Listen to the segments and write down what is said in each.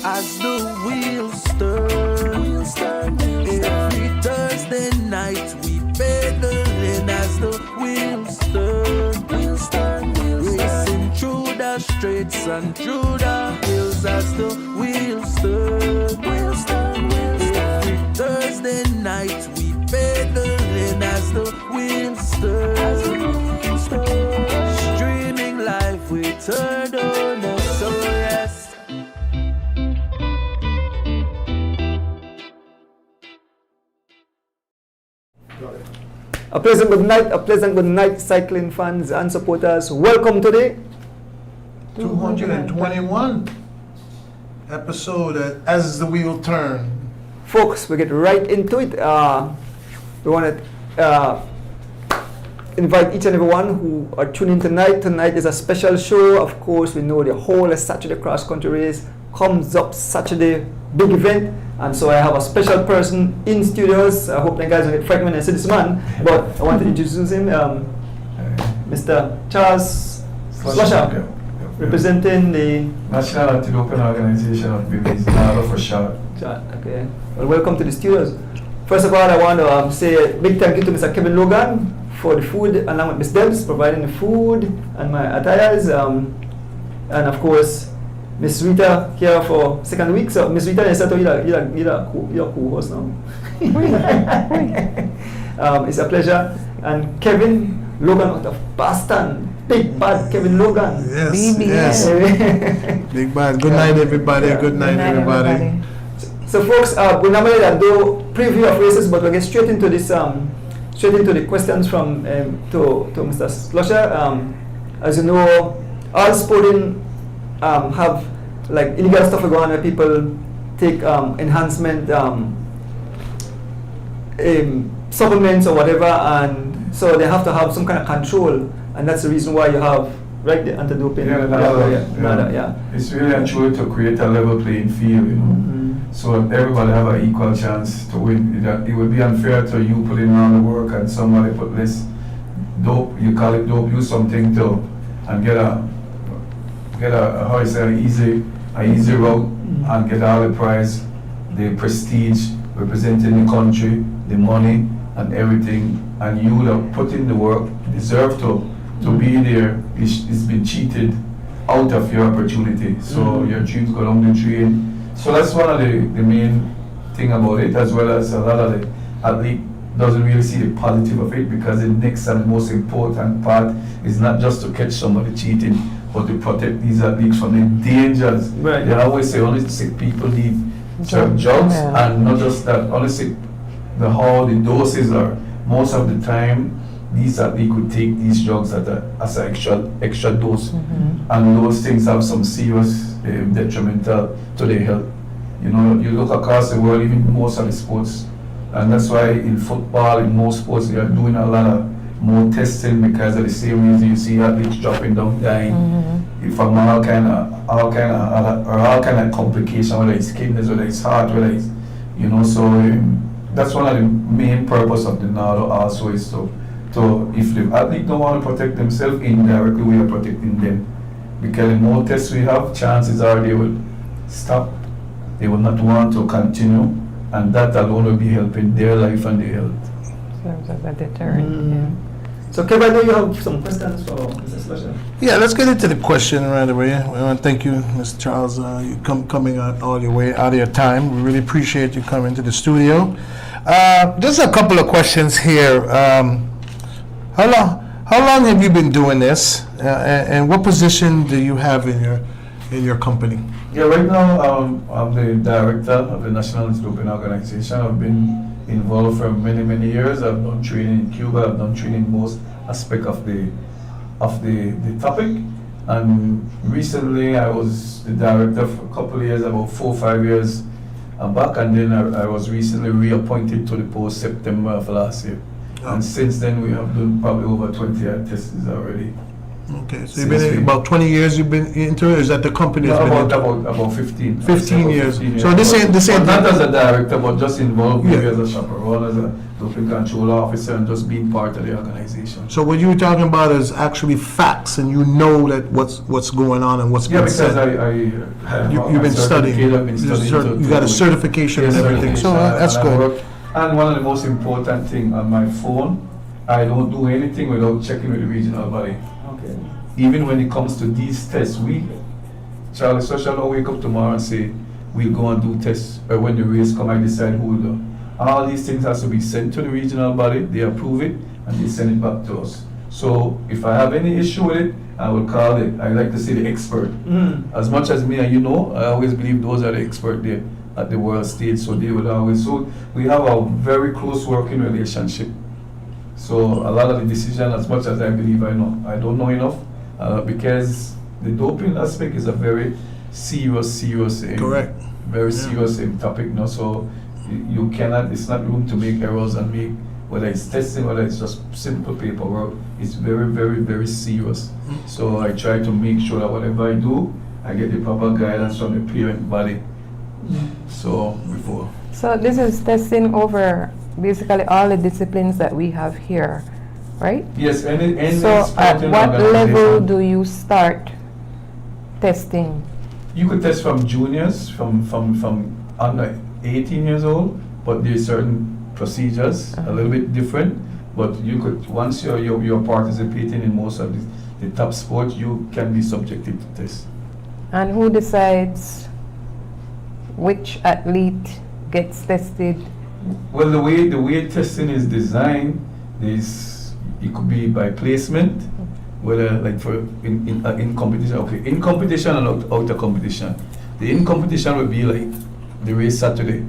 as the wheels turn. Every Thursday night we pedaling as the wheels turn. Racing through the streets and through the hills as the wheels turn. Every Thursday night we pedaling as the wheels turn. Streaming live with Turner, so yes. A pleasant good night, cycling fans and supporters. Welcome to the 221 episode of As the Wheel Turn. folks. We get right into it. We want to invite each and everyone who are tuning in tonight. Tonight is a special show. Of course, we know the whole Saturday cross country race comes up Saturday, big event. And so I have a special person in studios. I hope you guys don't get frightened when I see this man. But I want to introduce him, Mr. Charles Slusher, representing the National Anti-Doping Organization of Belize, NADO for short. Okay. Well, welcome to the studios. First of all, I want to say a big thank you to Mr. Kevin Logan for the food, along with Ms. Debs providing the food and my attires, and of course Miss Rita here for second week. So Miss Rita, you're co-host now. It's a pleasure. And Kevin Logan out of Boston. Big bad Kevin Logan. Yes. Big bad. Good night, everybody. Yeah. Good night, everybody. So folks, we normally do preview of races, but we'll get straight into this, straight into the questions from to Mr. Slusher. As you know, all sporting have like illegal stuff going on where people take enhancement supplements or whatever, and so they have to have some kind of control, and that's the reason why you have the anti-doping. Yeah. It's really a tool to create a level playing field, you know. So everybody have an equal chance to win. It would be unfair to you putting around the work and somebody put less dope. You call it dope. Use something to and get a how you say easy route and get all the prize, the prestige, representing the country, the money and everything. And you that put in the work deserve to be there. It's been cheated out of your opportunity. So your dreams go down the drain. So that's one of the main thing about it, as well as a lot of the athlete doesn't really see the positive of it, because the next and the most important part is not just to catch somebody cheating, but to protect these athletes from the dangers. Right. They always say only sick people need certain drugs, and not just that, only sick, how the doses are. Most of the time, these athletes could take these drugs as an extra dose, and those things have some serious detrimental to their health. You know, you look across the world, even most of the sports, and that's why in football, in most sports, they are doing a lot of more testing, because of the same reason you see athletes dropping down, dying from all kind of complications, whether it's kidneys, whether it's heart, whether it's, you know. So that's one of the main purpose of the NADO also, is to if the athlete don't want to protect themselves, indirectly we are protecting them, because the more tests we have, chances are they will stop. They will not want to continue, and that alone will be helping their life and their health. So that's a deterrent. So Kevin, I know you have some questions for Mr. Slusher. Yeah, let's get into the question right away. I want to thank you, Mr. Charles, you coming out all your way, out of your time. We really appreciate you coming to the studio. Just a couple of questions here. How long have you been doing this, and what position do you have in your company? Yeah, right now I'm the director of the National Anti-Doping Organization. I've been involved for many years. I've done training in Cuba. I've done training in most aspects of the topic. And recently I was the director for a couple of years, about 4 or 5 years back, and then I was recently reappointed to the post September of last year. And since then we have done probably over 20 tests already. Okay, so Since you've been we- about 20 years you've been into it, or is that the company has No, been into it? about 15. 15 About years. 15 So this ain't- this ain't- Not as a director, but just involved maybe Yeah. as a chaperone, as a doping control officer, and just being part of the organization. So what you were talking about is actually facts, and you know that what's going on and what's Yeah, been because said. You've been studying. I've been studying. You got a certification and everything, so that's good. And one of the most important thing on my phone, I don't do anything without checking with the regional body. Okay. Even when it comes to these tests, Charlie Social will wake up tomorrow and say, we'll go and do tests, or when the race come, I decide who will do. All these things has to be sent to the regional body, they approve it, and they send it back to us. So if I have any issue with it, I will call it, I like to say the expert. As much as me and you know, I always believe those are the experts there at the world stage, so they would always, so we have a very close working relationship. So a lot of the decision, as much as I believe I know, I don't know enough, because the doping aspect is a very serious, Correct. very Yeah. serious topic, you know, so you cannot, it's not room to make errors and make, whether it's testing, whether it's just simple paperwork, it's very, very, very serious. So I try to make sure that whatever I do, I get the proper guidance from the parent body. So before. So this is testing over basically all the disciplines that we have here, right? Yes, any So at sporting what level organization. do you start testing? You could test from juniors, from under 18 years old, but there's certain procedures, a little bit different. But you could, once you're participating in most of the top sports, you can be subjected to test. And who decides which athlete gets tested? Well, the way testing is designed is it could be by placement, whether like for in competition. Okay, in competition and out of competition. The in competition would be like the race Saturday.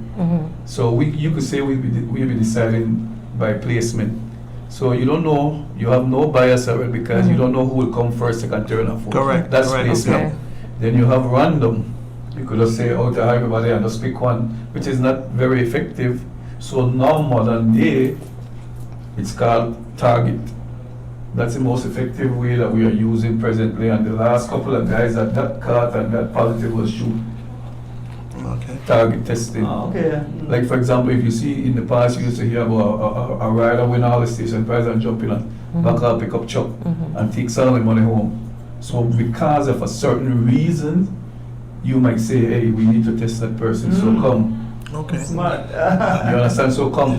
So you could say we'll be deciding by placement. So you don't know, you have no bias of it because you don't know who will come first, second, third, and fourth. Correct, That's correct, placement. okay. Then you have random. You could just say out of everybody and just pick one, which is not very effective. So now modern day, it's called target. That's the most effective way that we are using presently. And the last couple of guys that got caught and got positive was shoot Okay. target testing. Okay. Like for example, if you see in the past, you used to hear about a rider win all the station prize and jumping on back up, pick up truck and take some of the money home. So because of a certain reason, you might say, hey, we need to test that person, so come. Okay. Smart. You understand? So come.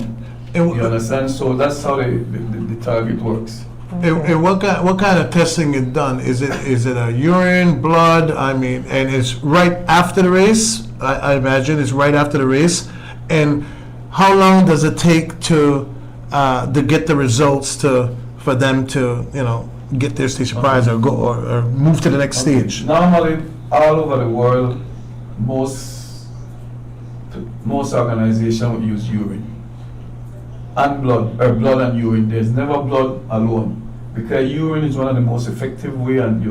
And, You understand? So that's how the target works. and what kind of testing is done? Is it a urine, blood? I mean, and it's right after the race. I imagine it's right after the race. And how long does it take to get the results for them to get their station prize or go or move to the next stage? Normally, all over the world, most organizations would use urine and blood, or blood and urine. There's never blood alone, because urine is one of the most effective way, and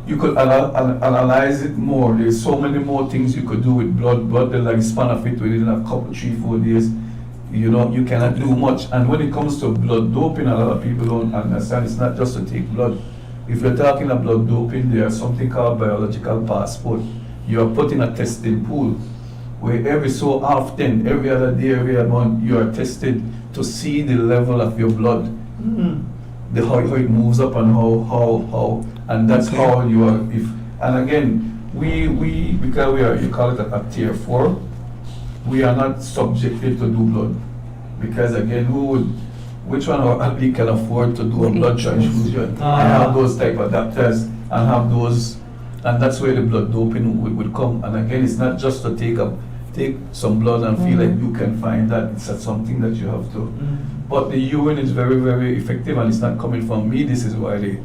you could analyze it more. There's so many more things you could do with blood. Blood, the lifespan of it within a couple, 3-4 days. You cannot do much. And when it comes to blood doping, a lot of people don't understand. It's not just to take blood. If you're talking about blood doping, there's something called biological passport. You are put in a testing pool where every so often, every other day, every other month, you are tested to see the level of your blood, how it moves up and how, and that's Okay. how you are. And again, we because we are, you call it a tier 4, we are not subjected to do blood, because again, which one of our athlete can afford to do a blood transfusion and have those type of doctors and have those, and that's where the blood doping would come. And again, it's not just to take some blood and feel like you can find that. It's something that you have to. But the urine is very, very effective, and it's not coming from me. This is why the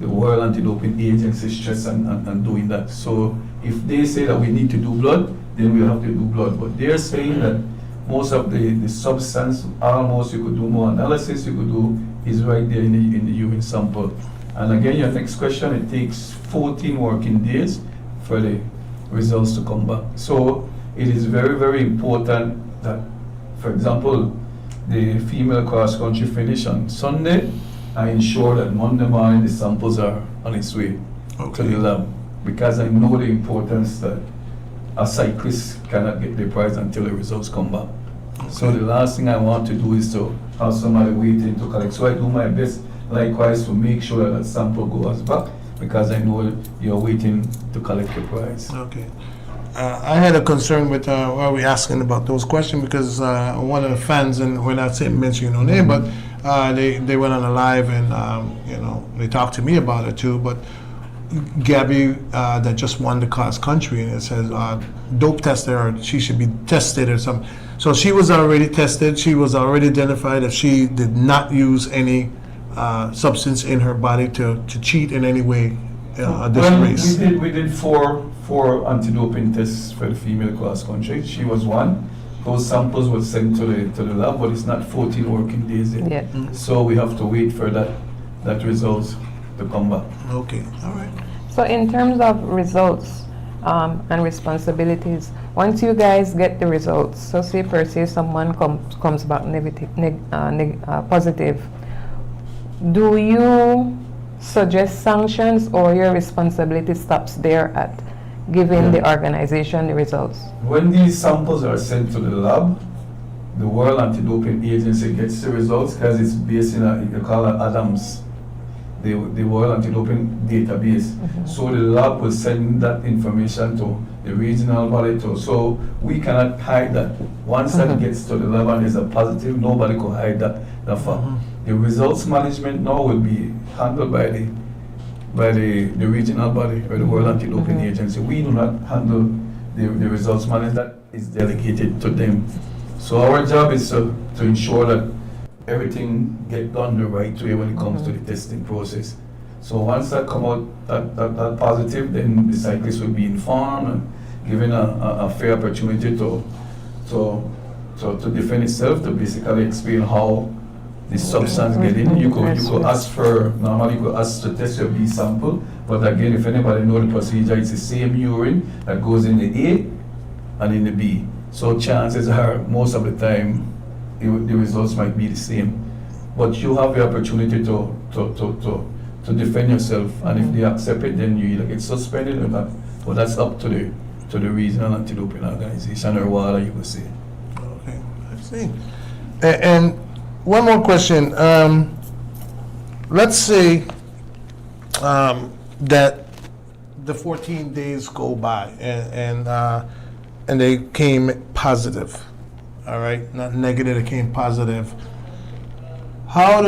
World Anti-Doping Agency stress and doing that. So if they say that we need to do blood, then we have to do blood. But they're saying that most of the substance, almost you could do more analysis, you could do is right there in the urine sample. And again, your next question, it takes 14 working days for the results to come back. So it is very, very important that, for example, the female cross country finish on Sunday. I ensure that Monday morning the samples are on its way to the lab, because I know the importance that a cyclist cannot get the prize until the results come back. So the last thing I want to do is to have somebody waiting to collect. So I do my best, likewise, to make sure that sample goes back, because I know you're waiting to collect the prize. Okay. I had a concern with why we asking about those questions, because one of the fans, and we're not saying mentioning no name, but they went on a live and they talked to me about it too. But Gabby that just won the cross country, and it says dope tester, or she should be tested or something. So she was already tested. She was already identified that she did not use any substance in her body to cheat in any way this race. We did four anti-doping tests for the female cross country. She was one. Those samples were sent to the lab, but it's not 14 working days yet. Yeah. So we have to wait for that results to come back. Okay, all right. So in terms of results and responsibilities, once you guys get the results, so say per se someone comes back positive, do you suggest sanctions, or your responsibility stops there at giving the organization the results? When these samples are sent to the lab, the World Anti-Doping Agency gets the results, because it's based in they call it ADAMS, the World Anti-Doping Database. So the lab will send that information to the regional body too. So we cannot hide that. Once that gets to the lab and is a positive, nobody can hide that fact. The results management now will be handled by the regional body, or the World Anti-Doping Agency. We do not handle the results management. That is delegated to them. So our job is to ensure that everything get done the right way when it comes to the testing process. So once that come out that positive, then the cyclist will be informed and given a fair opportunity to defend itself, to basically explain how the substance get in. You could ask for, normally you could ask to test your B sample, but again, if anybody know the procedure, it's the same urine that goes in the A and in the B. So chances are, most of the time, the results might be the same. But you have the opportunity to defend yourself, and if they accept it, then you either get suspended or not. But that's up to the regional anti-doping organization, or WADA, you would say. Okay, I see. And one more question. Let's say that the 14 days go by and they came positive. All right, not negative, they came positive. How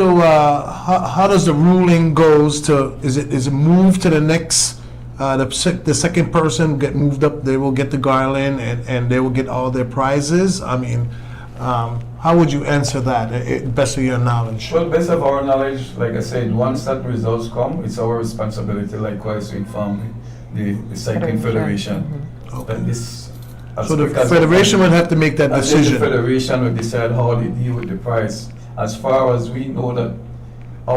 does the ruling goes to? Is it moved to the next? The second person get moved up. They will get the garland and they will get all their prizes. I mean. How would you answer that, best of your knowledge? Well, best of our knowledge, like I said, once that results come, it's our responsibility, likewise, to inform the Cycling Federation. Okay. That this, So the federation would have to make that decision. The federation will decide how they deal with the prize. As far as we know that,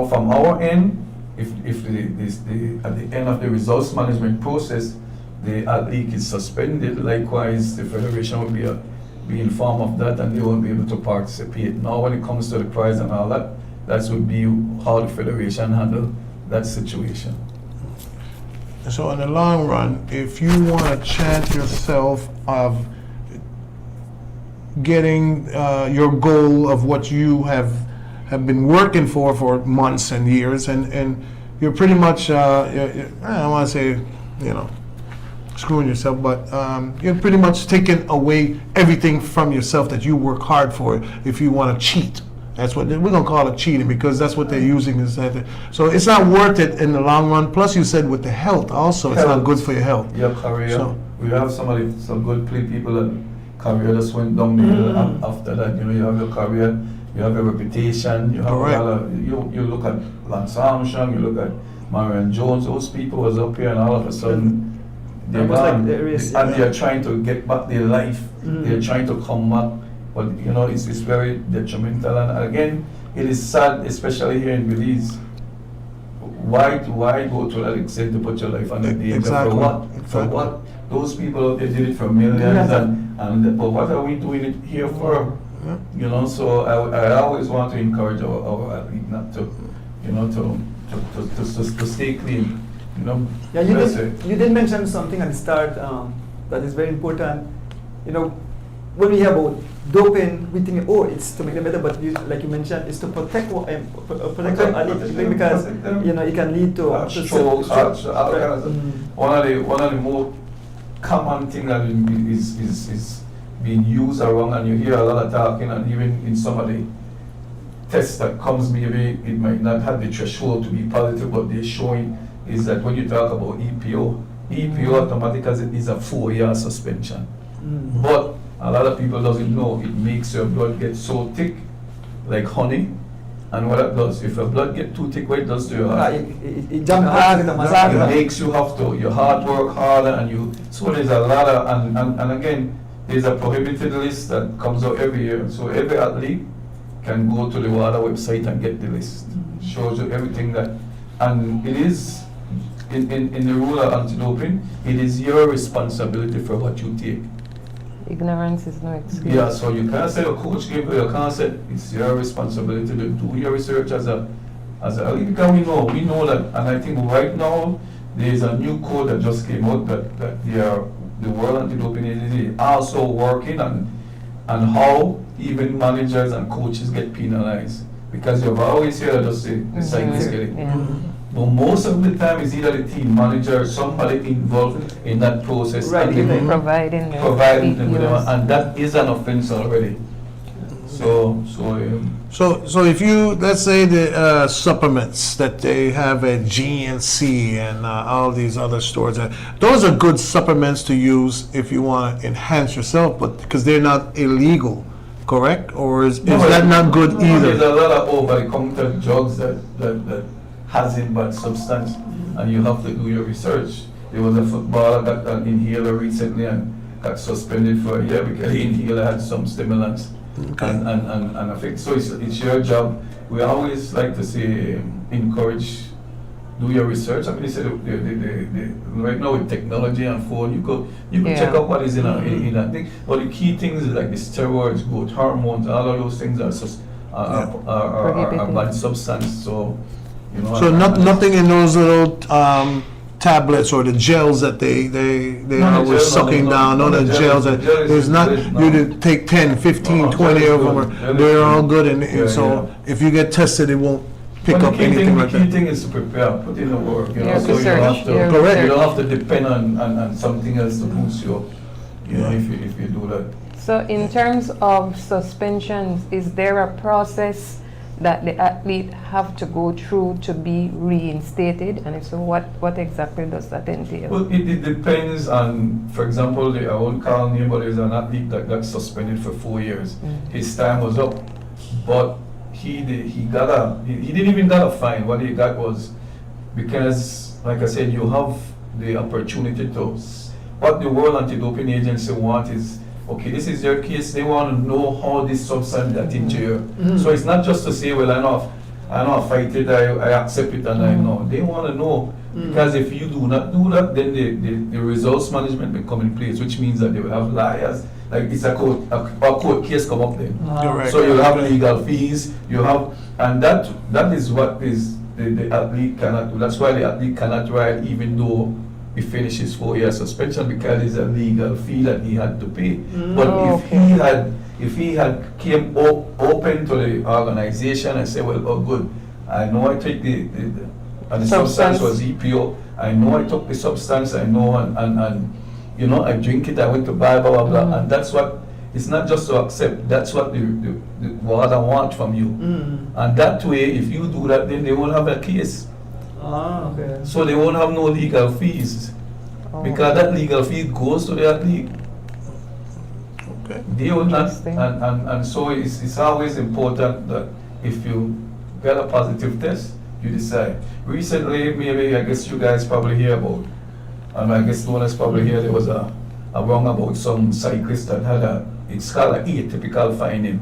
from our end, if at the end of the results management process, the athlete is suspended, likewise, the federation will be informed of that, and they won't be able to participate. Now when it comes to the prize and all that, that would be how the federation handle that situation. So in the long run, if you want to chance yourself of getting your goal of what you have been working for months and years, and you're pretty much, I don't want to say, screwing yourself, but you're pretty much taking away everything from yourself that you work hard for if you want to cheat. That's what we're going to call it, cheating, because that's what they're using. So it's not worth it in the long run. Plus you said with the health also, it's not good for your health. Your career, so, we have some good people that career just went down the hill after that. You have your career, you have your reputation, you have you look at Lance Armstrong, you look at Marion Jones, those people was up here and all of a sudden they're gone, and they're trying to get back their life. They're trying to come back, but it's very detrimental. And again, it is sad, especially here in Belize. Why go to that extent to put your life on the danger? Exactly. For what? Exactly. For what? Those people, they did it for millions, but what are we doing it here for? So I always want to encourage our athlete not to you know, to stay clean, you know. Yeah, you That's did, it. you did mention something at the start that is very important. You know, when we hear about doping, we think, oh, it's to make them better, but like you mentioned, it's to protect protect our athletes because protect them. you know it can lead to Strokes, heart, all kinds of- Mm. one of the more common thing that is being used around, and you hear a lot of talking, and even in some of the tests that comes, maybe it might not have the threshold to be positive, but they're showing is that when you talk about EPO automatically is a 4-year suspension. Mm. But a lot of people doesn't know it makes your blood get so thick, like honey. And what it does, if your blood get too thick, what it does to your heart? It jump hard, It makes you have to, your heart work harder, and you, so there's a lot of, and again, there's a prohibited list that comes out every year. So every athlete can go to the WADA website and get the list. Shows you everything that, and it is, in the rule of anti-doping, it is your responsibility for what you take. Ignorance is no excuse. Yeah, so you can't say a coach gave you, you can't say it's your responsibility to do your research as a because we know that, and I think right now there is a new code that just came out that the World Anti-Doping Agency is also working on how even managers and coaches get penalized, because you've always heard us say the cyclists get it. Yeah. But most of the time it's either the team manager or somebody involved in that process. Right, and they right. Providing providing them with EPOs. and that is an offense already. So So if you, let's say the supplements that they have at GNC and all these other stores, those are good supplements to use if you want to enhance yourself, but because they're not illegal, correct? Or is that not good There's either? a lot of over-the-counter drugs that has in bad substance, and you have to do your research. There was a footballer that got an inhaler recently and got suspended for a year because the inhaler had some stimulants. Okay. And effect. So it's your job. We always like to say, encourage, do your research. I mean, they say right now with technology and phone, you could check out what is in a thing. But the key things is like the steroids, growth hormones, all of those things are bad substance. So you know. So nothing in those little tablets or the gels that they No, are the always gel, sucking no, down, no, no, the the gel gels, is- the gel is- there's not, the gel is you not. to take 10, 15, No, 20 gel is of them, good. Gel is they're all good. good, and Yeah, so yeah. if you get tested, it won't pick But up anything like the key that. thing is to prepare, put in the work, you know, Your so you don't research, have to, your Correct. you don't research. have to depend on something else to boost you up, you know, if you do that. So in terms of suspensions, is there a process that the athlete have to go through to be reinstated? And if so, what exactly does that entail? Well, it depends on, for example, I won't call name, but there's an athlete that got suspended for 4 years. His time was up, but he didn't even got a fine. What he got was, because, like I said, you have the opportunity to, what the World Anti-Doping Agency want is, okay, this is your case, they want to know how this substance got into you. So it's not just to say, well, I know I fight it, I accept it, and I know. They want to know, because if you do not do that, then the results management will come in place, which means that they will have liars. Like it's a court case come up then. Correct. So you'll have legal fees, you have, and that is what is the athlete cannot do. That's why the athlete cannot ride even though he finishes 4-year suspension, because it's a legal fee that he had to pay. But if he had came open to the organization and said, well, oh good, I know I take and the substance was EPO, I know I took the substance, I know, and you know, I drink it, I went to buy, blah, blah, blah, and that's what, it's not just to accept, that's what the WADA want from you. And that way, if you do that, then they won't have a case. Okay. So they won't have no legal fees, because that legal fee goes to the athlete. Okay. They will not, Interesting. and so it's always important that if you get a positive test, you decide. Recently, maybe, I guess you guys probably hear about, and I guess one is probably here, there was a wrong about some cyclist that had it's called an atypical finding,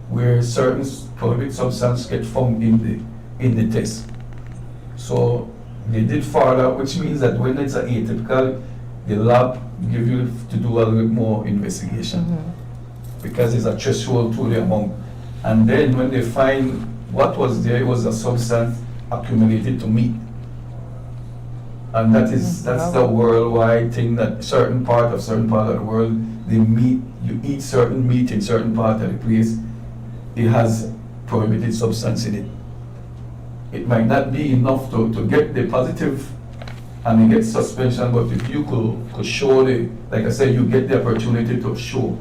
where certain prohibited substances get found in the test. So they did further, which means that when it's an atypical, the lab give you to do a little bit more investigation, because it's a threshold to the amount. And then when they find what was there, it was a substance accumulated to meat. And that's the worldwide thing, that certain part of the world, the meat, you eat certain meat in certain part of the place, it has prohibited substance in it. It might not be enough to get the positive and you get suspension, but if you could show like I said, you get the opportunity to show.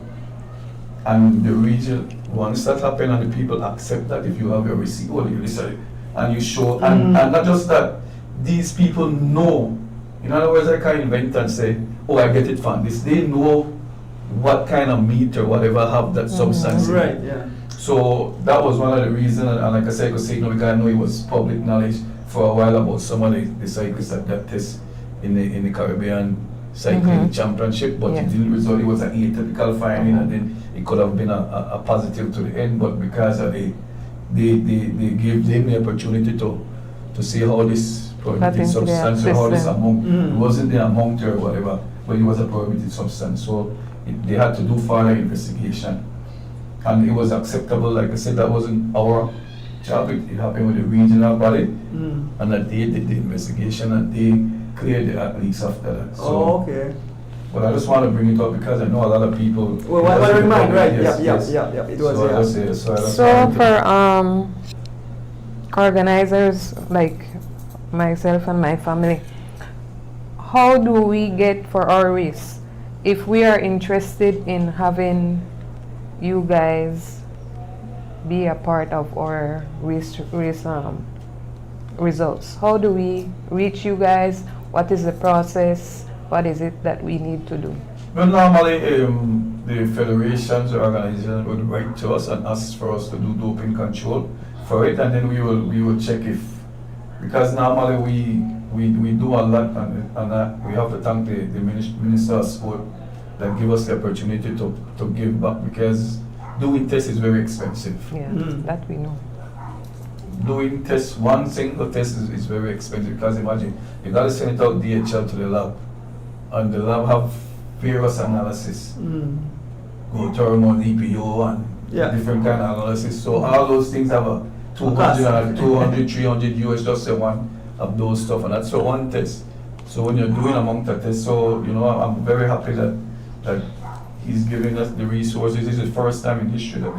And the region, once that happens and the people accept that, if you have a receipt or you listen and you show, and not just that, these people know. In other words, I can't invent and say, oh, I get it from this. They know what kind of meat or whatever have that substance in it. Right, yeah. So that was one of the reasons, and like I said, I could say, because I know it was public knowledge for a while about some of the cyclists that test in the Caribbean Cycling Championship, but it didn't result. It was an atypical finding, and then it could have been a positive to the end, but because of they gave them the opportunity to see how this prohibited substance or how this amount, it wasn't the amount or whatever, but it was a prohibited substance. So they had to do further investigation. And it was acceptable. Like I said, that wasn't our job. It happened with the regional body, and that they did the investigation and they cleared the athletes after that. So, okay. But I just want to bring it up because I know a lot of people. Well, what remind, right? Yes, Yeah. It was, so yeah. I just say, so I just So wanted for organizers like myself and my family, how do we get for our race if we are interested in having you guys be a part of our race results? How do we reach you guys? What is the process? What is it that we need to do? Well, normally the federations or organizations would write to us and ask for us to do doping control for it, and then we will check if, because normally we do a lot, and we have to thank the Minister of Sport that give us the opportunity to give back, because doing tests is very expensive. Yeah, that we know. Doing tests, one single test is very expensive, because imagine, you got to send it out DHL to the lab, and the lab have various analysis. Go thermal, EPO, and different kind of analysis. So all those things have a 200, 300 US, just say one of those stuff, and that's for one test. So when you're doing among the tests, so I'm very happy that he's giving us the resources. This is the first time in history that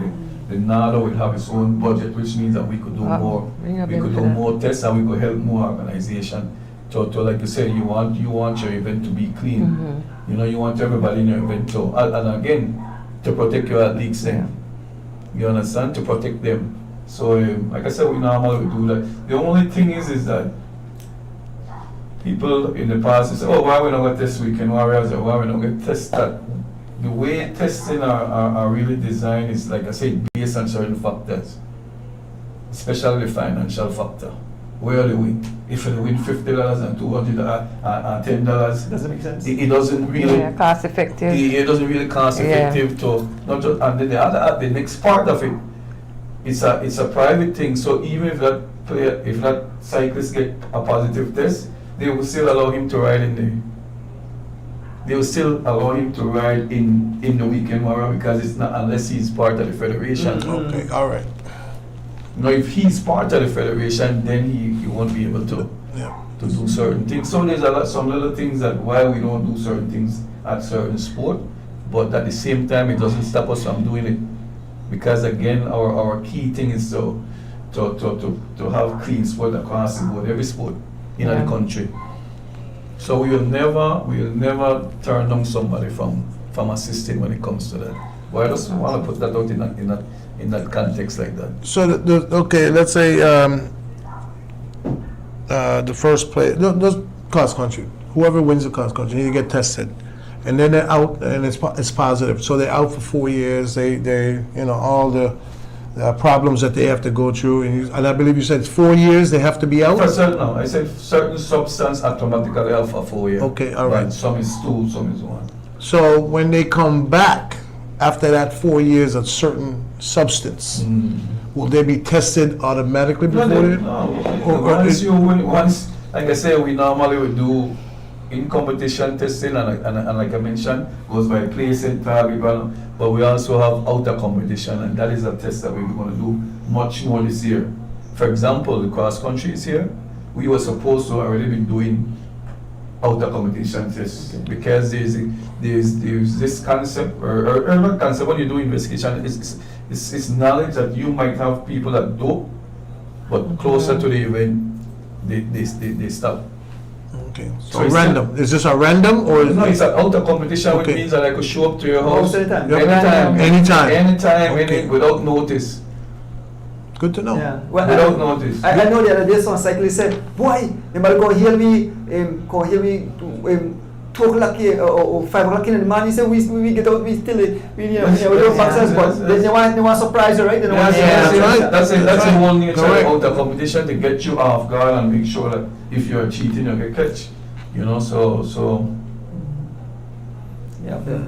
the NADA will have its own budget, which means that we could do more. We could do more tests, and we could help more organization. To like you said, you want your event to be clean. You want everybody in your event to, and again, to protect your athletes. You understand? To protect them. So like I said, we normally do that. The only thing is that people in the past say, oh, why we not get test Weekend Warriors, or why we not get tested? The way testing are really designed is, like I said, based on certain factors, especially the financial factor. Where they win. If they win $50 and $200 and $10, Doesn't make sense. it doesn't really cost effective. It doesn't really cost effective to not just, and then the next part of it, it's a private thing. So even if that cyclist get a positive test, they will still allow him to ride they will still allow him to ride in the Weekend Warrior, because it's not, unless he's part of the federation. Okay, all right. Now, if he's part of the federation, then he won't be able to do certain things. So there's some little things that why we don't do certain things at certain sport, but at the same time, it doesn't stop us from doing it, because again, our key thing is to have clean sport across the board, every sport in the country. So we will never turn down somebody from assisting when it comes to that. But I just want to put that out in that context like that. So okay, let's say the first play, those cross country, whoever wins the cross country, you get tested, and then they're out and it's positive. So they're out for 4 years. They all the problems that they have to go through, and I believe you said 4 years they have to be out. For certain, no, I said certain substance automatically out for 4 years. Okay, all right. But some is 2, some is 1. So when they come back after that 4 years of certain substance, will they be tested automatically before Once, like I said, we normally would do in competition testing, and like I mentioned, goes by placing, target, but we also have outer competition, and that is a test that we're going to do much more this year. For example, the cross country is here. We were supposed to already be doing outer competition tests because there's this concept or not concept when you do investigation. It's knowledge that you might have people that do, but closer to the event, they stop. Okay. So So it's random. Is this a random or is No, it's an outer competition, which Okay. means that I could show up to your house Most of the time. Yep. anytime, Anytime. Okay. without notice. good to know? Yeah. Well, Without notice. I know the other day some cyclist said, boy, they might go hear me 2 o'clock or 5 o'clock in the morning. He said, we get out, we still, we don't access, but they want surprise you, right? They don't want Yeah, surprise you. right. That's the Right. whole nature Correct. of the competition, to get you off guard and make sure that if you're cheating, you get catch. You know, so Yeah. yeah.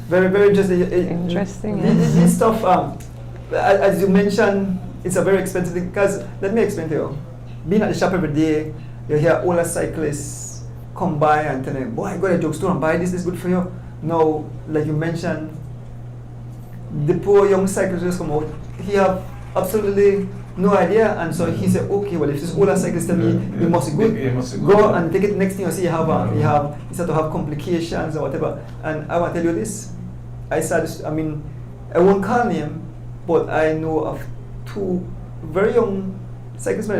Very, very interesting. Interesting, This stuff, as you mentioned, it's a very expensive thing. Because let me explain to you. Being at the shop every day, you hear older cyclists come by and tell them, boy, go to the drugstore and buy this is good for you. Now, like you mentioned, the poor young cyclist just come out. He have absolutely no idea, and so he said, okay, well, if this older cyclist tell me Yeah, it must be good, it must be good, go yeah. and take it. Next thing you see, you start to have complications or whatever. And I want to tell you this. I won't call name, but I know of 2 very young cyclists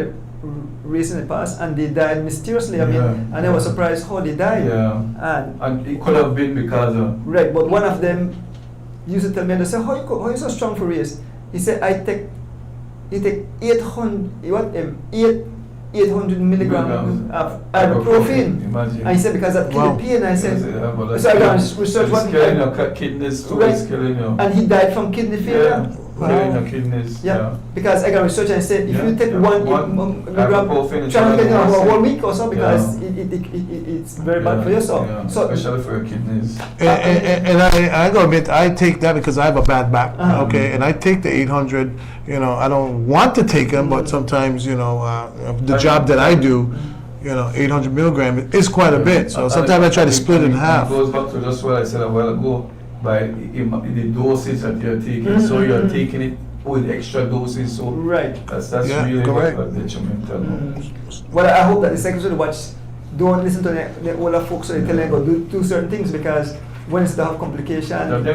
racing in the past, and they died mysteriously. Yeah. And I was surprised how they died. Yeah. And it could have been because of Right, but one of them used to tell me, and they said, how you so strong for race? He said, he take 800 milligrams of ibuprofen. Imagine. And he said, because that Wow. killed pain. I said, It's so I got research one. killing your kidneys too. Right. It's killing you. And he died from kidney failure. Killing your kidneys. Yeah, because I got research and said if Yeah, you take yeah. one One milligram, ibuprofen is try to take one it of the a worst whole thing. week or so because it's very bad for you. So, especially for your kidneys. And I gotta admit, I take that because I have a bad back, Uh-huh. okay? And I take the 800, I don't want to take them, but sometimes, the job that I do, 800 milligram is quite a bit. So sometimes I try to split it in half. It goes back to just what I said a while ago, by the dosage that you're taking. So you're taking it with extra doses. So right. that's Yeah, really correct. what detrimental. Well, I hope that the secretary watch don't listen to the older folks so they tell them go do certain things because once they have complications, Nobody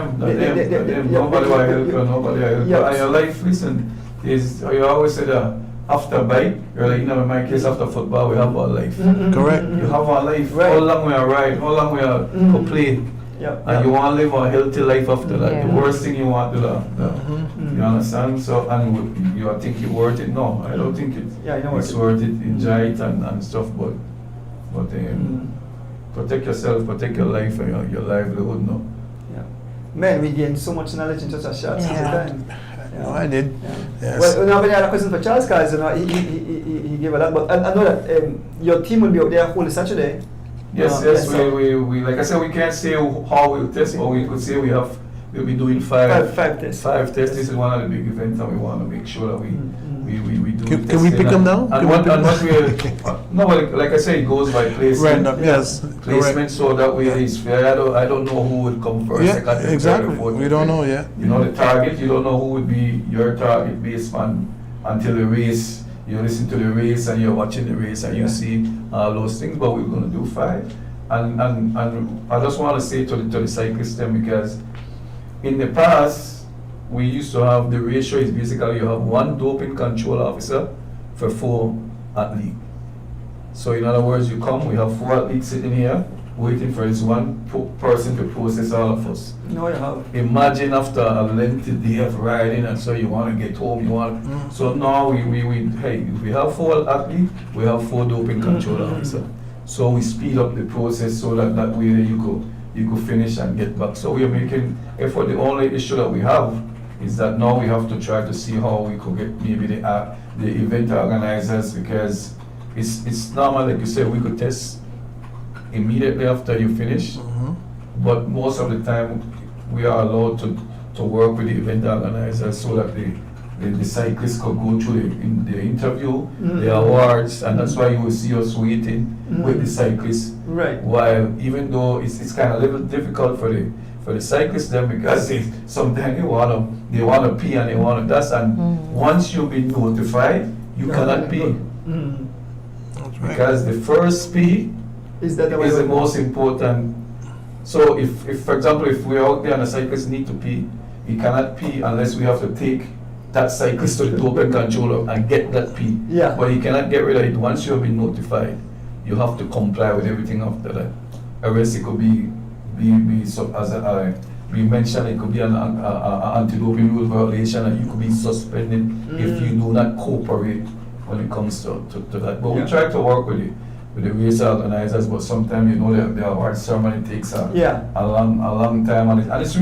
will help you, nobody will help you. And your life, listen, you always say that after bike, you're like, in my case, after football, we have our life. Correct. You have our life. Right. How long we are ride, how long we are play. And you want to live a healthy life after that. Yeah. The worst thing you want to do. You understand? So, and you think it's worth it? No, I don't think it's worth it. Enjoy it and stuff, but protect yourself, protect your life and your livelihood. No. Man, we gain so much knowledge in just a short time. No, I did. Yeah. Yes. Well, we don't have any other questions for Charles because he gave a lot. But I know that your team will be out there whole Saturday. Yes, we like I said, we can't say how we'll test, but we could say we'll be doing five tests. This is one of the big events, and we want to make sure that we do. Can the we testing pick them now? And what we like I say, it goes by placement. Random, yes. Placement, Correct. so that way it's fair. I don't know who would come first. Yeah, second, third, exactly. fourth, We don't know yet. You know the target. You don't know who would be your target based on until the race. You listen to the race and you're watching the race and you see all those things. But we're going to do 5. And I just want to say to the cyclists then, because in the past we used to have the ratio is basically you have 1 doping control officer for 4 athletes. So in other words, we have 4 athletes sitting here waiting for this one person to process all of us. No, you have. Imagine after a lengthy day of riding and so you want to get home, so now if we have 4 athletes, we have 4 doping control officers. So we speed up the process so that way you could finish and get back. So we are making effort. The only issue that we have is that now we have to try to see how we could get maybe the event organizers, because it's normal, like you said, we could test immediately after you finish, but most of the time we are allowed to work with the event organizers so that the cyclists could go through the interview, the awards, and that's why you will see us waiting with the cyclists. Right. While even though it's kind of a little difficult for the cyclists then, because sometimes they want to pee and they want to dust, and once you've been notified, you cannot pee. Mm. That's right. Because the first P Is that the way is the we- most important. So if for example, if we're out there and a cyclist need to pee, he cannot pee unless we have to take that cyclist to the doping controller and get that pee. Yeah. But he cannot get rid of it once you have been notified. You have to comply with everything after that. Arrest, it could be as we mentioned, it could be an anti-doping rule violation, and you could be suspended if you do not cooperate when it comes to that. But Yeah. we try to work with the race organizers, but sometimes you know the award ceremony takes a long time, and it's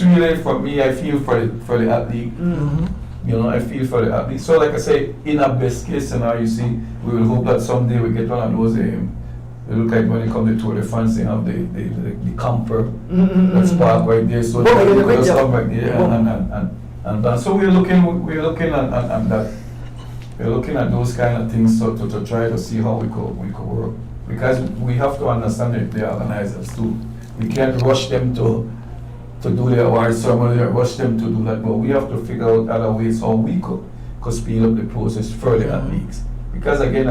really for me. I feel for the athlete. Mm. You know, I feel for the athlete. So like I say, in a best case scenario, you see, we will hope that someday we get one of those. They look like when they come to Tour de France, they have the camper that's parked right there, so Boom, they yeah, can just yeah. come back there Boom. and so we're looking at that. We're looking at those kind of things to try to see how we could work, because we have to understand that the organizers too. We can't rush them to do the award ceremony or rush them to do that, but we have to figure out other ways how we could speed up the process for the athletes. Because again,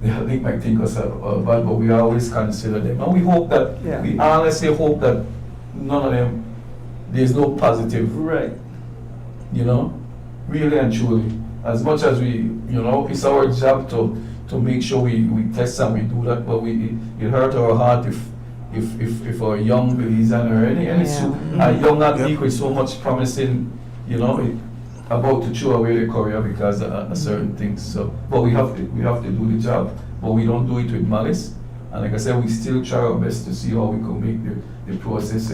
the athlete might think us bad, but we always consider them, and we hope that we honestly hope that none of them, there's no positive. Right. You know, really and truly. As much as we, you know, it's our job to make sure we test and we do that, but it hurt our heart if our young Belizean or any a young athlete with so much promising, you know, about to throw away the career because of certain things. So, but we have to do the job, but we don't do it with malice. And like I said, we still try our best to see how we can make the process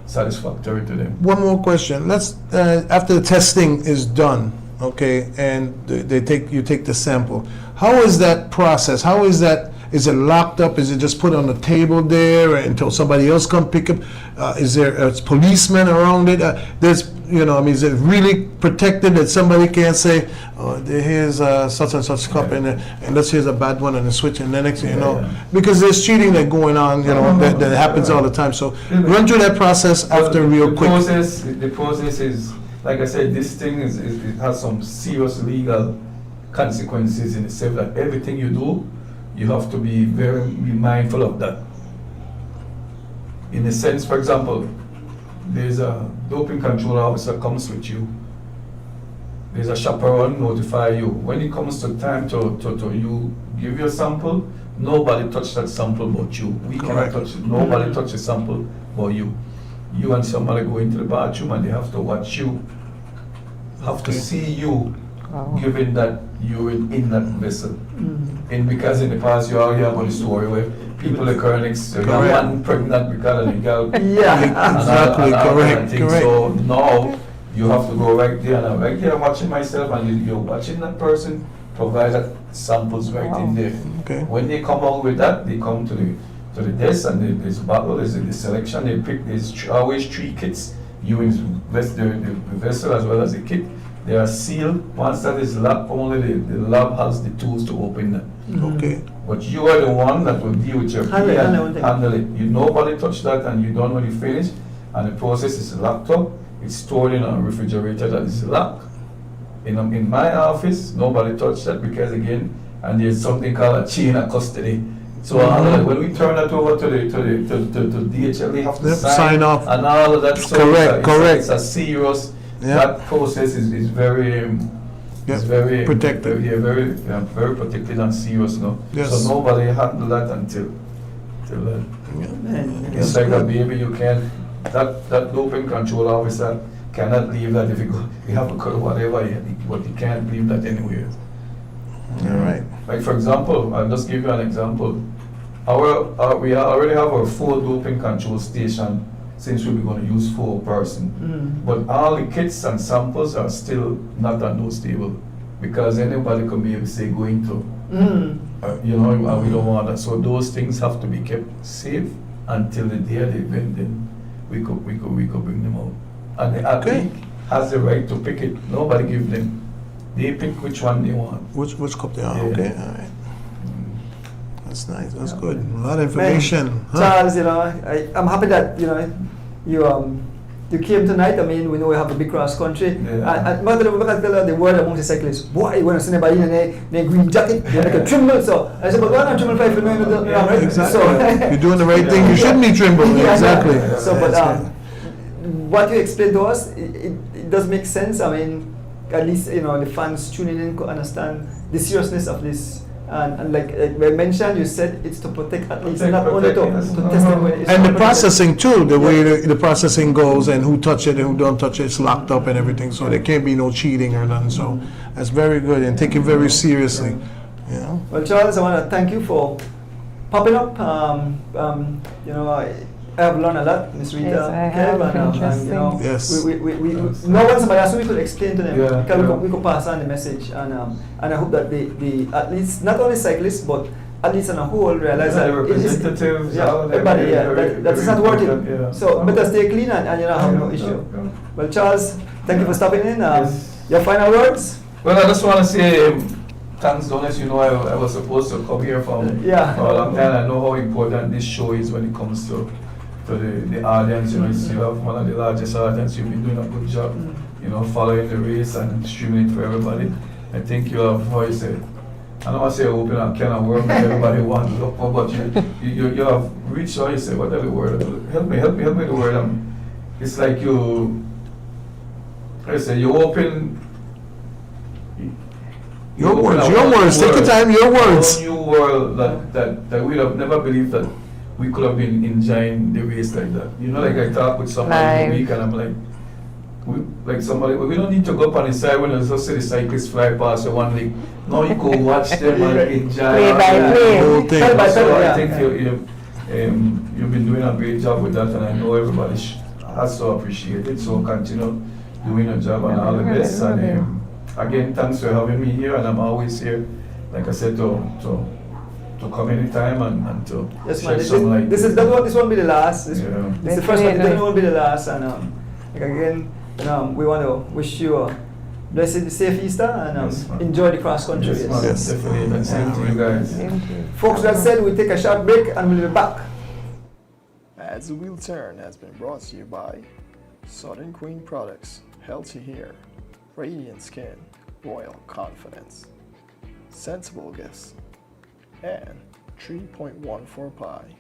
satisfactory to them. One more question. Let's after the testing is done, okay, and you take the sample. How is that process? How is that? Is it locked up? Is it just put on the table there until somebody else come pick up? Is there policemen around it? Is it really protected that somebody can't say, oh, here's such and such cup and let's here's a bad one and a switch and the next thing you know, because there's cheating that going on, that happens all the time. So run through that process after real quick. The process is, like I said, this thing it has some serious legal consequences in itself. That everything you do, you have to be mindful of that. In a sense, for example, there's a doping control officer comes with you. There's a chaperone notify you. When it comes to time to you give your sample, nobody touch that sample but you. We cannot touch it. Nobody touch the sample but you. You and somebody go into the bathroom and they have to watch you, have to see you giving that urine in that vessel. And because in the past you already have on the story where people are next to one pregnant because of the girl. Exactly, correct. So now you have to go right there, and I'm right there watching myself, and you're watching that person provide that samples right in there. Okay. When they come out with that, they come to the desk, and there's a bottle, there's the selection, they pick, there's always 3 kits, the vessel as well as the kit. They are sealed. Once that is locked, only the lab has the tools to open them. Okay. But you are the one that will deal with your Handle pee it, and handle it. handle it. Nobody touch that, and you don't when you finish. And the process is locked up. It's stored in a refrigerator that is locked. In my office, nobody touch that because again, and there's something called a chain of custody. So when we turn that over to DHL, they have to sign off and all of that. So correct. It's a serious. That process is very. It's very protected. Very protected and serious now. Yes. So nobody handle that until it's like a baby. You can't. That doping control officer cannot leave that if you have a cut whatever, but you can't leave that anywhere. All right. Like for example, I'll just give you an example. We already have our 4 doping control station. Since we're going to use 4 person, but all the kits and samples are still not on those tables because anybody can be able to say going to, and we don't want that. So those things have to be kept safe until the day of the event. Then we could bring them out, and the athlete has the right to pick it. Nobody give them; they pick which one they want. Which cup they are? Yeah. Okay, all right. That's nice. That's good. A lot of information. Charles, I'm happy that you you came tonight. I mean, we know we have a big cross country. Yeah. And matter of fact, tell the word among the cyclists, boy, when I see anybody in a green jacket, they like a trimble. So I said, but why not trimble 5 for no, right? Exactly. So, You're doing the right thing. You shouldn't be trembling. Yeah, Exactly. yeah. So, but That's what you explained to us, it does make sense. I mean, at least the fans tuning in could understand the seriousness of this. And like I mentioned, you said it's to protect at least, not only to test them. And the processing too, the way the processing goes and who touch it and who don't touch it, it's locked up and everything, so there can't be no cheating or nothing. So that's very good and take it very seriously. Yeah. Well, Charles, I want to thank you for popping up. I have learned a lot, Miss Rita. Yes, I have. Interesting. Yes. We no one somebody else we could explain to them. Yeah, Because yeah. we could pass on the message, and I hope that the at least not only cyclists but at least on a whole realize that the representatives, everybody, that is not worth it. Yeah. So better stay clean and have no issue. Well, Charles, thank you for stopping in. Yes. Your final words? Well, I just want to say thanks, Donis. I was supposed to come here for a long time. I know how important this show is when it comes to the audience. You have one of the largest audience. You've been doing a good job, following the race and streaming it for everybody. I think you have, how you say, I don't want to say open and kind of work that everybody wants to look for, but you have reached, how you say, whatever the word, help me with the word. It's like you open. Your words. Take your time. Your words. A new world that we have never believed that we could have been enjoying the race like that. Like I talk with somebody in the week and I'm like, we don't need to go up on the side when you just see the cyclists fly past your one leg. No, you go watch them and enjoy Play by play. The whole thing. So I think you've been doing a great job with that, and I know everybody has to appreciate it. So continue doing your job and all the best. And again, thanks for having me here, and I'm always here, like I said, to come anytime and to shed some light. This won't be the last. This Yeah. the first one. This won't be the last. And again, we want to wish you a blessed, safe Easter, and Yes, man. enjoy the cross country. Yes, man, Yes. definitely. And same to you guys. Thank you. Folks, that said, we take a short break and we'll be back. As the Wheel Turn has been brought to you by Southern Queen Products, Healthy Hair, Radiant Skin, Royal Confidence, Sensible Guests, and 3.14 Pi.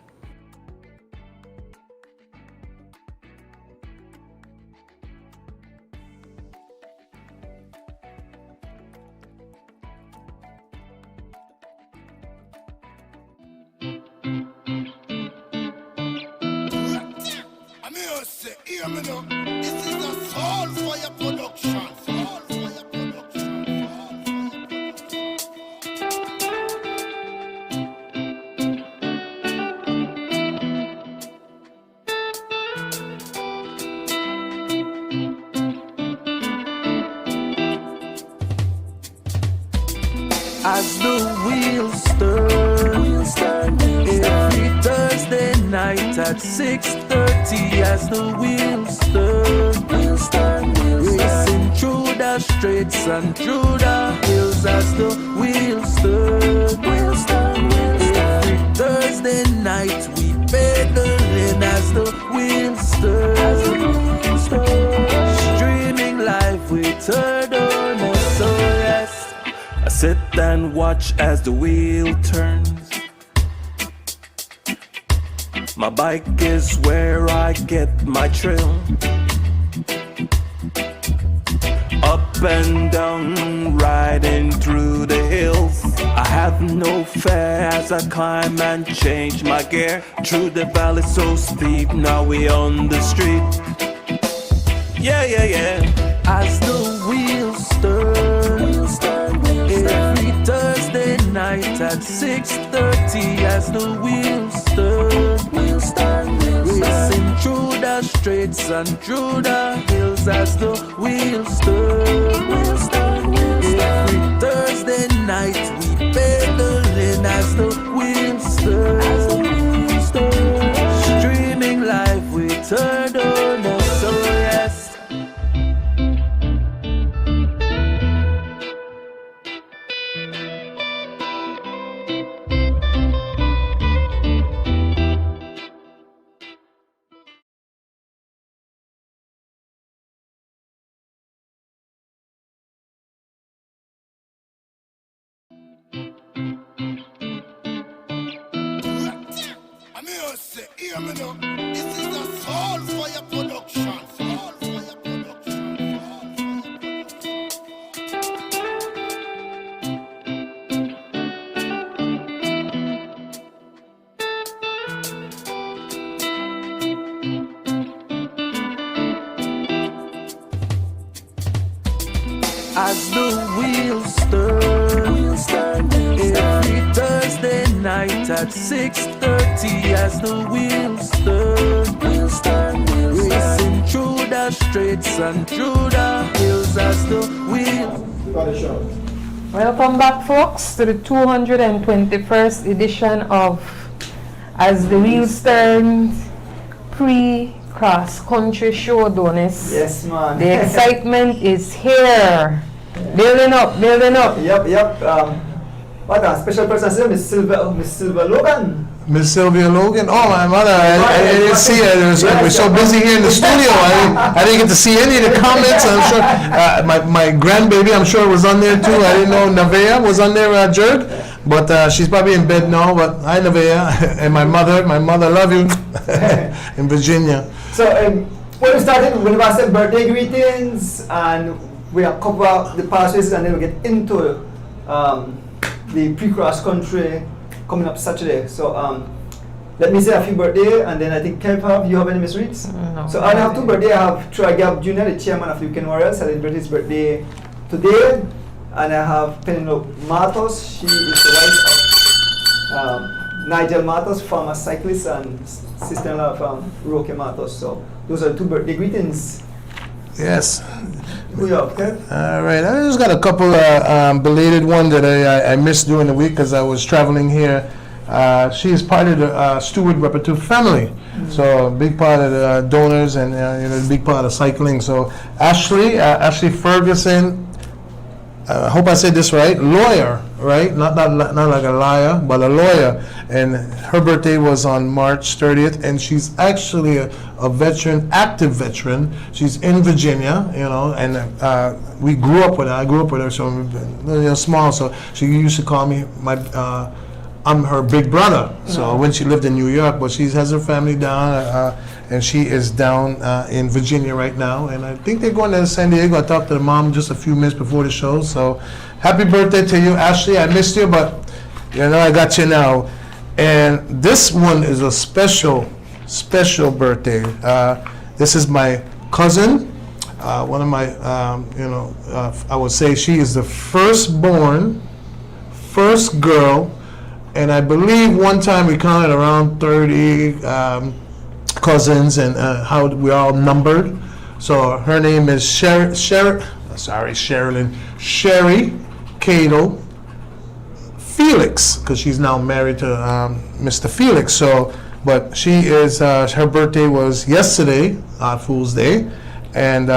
Hear me now. This is a Soul Fire production. Soul Fire production. As the wheels turn, every Thursday night at 6:30. As the wheels turn, racing through the streets and through the hills. As the wheels turn, every Thursday night we pedaling. As the wheels turn, streaming live with Turtle. So yes, I sit and watch as the wheel turns. My bike is where I get my thrill. Up and down, riding through the hills. I have no fear as I climb and change my gear. Through the valley so steep, now we on the street. Yeah. As the wheels turn, every Thursday night at 6:30. As the wheels turn, racing through the streets and through the hills. As the wheels turn, every Thursday night we pedaling. As the wheels turn, streaming live with Turtle. So yes. Say, hear me now. This is the Soul Fire production. Soul Fire production. As the wheels turn, every Thursday night at 6:30. As the wheels turn, racing through the streets and through the hills. As the wheels. Welcome back, folks, to the 221st edition of As the Wheels Turn pre-cross country show, Donis. Yes, man. The excitement is here. Building up. Yep. What a special person is Miss Sylvia Logan. Miss Sylvia Logan. Oh, my mother. I didn't see her. We're so busy here in the studio. I didn't get to see any of the comments. I'm sure my grandbaby, I'm sure, was on there too. I didn't know Nevaeh was on there, Jerk. But she's probably in bed now. But hi, Nevaeh. And my mother, love you, in Virginia. So when we started, we have some birthday greetings, and we will cover the past races, and then we get into the pre-cross country coming up Saturday. So let me say a few birthday, and then I think Kev, you have any misreads? No. So I have two birthday. I have Troy Gab Jr., the chairman of Weekend Warriors, celebrating his birthday today, and I have Penelope Matos. She is the wife of Nigel Matos, former cyclist, and sister-in-law of Roque Matos. So those are the two birthday greetings. Yes. Who you have, Kev? All right. I just got a couple belated one that I missed during the week because I was traveling here. She is part of the Stewart Repertoire family. So a big part of the donors and a big part of cycling. So Ashley Ferguson, I hope I said this right, lawyer, right? Not like a liar, but a lawyer. And her birthday was on March 30th, and she's actually a veteran, active veteran. She's in Virginia, and we grew up with her. I grew up with her, so small. So she used to call me I'm her big brother. So when she lived in New York, but she has her family down, and she is down in Virginia right now. And I think they're going to San Diego. I talked to the mom just a few minutes before the show. So happy birthday to you, Ashley. I missed you, but I got you now. And this one is a special birthday. This is my cousin. One of my, I would say she is the first girl. And I believe one time we counted around 30 cousins and how we're all numbered. So her name is Sherry Cato Felix, because she's now married to Mr. Felix. So, but she is, her birthday was yesterday, Fool's Day, and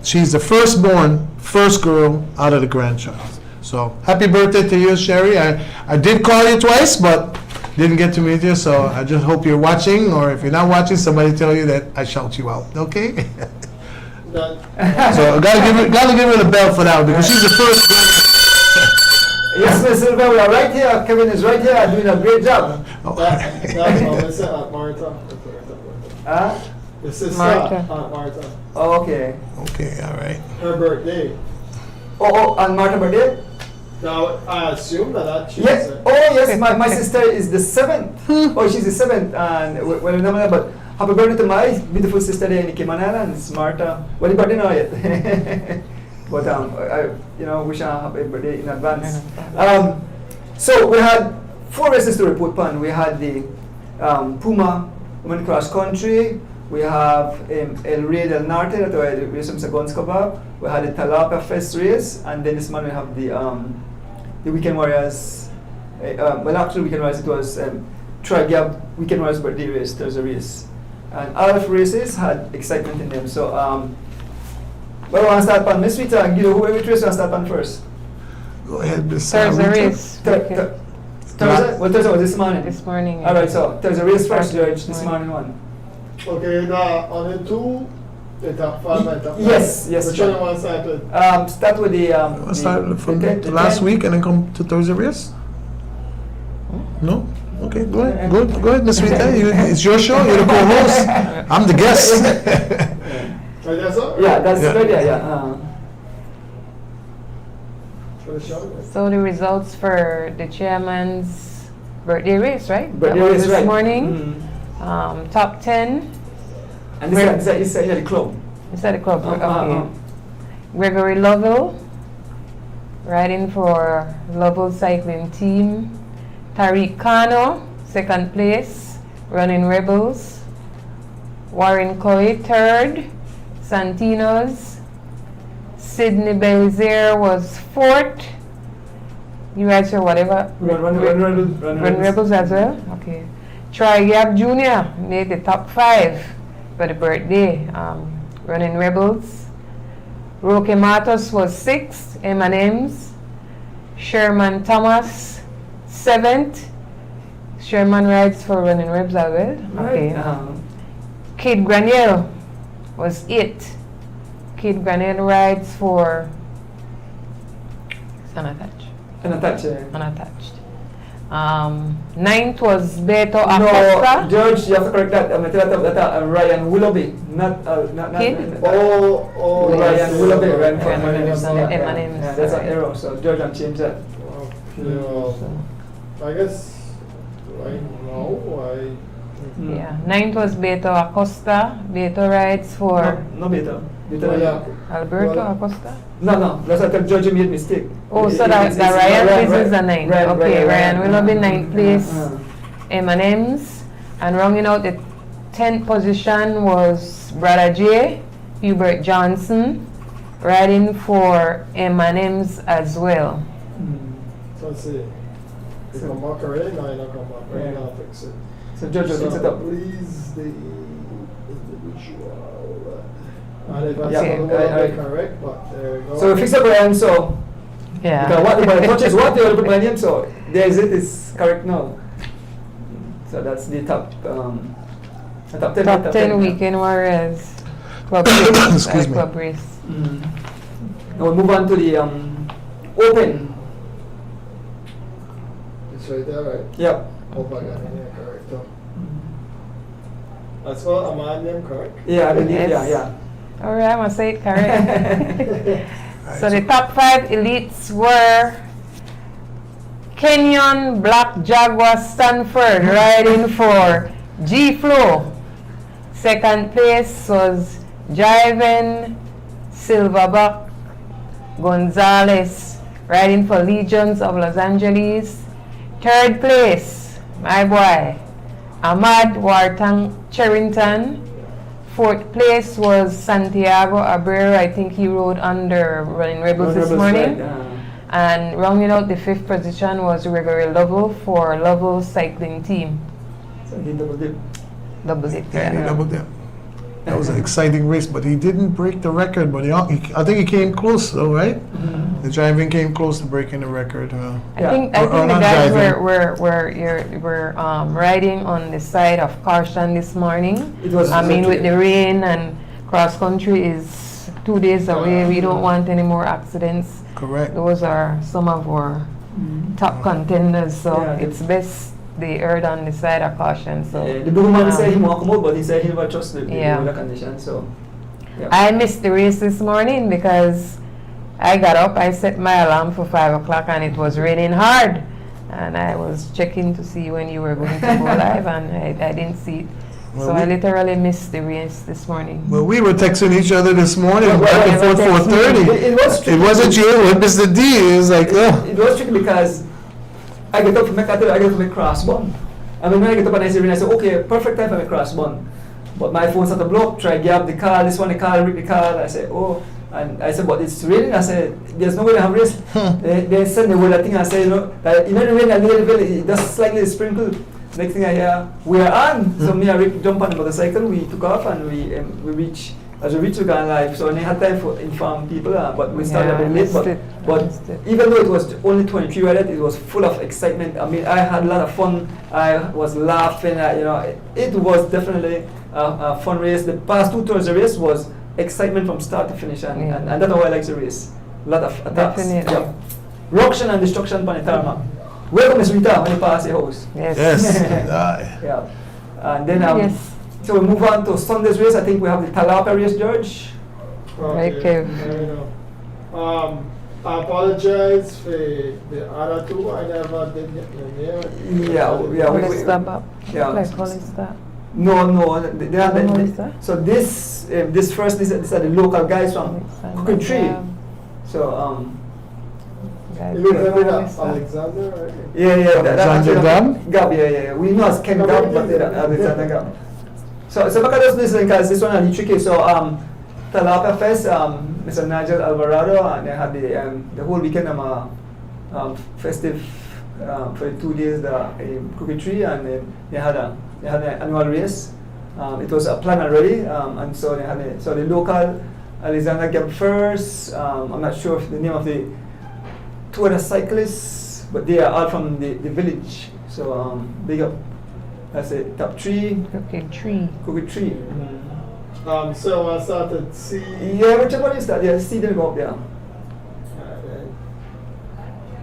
she's the first girl out of the grandchild. So happy birthday to you, Sherry. I did call you twice, but didn't get to meet you. So I just hope you're watching, or if you're not watching, somebody tell you that I shout you out. Okay? So gotta give her the bell for that one, because she's the first girl. Yes, Miss Silva, we are right here. Kevin is right here, doing a great job. Martha. This is Martha. Aunt Martha. Oh, okay. Okay, all right. Her birthday. Oh, and Martha birthday? Now, I assume that she's Yes. Oh, yes. My sister is the 7th. Oh, she's the 7th. And well, no, but happy birthday to my beautiful sister there in the Cayman Islands, Martha. Well, the birthday not yet. But I wish her a happy birthday in advance. So we had 4 races to report on. We had the Puma Women Cross Country. We have El Rey del Norte, that we race from Sagons cover. We had the Talapa Fest race, and then this month we have the Weekend Warriors. Well, actually, Weekend Warriors, it was Troy Gab Weekend Warriors birthday race. There's a race, and all of races had excitement in them. So, well, I want to start on Miss Rita. Which race you want to start on first? Go ahead, Miss There's a Rita. race. Thursday? Well, Thursday was this morning. This morning. All right, so there's a race first, George. This morning one. Okay, now on the 2, the top 5 and top 5. Yes. Which one you want to start with? Start with the. Let's start from the last week and then come to Thursday race? No? Okay. Okay, go ahead, Miss Rita. It's your show. You're the co-host. I'm the guest. Right there, sir? Yeah, that's Yeah. right. Yeah. For the show? So the results for the chairman's birthday race, right? But That there was is this right. morning. Top 10. And this is the club. Is that the club? Uh, Okay. uh, uh. Gregory Lovell, riding for Lovell Cycling Team. Tariq Kano, second place, running Rebels. Warren Coy, third, Santinos. Sydney Belizaire was fourth. You guys sure whatever? Run Rebels as well? Okay. Troy Gab Jr. made the top 5 for the birthday, running Rebels. Roque Matos was 6th, M&M's. Sherman Thomas, 7th. Sherman rides for running Rebels as well? Okay. Kid Graniel was 8th. Kid Graniel rides for unattached. Unattached. 9th was Beto Acosta. No, George, you have to correct that. Ryan Willoughby, not Kid? Ryan Willoughby ran for Ryan Willoughby, son of M&M's, Yeah, that's an sorry. error. So George can change that. Okay, I guess right now, Yeah. 9th was Beto Acosta. Beto rides for No better. Alberto Well, Acosta. No, that's why George made mistake. Oh, so that Ryan is the 9th. Okay, Ryan Willoughby 9th place. M&M's. And rounding out the 10th position was Brother J, Hubert Johnson, riding for M&M's as well. so let's see. They come back already? No, you not come back. Right now, fix it. So George will fix it up. Please, the individual. And if I Yeah, said the I- word correct, but there we go. So we fix up Ryan, so Yeah. because what the touches what they will put my name, so there's it is correct now. So that's the top 10. Top 10 Weekend Warriors club race. Excuse me. Club race. Now we'll move on to the Open. It's right there, right? Yep. Hope I got it here correct. That's all, am I name correct? Yeah, I believe. Yes. Yeah. Alright, I must say it correct. So the top 5 elites were Kenyon Black Jaguar Stanford riding for G Flow. Second place was Jiven Silverback Gonzalez riding for Legions of Los Angeles. Third place, my boy, Ahmad Wartang Cherrington. Fourth place was Santiago Abreu. I think he rode under Running Rebels this morning. And rounding out the 5th position was Gregory Lovell for Lovell Cycling Team. So he double dip. Double dip. Yeah, he doubled that. That was an exciting race, but he didn't break the record. But I think he came close, though, right? The driving came close to breaking the record. I Yeah. think Or the not guys driving. were riding on the side of caution this morning. It was. I mean, with the rain and cross country is 2 days away. We don't want any more accidents. Correct. Those are some of our top contenders. So Yeah. it's best they erred on the side of caution. So The blue man said he won't come out, but he said he never trust the Yeah. weather condition. So. Yeah. I missed the race this morning because I got up, I set my alarm for 5 o'clock and it was raining hard. And I was checking to see when you were going to go live and I didn't see it. Well, So I we- literally missed the race this morning. Well, we were texting each other this morning, Well, back and well, forth, text me. 4:30. It was tricky. It wasn't you, it was Mr. D. It was like, oh. It was tricky because I get up from my cross bun. I mean, when I get up and I see rain, I say, okay, perfect time for my cross bun. But my phone started to blow up, try to grab the car, this one, the car, rip the car. I said, oh. And I said, but it's raining. I said, there's no way to have race. They send the weather thing. I said, the rain a little bit, it just slightly sprinkle. Next thing I hear, we are on. So me and Rick jump on the motorcycle, we took off and we reached. As we reached, we got live. So I had time for inform people, but we started a bit late. But even though it was only 23 riders, it was full of excitement. I mean, I had a lot of fun. I was laughing. It was definitely a fun race. The past 2 tours of the race was excitement from start to finish, and that's how I like the race. A lot of attacks. Definitely. Yeah. Ruction and destruction on the tarmac. Welcome, Ms. Rita, when you pass your house. Yes. Yes. Aye. Yeah. And then, Yes. so we move on to Sunday's race. I think we have the Talapa race, George. Right, Kev. I apologize for the other two. I never did the Yeah, yeah. Hollister Bob. yeah. Like Hollister. No, they are No, is that? so this these are the local guys from Cooking Tree. So Guys, You remember Hollister. Alexander, right? yeah, Alexander Gab? Gab, yeah. We know as Ken Gab, but Alexander Gab. So look at this because this one is tricky. So Talapa Fest, Mr. Nigel Alvarado, and they had the whole weekend festive for the 2 days in Cookie Tree, and they had an annual race. It was planned already, and so they had the local Alexander Gab first. I'm not sure if the name of the two other cyclists, but they are all from the village. So big up. That's it. Top 3, Cooking Tree. Cookie Tree. So I started see. Yeah, whichever one is that, yeah, see them go up there.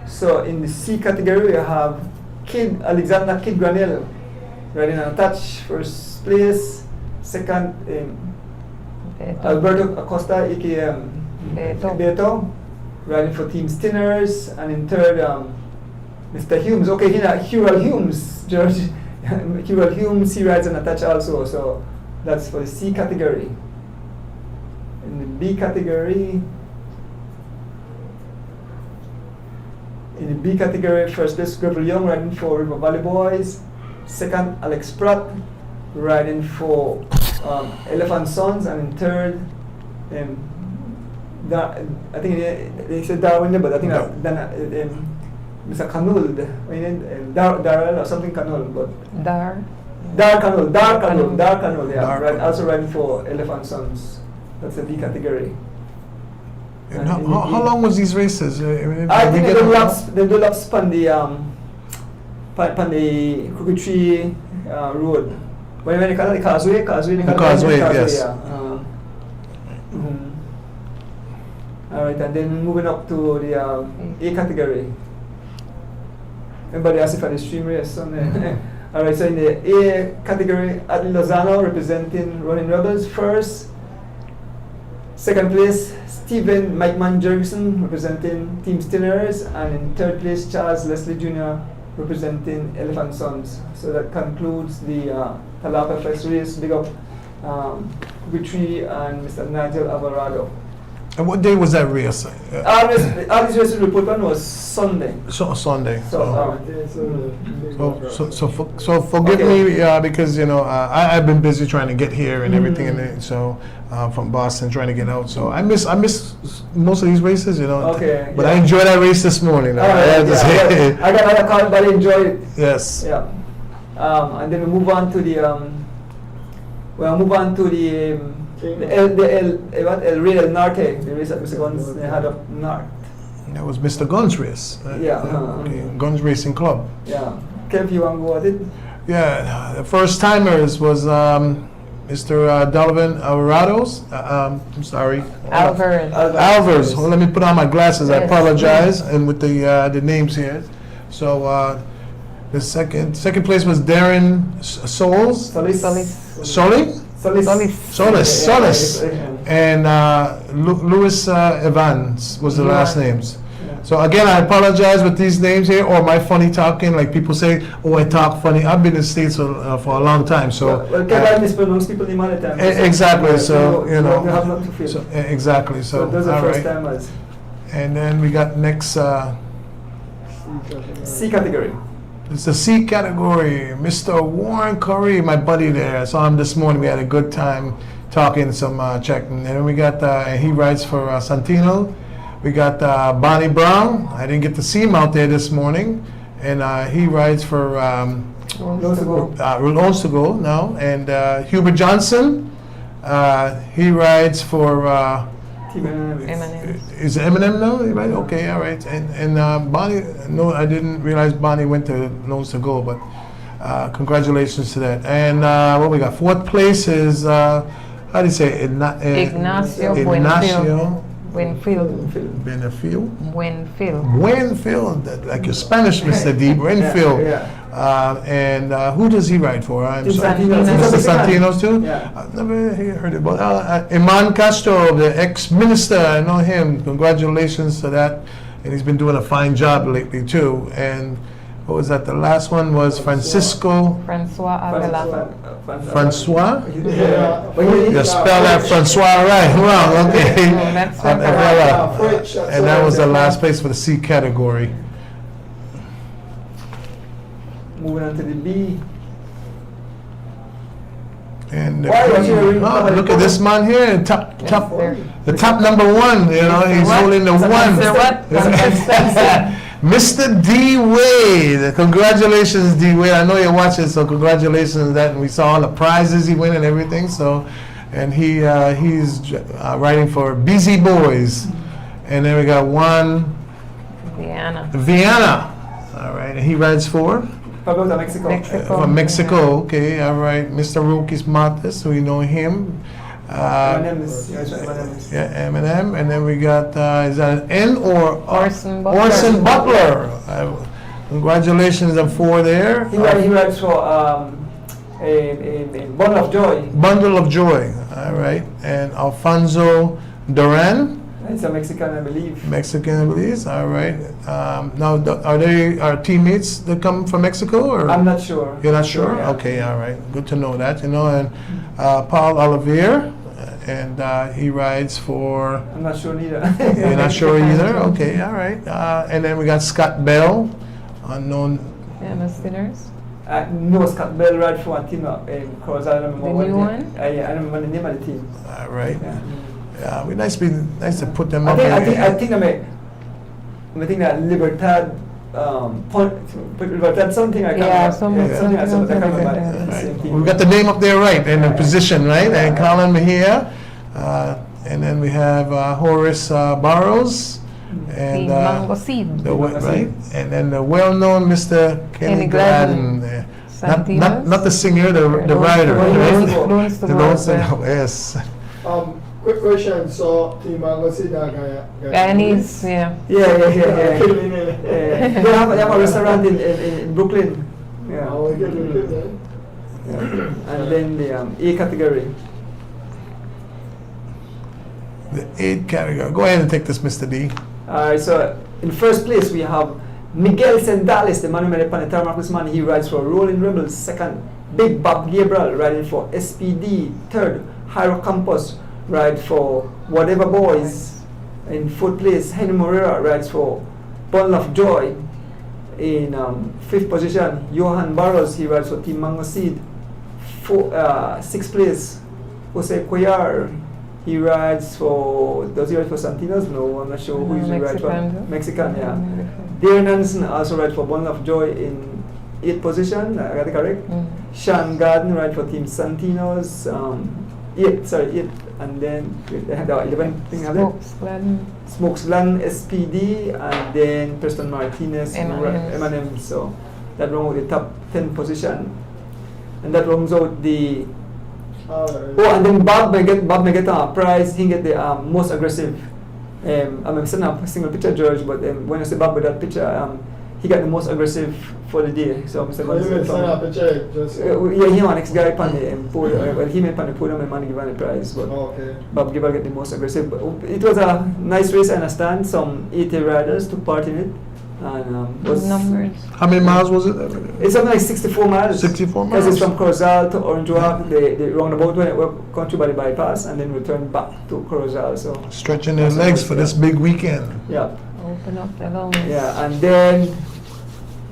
So in the C category, we have Alexander Kid Granel riding on touch, first place. Second, Alberto Acosta, aka Beto, riding for Team Stinners. And in third, Mr. Humes. Okay, here, Hural Humes, George. Hural Humes, he rides on a touch also. So that's for the C category. In the B category, first place Gravel Young riding for River Valley Boys. Second, Alex Pratt riding for Elephant Sons, and in third, I think they said Darwin, but I think Mr. Canul, Darrell or something Canul, but Dar. Dar Canul, yeah, Dar. also riding for Elephant Sons. That's the B category. And how long was these races? I think they do laps on the Cookie Tree road. When they call it the causeway, they call it the Causeway, yes. Yeah. All right, and then moving up to the A category. Everybody asked for the stream race on the all right, so in the A category, Adley Lozano representing Running Rebels first. Second place, Stephen Mikeman Jurgensen representing Team Stinners, and in third place, Charles Leslie Jr. representing Elephant Sons. So that concludes the Talapa Fest race. Big up Guthrie and Mr. Nigel Alvarado. And what day was that race? All these races report on was Sunday. Sunday. So, So forgive Okay. me because I've been busy trying to get here and everything, and so from Boston trying to get out. So I miss most of these races, Okay, But yeah. I enjoyed that race this morning. all right, I have to say. yeah, I got another call, but I enjoyed it. Yes. Yeah. And then we move on to the El Rey del Norte, the race that Mr. Guns they had up north. That was Mr. Guns race. Yeah. Okay. Guns Racing Club. Yeah. Kev, you want to go at it? Yeah. The first timers was Mr. Donovan Alvarado's. I'm sorry. Alvarez. Alvarez. Well, let me put on my glasses. I Yes. apologize. And with the names here. So the second place was Darren Solis. Solis. And Louis Evans was the last names. So again, I apologize with these names here, or my funny talking, like people say, oh, I talk funny. I've been in the States for a long time, so. Well, Kev, I mispronounce people in the time. Exactly, so, you have not to feel. So, exactly, so, So those are all first right. timers. And then we got next, C category. it's the C category, Mr. Warren Curry, my buddy there. I saw him this morning. We had a good time talking, some checking. And then we got, he rides for Santino. We got Bonnie Brown. I didn't get to see him out there this morning. And he rides for Owns to Go now. And Hubert Johnson, he rides for, Eminem. is it Eminem now? Right? Okay, all right. And Bonnie, no, I didn't realize Bonnie went to Owns to Go, but congratulations to that. And what we got? Fourth place is, how do you say it? Ignacio Ignacio Buenfield. Benefield. Buenfield. Buenfield, like your Spanish, Mr. D. Buenfield. And who does he ride for? I'm Team sorry. Santinos. Mr. Santinos too? Yeah. I've never heard about Iman Castro, the ex-minister. I know him. Congratulations to that. And he's been doing a fine job lately too. And what was that? The last one was Francisco Francois Avila. Francois. Yeah. You spell that Francois right? Wrong. Okay. No, that's Avila. French, And that was the last place for the C category. Moving on to the B. And Why was he wearing look at this man here, top, Sir. the top number one. You know, he's What? holding the one. Sir, what? Mr. D Wade, congratulations, D Wade. I know you're watching, so congratulations on that. And we saw all the prizes he won and everything. So, and he's writing for Busy Boys. And then we got one Vienna. All right, and he rides for. Pablo de Mexico. From Mexico, okay, all right. Mr. Rokis Matas, we know him. Eminem is- yeah, Eminem is- Yeah, Eminem. And then we got, is that an N or Orson Butler. Orson Butler. Congratulations on 4 there. He rides for a Bundle of Joy. Bundle of Joy, all right. And Alfonso Duran, It's a Mexican, I believe. Mexican, I believe, all right. Now, are they our teammates that come from Mexico, or? I'm not sure. You're not sure? Yeah. Okay, all right. Good to know that, you know. And Paul Olivier, and he rides for, I'm not sure neither. you're not sure either? Okay, all right. And then we got Scott Bell, unknown. Yeah, the Steelers. No, Scott Bell rides for a team in Cross Island. The new one? Yeah, I don't remember the name of the team. All right. Yeah. Yeah, we nice to put them I up. think that Libertad, Libertad something. I can't Yeah, remember. something I like can't remember. that. It's the same team. We've got the name up there right, and the Right. position right, and Yeah. Colin Mejia, and then we have Horace Barrows, and The Mango Seed. the right, and then the well-known Mr. Kenny Kenny Gladden. Gladden. Not the singer, the rider. Loans to The World, Loans to- yeah. yes. Quick question. So, Team Mango Seed, Guyanese, yeah. Yeah. Killing it. They have a restaurant in Brooklyn. Yeah. Oh, we get it. Yeah. And then the A category. The 8 category. Go ahead and take this, Mr. D. Alright, so in first place we have Miguel Sendales, the man who made the Planetary Marcus Man. He rides for Rolling Rebels. Second, Big Bob Gabriel riding for SPD. Third, Jairo Campos ride for Whatever Boys. In fourth place, Henry Moreira rides for Bundle of Joy. In fifth position, Johan Barros, he rides for Team Mango Seed. Sixth place, Jose Cuellar, he rides for, does he ride for Santinos? No, I'm not sure who he rides for. Mexican. Mexican, yeah. Darren Nansen also rides for Bundle of Joy in 8th position, I got it correct. Sean Garden rides for Team Santinos, 8th, and then they have the 11th thing, have they? Smokes Glen, SPD, and then Preston Martinez, M&M. So that rounds out the top 10 position, and that rounds out the. And then Bob may get a prize. He get the most aggressive. I'm sending a single picture, George, but when I say Bob with that picture, he got the most aggressive for the day. So Mr. Yeah, he was next guy on the podium. Well, he made on the podium and man given the prize, but Bob Gibber get the most aggressive. But it was a nice race, I understand. Some 80 riders took part in it. And was numbers. How many miles was it? It's something like 64 miles. 64 Because miles. it's from Corozal to Orange Walk, the roundabout when it were country by the bypass, and then return back to Corozal. So Stretching their legs for this big weekend. yeah. Open up the lungs. Yeah, and then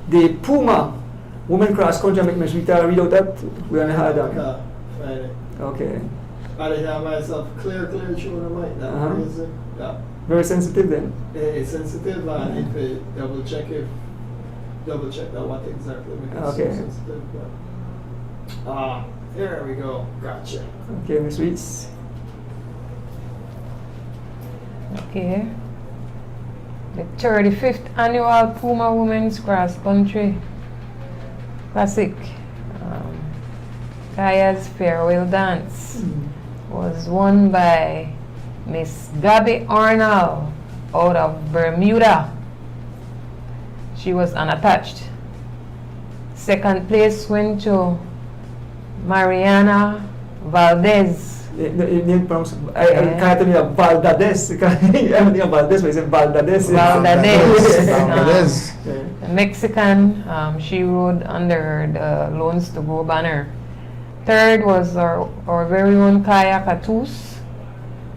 the Puma women cross country. Make me read out that we only had okay. I hear myself clear through the mic. Uh-huh. Crazy. Yeah. Very sensitive then. It's sensitive, and if it double check that what exactly makes it Okay. so sensitive. But, here we go. Gotcha. Okay, Miss Reeds. Okay. The 35th annual Puma Women's Cross Country Classic Kaya's Farewell Dance was won by Miss Gabby Arnold out of Bermuda. She was unattached. Second place went to Mariana Valdez. I can't tell you Valdez. Everything about Valdez, but it's Valdez. Valdez. Valdez. Yeah. A Mexican, she rode under the Loans to Go banner. Third was our very own Kaya Catus,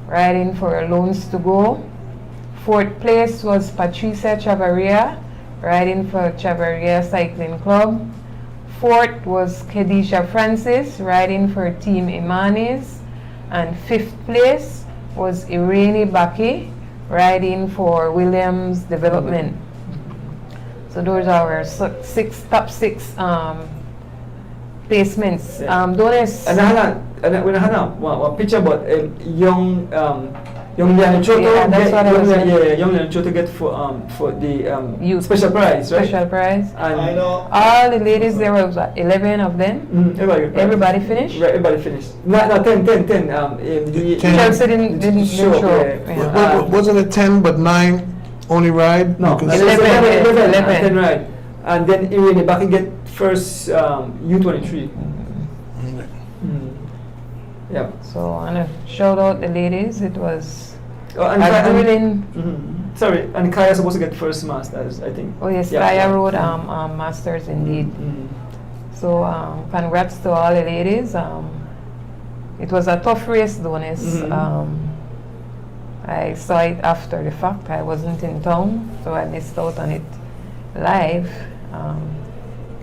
riding for Loans to Go. Fourth place was Patricia Chavarria, riding for Chavarria Cycling Club. Fourth was Kedisha Francis, riding for Team Imanes. And fifth place was Irene Baki, riding for Williams Development. So those are our top six placements. Donis. And when I had one picture about young Leon Choto, Yeah, that's what I was saying. young Leon Choto get for the Youth. special prize, right? Special prize. And I know. All the ladies, there was 11 of them. Everybody finished? Right, everybody finished. No, 10. The 10. Chelsea didn't show up. yeah. Yeah. Wasn't it 10 but 9 only ride? No, Because- 11, 11. 10 right. And then Irene Baki get first U23. Yeah. So I want to shout out the ladies. It was And a Kaya- thrilling. Sorry, and Kaya supposed to get first masters, I think. Oh yes, Yeah. Kaya Road Masters indeed. So congrats to all the ladies. It was a tough race, Donis. I saw it after the fact. I wasn't in town, so I missed out on it live.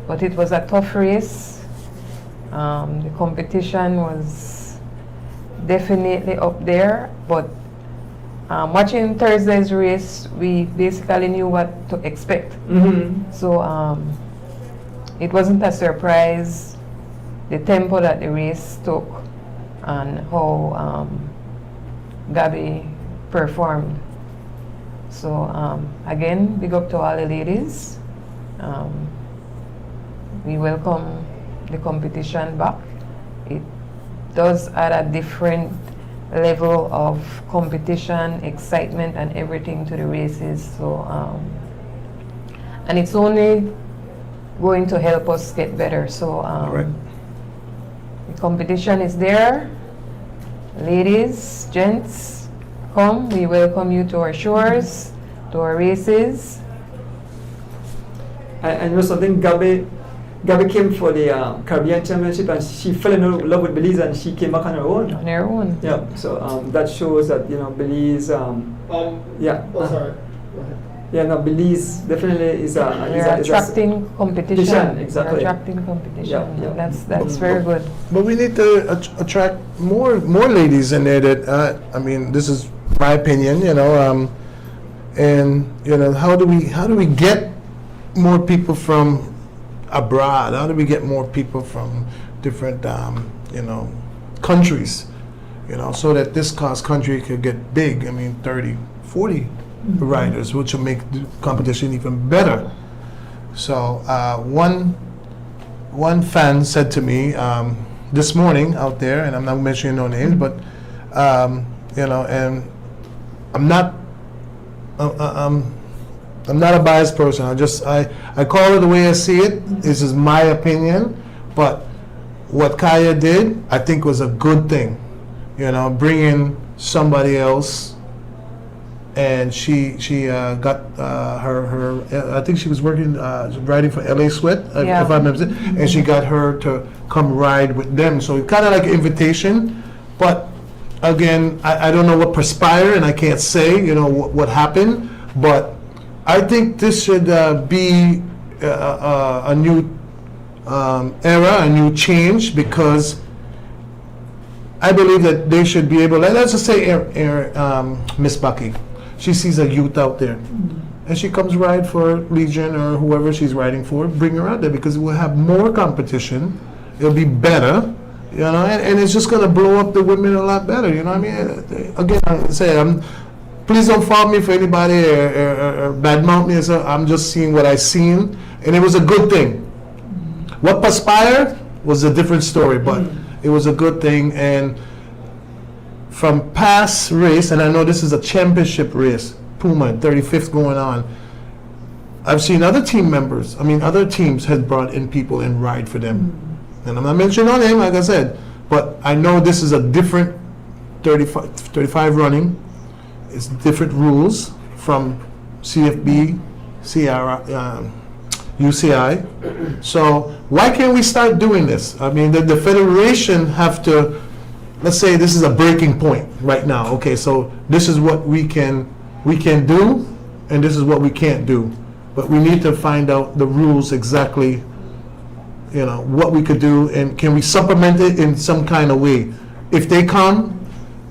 But it was a tough race. The competition was definitely up there, but watching Thursday's race, we basically knew what to expect. So it wasn't a surprise, the tempo that the race took and how Gabby performed. So again, big up to all the ladies. We welcome the competition back. It does add a different level of competition, excitement, and everything to the races. So, and it's only going to help us get better. So, Right. the competition is there. Ladies, gents, come. We welcome you to our shores, to our races. And also, I think Gabby came for the Caribbean Championship and she fell in love with Belize and she came back on her own. On their own. Yeah, so that shows that Belize. Yeah. Oh, sorry. Go ahead. Yeah, no, Belize definitely is a. We're attracting competition. Exactly. We're attracting competition. Yeah, yeah. That's very good. But we need to attract more ladies in there. That I mean, this is my opinion, and how do we get more people from abroad? How do we get more people from different countries, so that this cross country could get big? I mean, 30, 40 riders, which will make the competition even better. So one fan said to me this morning out there, and I'm not mentioning no names, but and I'm not a biased person. I call it the way I see it. This is my opinion, but what Kaya did, I think, was a good thing. Bringing somebody else, and she got her. I think she was working riding for LA Sweat, Yeah. if I remember, and she got her to come ride with them. So kind of like an invitation, but again, I don't know what perspired, and I can't say what happened, but I think this should be a new era, a new change, because I believe that they should be able. Let's just say Miss Bucky, she sees a youth out there, and she comes ride for Legion or whoever she's riding for. Bring her out there, because we'll have more competition. It'll be better, and it's just gonna blow up the women a lot better. I mean, again, I say please don't fault me for anybody or badmouth me. I'm just seeing what I seen, and it was a good thing. What perspired was a different story, but it was a good thing. And from past race, and I know this is a championship race, Puma, 35th going on. I've seen other team members, other teams had brought in people and ride for them. And I'm not mentioning on name, like I said, but I know this is a different 35 running. It's different rules from CFB, UCI. So why can't we start doing this? The federation have to, let's say this is a breaking point right now. Okay, so this is what we can do, and this is what we can't do. But we need to find out the rules exactly, what we could do, and can we supplement it in some kind of way? If they come,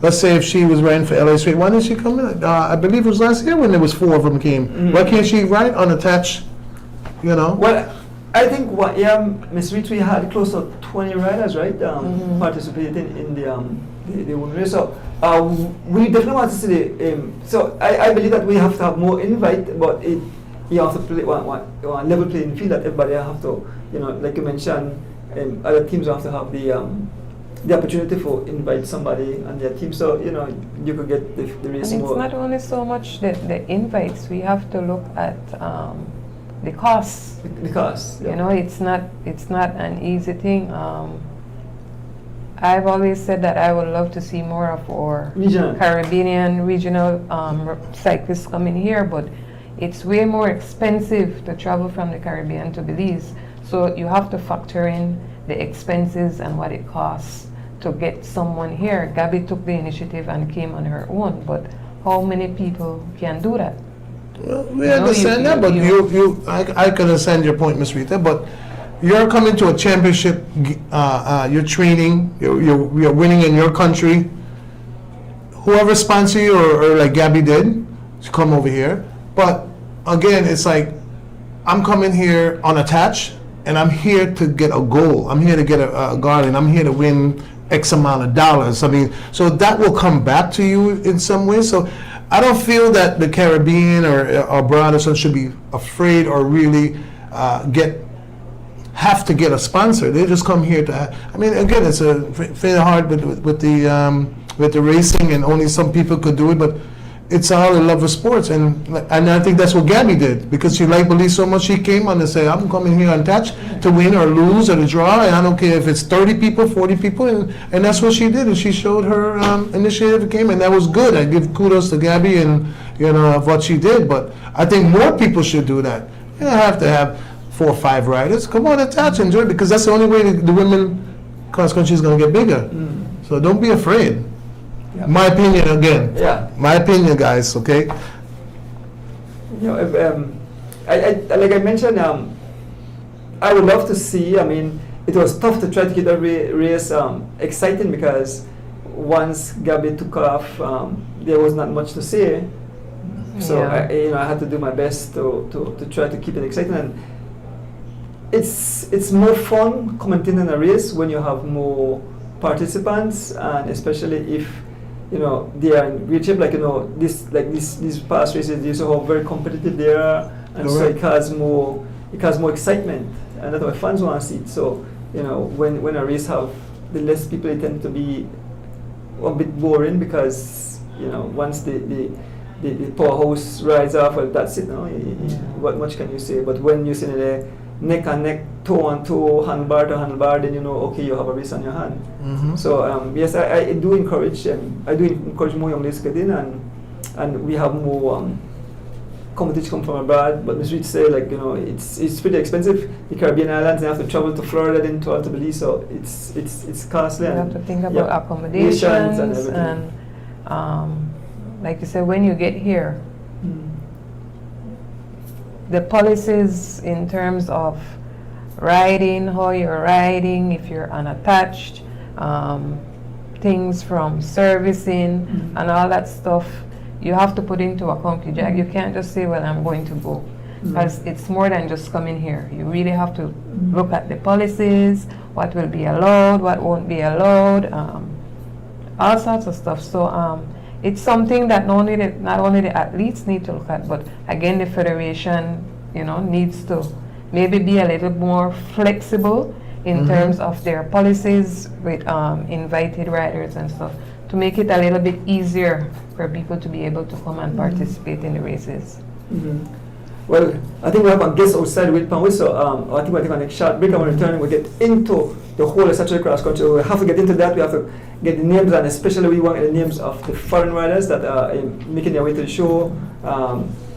let's say if she was riding for LA Straight, why didn't she come in? I believe it was last year when there was 4 of them came. Why can't she ride unattached, Well, I think Miss Reed, we had close to 20 riders, right, participating in the women race. So we definitely want to see the. So I believe that we have to have more invite, but you have to play one level playing field that everybody have to, like you mentioned, other teams have to have the opportunity for invite somebody on their team, so you could get the race And more. it's not only so much the invites. We have to look at the costs. The cost. Yeah. It's not an easy thing. I've always said that I would love to see more of our Regional. Caribbean regional cyclists coming here, but it's way more expensive to travel from the Caribbean to Belize. So you have to factor in the expenses and what it costs to get someone here. Gabby took the initiative and came on her own, but how many people can do that? Well, we understand that, but I can understand your point, Ms. Rita, but you're coming to a championship, you're training, you're winning in your country. Whoever sponsors you, or like Gabby did, to come over here. But again, it's like, I'm coming here unattached, and I'm here to get a goal. I'm here to get a garden. I'm here to win X amount of dollars. So that will come back to you in some way. So I don't feel that the Caribbean or Broderson should be afraid or really have to get a sponsor. They just come here to. Again, it's very hard with the racing, and only some people could do it. But it's all a love of sports, and I think that's what Gabby did, because she liked Belize so much. She came on and said, "I'm coming here unattached to win or lose or to draw, and I don't care if it's 30 people, 40 people," and that's what she did. And she showed her initiative came, and that was good. I give kudos to Gabby and of what she did. But I think more people should do that. You don't have to have 4 or 5 riders. Come on, attach, enjoy, because that's the only way the women cross country is going to get bigger. So don't be afraid. Yeah. My opinion again. Yeah. My opinion, guys. Okay. Like I mentioned, I would love to see. It was tough to try to keep the race exciting, because once Gabby took off, there was not much to say. So Yeah. I had to do my best to try to keep it exciting. And it's more fun commenting in a race when you have more participants, and especially if they are in great shape. These past races, you saw how very competitive they are, and so it has more excitement, and that's what fans want to see. So when a race have the less people, it tend to be a bit boring, because once the powerhouse rides off, well, that's it. What much can you say? But when you see the neck and neck, toe on toe, handbar to handbar, then okay, you have a race on your hand. Mm-hmm. So yes, I do encourage more young ladies to get in, and we have more competition come from abroad. But Ms. Reed say, it's pretty expensive. The Caribbean islands, they have to travel to Florida, then to Belize, so it's costly. You have to think about accommodations and everything. Like you said, when you get here, the policies in terms of riding, how you're riding, if you're unattached, things from servicing and all that stuff, you have to put into account. You can't just say, well, I'm going to go. Because it's more than just coming here. You really have to look at the policies, what will be allowed, what won't be allowed, all sorts of stuff. So it's something that not only the athletes need to look at, but again, the federation, needs to maybe be a little more flexible in terms of their policies with invited riders and stuff, to make it a little bit easier for people to be able to come and participate in the races. Well, I think we have a guest outside with Panwi, so I think we'll take a next short break, and when we return, we'll get into the whole Saturday cross country. We have to get into that. We have to get the names, and especially we want the names of the foreign riders that are making their way to the show.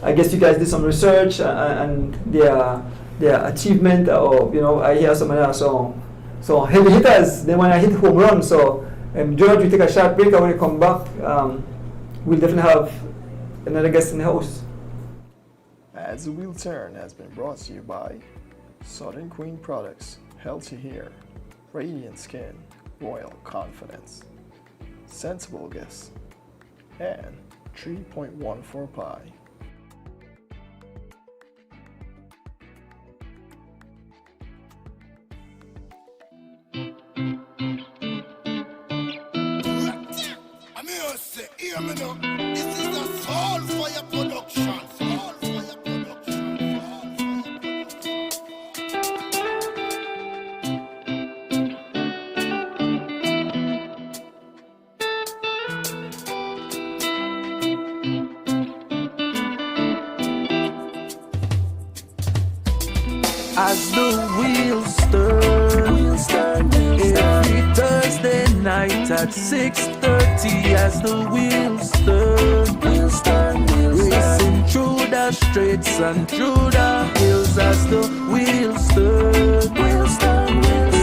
I guess you guys did some research and their achievement, or I hear some of that. So heavy hitters, they want to hit home run. So George, we take a short break, and when we come back, we'll definitely have another guest in the house. As the Wheel Turn has been brought to you by Southern Queen Products, Healthy Hair, Radiant Skin, Royal Confidence, Sensible Guess, and 3.14 Pi. I'm here to say, hear me now. This is a Soul Fire production. Soul Fire production. As the wheels turn, every Thursday night at 6:30. As the wheels turn, racing through the streets and through the hills. As the wheels turn,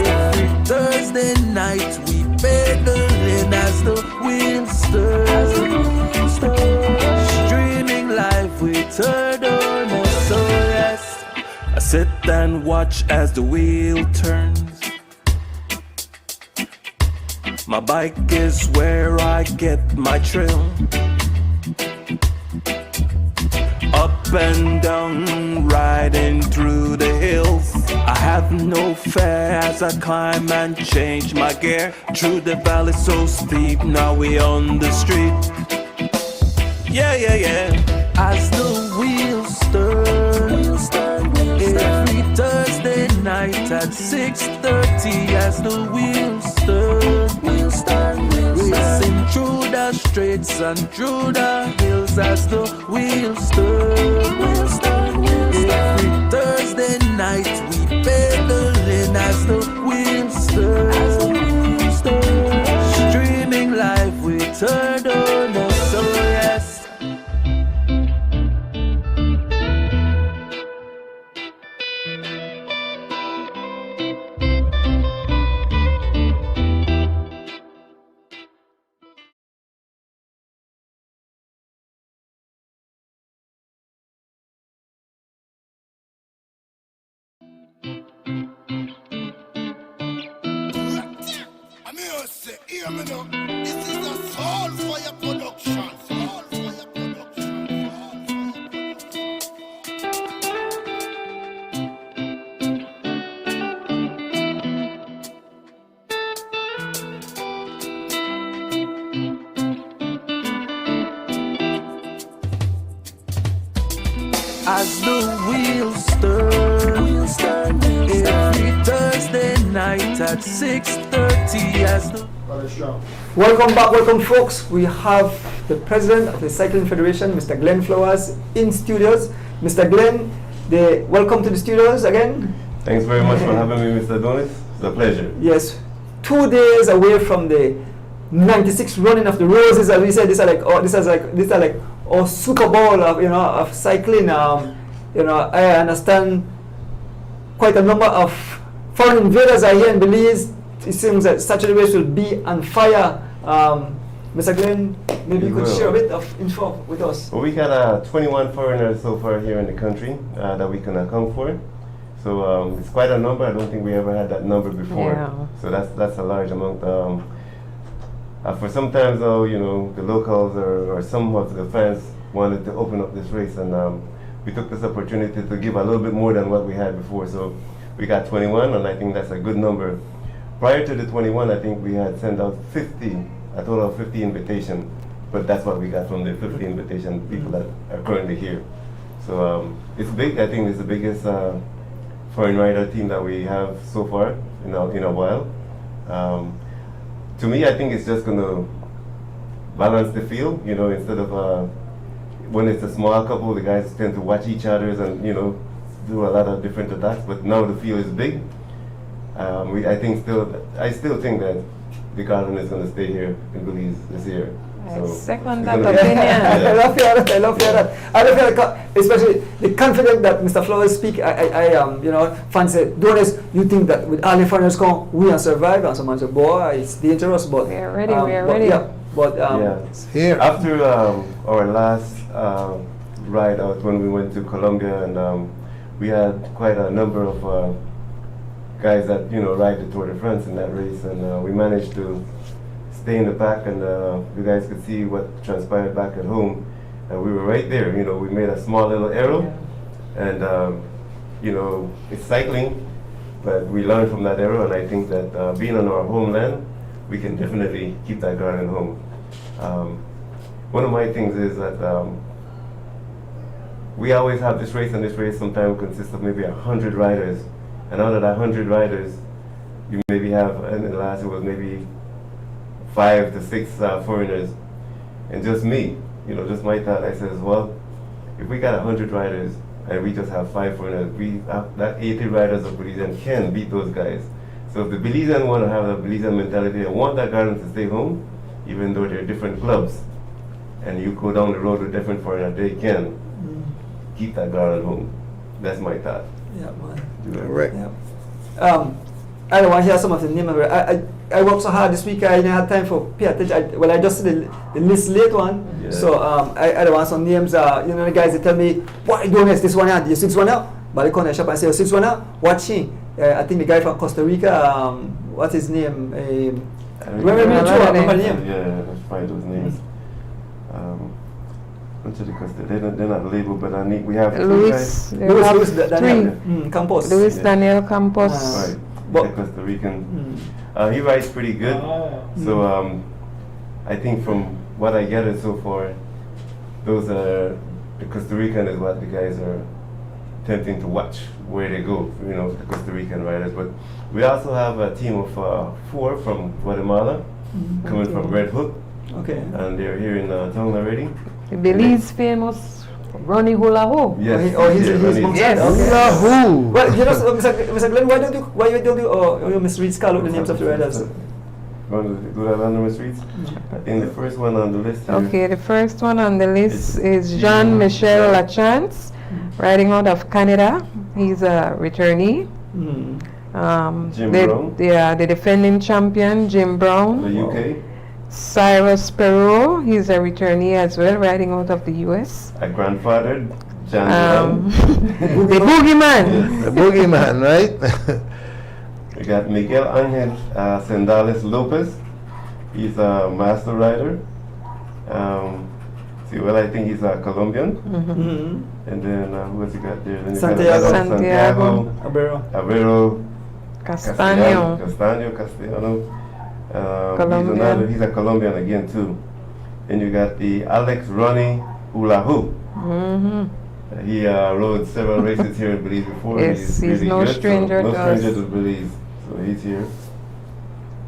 every Thursday night we pedaling. As the wheels turn, streaming live with Turtle. So yes, I sit and watch as the wheel turns. My bike is where I get my thrill. Up and down, riding through the hills. I have no fear as I climb and change my gear. Through the valley so steep, now we on the street. Yeah. As the wheels turn, every Thursday night at 6:30. As the wheels turn, racing through the streets and through the hills. As the wheels turn, every Thursday night we pedaling. As the wheels turn, streaming live with Turtle. So yes. I'm here to say, hear me now. This is a Soul Fire production. Soul Fire production. As the wheels turn, every Thursday night at 6:30. As the Welcome back, welcome folks. We have the president of the Cycling Federation, Mr. Glenn Flowers, in studios. Mr. Glenn, welcome to the studios again. Thanks very much for having me, Mr. Adonis. It's a pleasure. Yes, 2 days away from the 96 running of the roses, as we said. These are like our Super Bowl of cycling. I understand quite a number of foreign invaders are here in Belize. It seems that Saturday race will be on fire. Mr. Glenn, maybe you could share a bit of info with us. Well, we got 21 foreigners so far here in the country that we can account for. So it's quite a number. I don't think we ever had that number before. Yeah. So that's a large amount. For sometimes, the locals or some of the fans wanted to open up this race, and we took this opportunity to give a little bit more than what we had before. So we got 21, and I think that's a good number. Prior to the 21, I think we had sent out a total of 50 invitations, but that's what we got from the 50 invitation people that are currently here. So it's big. I think it's the biggest foreign rider team that we have so far in a while. To me, I think it's just going to balance the field. You know, instead of when it's a small couple, the guys tend to watch each other's and do a lot of different attacks. But now the field is big. I still think that the Garden is going to stay here in Belize this year. I second it's that gonna be- opinion. I love hearing that. I love hearing that. I love hearing that, especially the confidence that Mr. Flowers speak. Fans say, Donis, you think that with all the foreigners come, we can survive? And someone say, boy, it's dangerous, but We are ready, we are ready. Yeah, but Here. After our last ride out when we went to Colombia, and we had quite a number of guys that ride the Tour de France in that race, and we managed to stay in the pack, and you guys could see what transpired back at home. And we were right there. We made a small little arrow, and it's cycling, but we learned from that arrow, and I think that being on our homeland, we can definitely keep that Garden home. One of my things is that we always have this race, and this race sometimes consists of maybe 100 riders. And out of that 100 riders, you maybe have, and in the last it was maybe 5 to 6 foreigners. And just me, just my thought, I says, well, if we got 100 riders and we just have 5 foreigners, that 80 riders of Belizean can beat those guys. So if the Belizean want to have a Belizean mentality and want that Garden to stay home, even though they're different clubs, and you go down the road with different foreigners, they can keep that Garden home. That's my thought. yeah, man. Correct. Yeah. I don't want to hear some of the names. I worked so hard this week. I didn't have time for pay attention. I just see the list late one. Yeah. So I don't want some names. The guys they tell me, "What you doing this one out? You 6-1 out?" But they come to the shop and say, "Oh, 6-1 out. Watching." I think the guy from Costa Rica. What's his name? Remember me too. I remember the name. Yeah, let's find those names. They're not labeled, but we have three guys. Luis, they have Daniel three. Campos. Luis Yeah. Daniel Campos. Right, But- the Costa Rican. He rides pretty good. So I think from what I gathered so far, those are the Costa Rican is what the guys are tempting to watch where they go. The Costa Rican riders. But we also have a team of 4 from Guatemala coming from Red Hook, Okay. and they're here in town already. The Belize famous Ronnie Hula Ho. Yes. He's Ronnie. Mount Yes. Okay. Yahoo! Well, Mr. Glenn, why don't you Miss Reed call out the names of the riders? Want to do that on the streets? I think the first one on the list here. Okay, the first one on the list is It's Jean-Michel Lachance, riding out of Canada. He's a returnee. Jim Brown. The defending champion, Jim Brown. The UK, Cyrus Perot, he's a returnee as well, riding out of the US. a grandfather, John The Boogeyman. The boogeyman, right? We got Miguel Angel Sendales Lopez. He's a master rider. I think he's a Colombian. And then who else you got there? Then you got Santiago. Santiago, Abero. Castaño. Castellano. Colombian. He's a Colombian again too. And you got the Alex Ronnie Ulahu. He rode several races here in Belize before. Yes, he's really no good, stranger no to us. stranger to Belize. So he's here.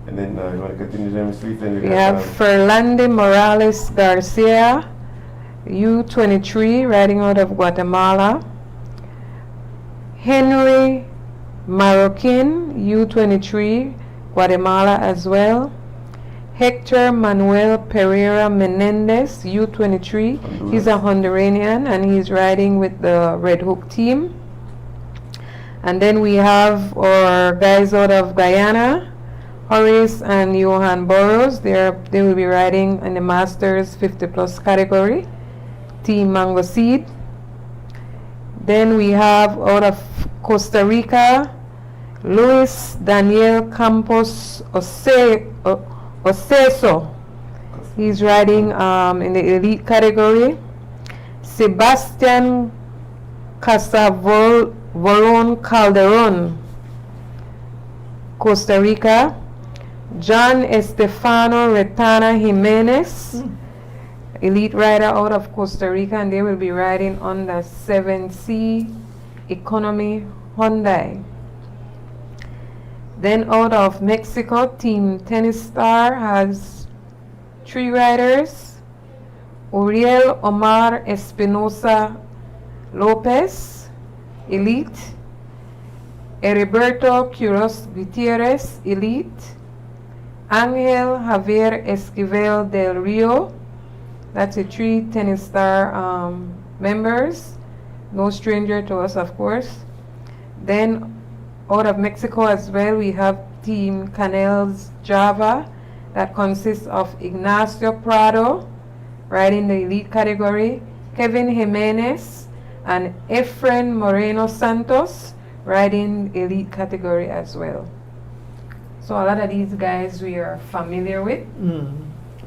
And then you want to continue them streets? Then We have Ferlande Morales Garcia, U23, riding out of Guatemala. Henry Marroquin, U23, Guatemala as well. Hector Manuel Pereira Menendez, U23. He's a Honduranian and he's riding with the Red Hook team. And then we have our guys out of Guyana, Horace and Johan Burrows. They will be riding in the Masters 50 plus category, Team Mango Seed. Then we have out of Costa Rica, Luis Daniel Campos Oceso. He's riding in the elite category. Sebastian Casavoron Calderon, Costa Rica. John Estefano Retana Jimenez, elite rider out of Costa Rica, and they will be riding on the 7C Economy Hyundai. Then out of Mexico, Team Tennis Star has 3 riders: Uriel Omar Espinosa Lopez, Elite; Heriberto Quiros Gutierrez, Elite; Angel Javier Esquivel del Rio. That's the 3 Tennis Star members. No stranger to us, of course. Then out of Mexico as well, we have Team Canels Java, that consists of Ignacio Prado, riding the elite category, Kevin Jimenez, and Efren Moreno Santos, riding elite category as well. So a lot of these guys we are familiar with,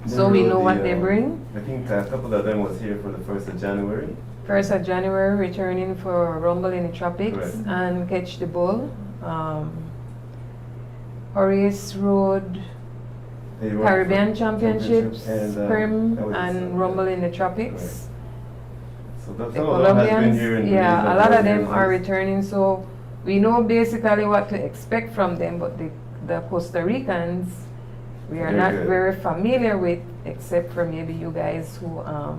so we know what they bring. I think a couple of them was here for the 1st of January. 1st of January, returning for Rumble in the Tropics Correct. and Catch the Bull. Horace Road They won Caribbean for Championships, and, Prim, that was and Rumble in the Tropics. So that The some of them has been Colombians, here in yeah, the a lot of them years. are returning, so we know basically what to expect from them, but the Costa Ricans, we are They're not good. very familiar with, except for maybe you guys who Yeah.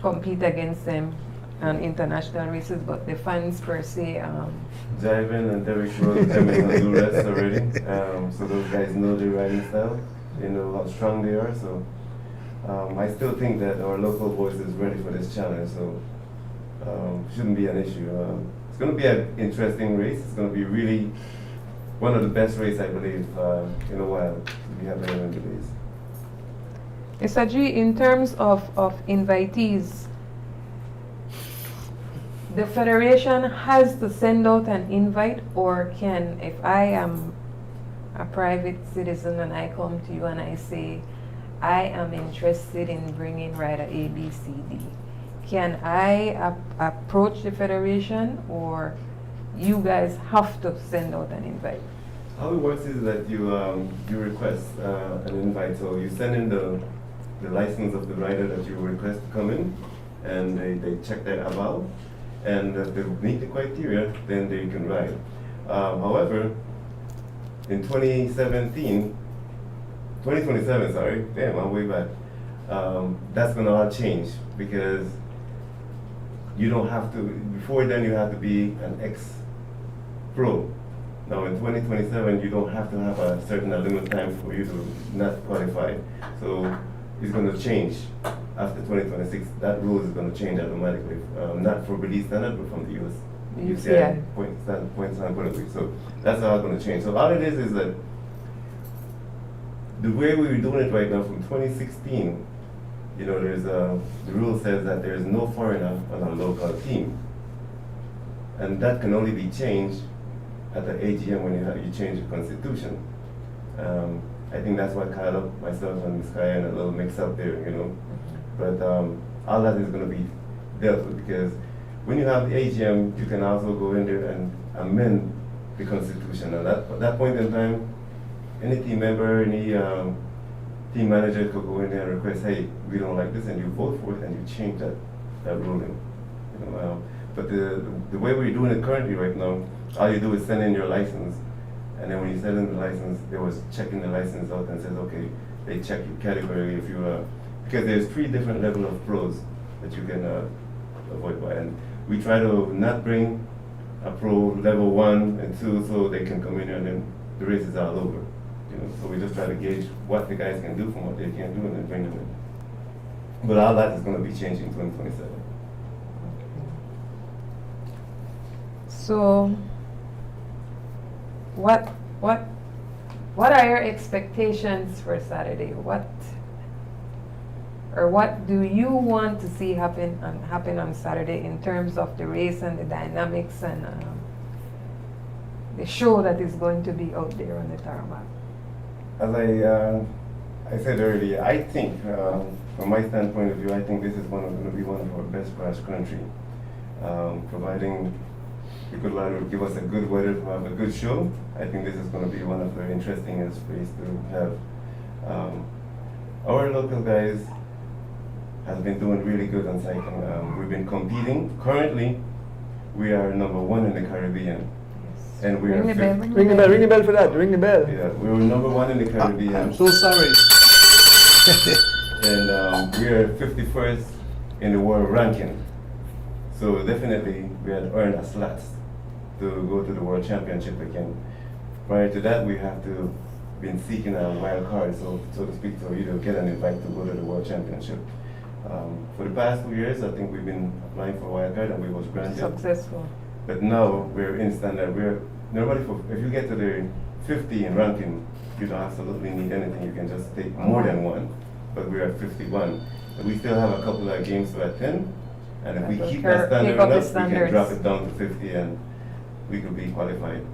compete against them on international races, but the fans per se, Jiven and Derek Rose have been Honduras already. So those guys know their riding style. They know how strong they are. So I still think that our local boys is ready for this challenge. So shouldn't be an issue. It's going to be an interesting race. It's going to be really one of the best races, I believe, in a while we have here in Belize. Mr. G, in terms of invitees, the federation has to send out an invite, or can, if I am a private citizen and I come to you and I say, I am interested in bringing rider A, B, C, D, can I approach the federation, or you guys have to send out an invite? How it works is that you request an invite. So you send in the license of the rider that you request to come in, and they check their about. And if they meet the criteria, then they can ride. However, in 2027, sorry, damn, I'm way back. That's gonna all change because you don't have to, before then you have to be an ex-pro. Now in 2027, you don't have to have a certain limit time for you to not qualify. So it's gonna change. After 2026, that rule is going to change automatically, not for Belize standard, but from the US UCI point standpoint. So that's how it's going to change. So all it is that the way we were doing it right now from 2016, you know, there's the rule says that there is no foreigner on a local team, and that can only be changed at the AGM when you change the constitution. I think that's what caught up myself and Ms. Kaya and a little mix up there, you know. But all that is going to be dealt with because when you have the AGM, you can also go in there and amend the constitution. And at that point in time, any team member, any team manager could go in there and request, hey, we don't like this, and you vote for it and you change that ruling. You know, but the way we're doing it currently right now, all you do is send in your license, and then when you send in the license, they was checking the license out and says, okay, they check your category if you because there's 3 different levels of pros that you can avoid by, and we try to not bring a pro level 1 and 2 so they can come in here and then the race is all over. You know, so we just try to gauge what the guys can do from what they can't do and then bring them in. But all that is going to be changing in 2027. So, what are your expectations for Saturday? What do you want to see happen on Saturday in terms of the race and the dynamics and the show that is going to be out there on the tarmac? As I said earlier, I think from my standpoint of view, I think this is going to be one of our best crash country, providing the good weather will give us a good weather to have a good show. I think this is going to be one of the interesting races to have. Our local guys have been doing really good on cycling. We've been competing. Currently, we are #1 in the Caribbean. And we are Ring the bell. Ring the bell for that, ring the bell. Yeah, we were #1 in the Caribbean. I'm so sorry. And we are 51st in the world ranking. So definitely we had earned a slot to go to the World Championship again. Prior to that, we have to been seeking a wild card, so to speak, to either get an invite to go to the World Championship. For the past 2 years, I think we've been applying for a wild card and we was granted. Successful. But now we're in standard. We're normally if you get to the 50 in ranking, you don't absolutely need anything. You can just take more than one. But we're at 51. And we still have a couple of games to attend. And if we keep that standard up the enough, we can standards. drop it down to 50 and we could be qualified.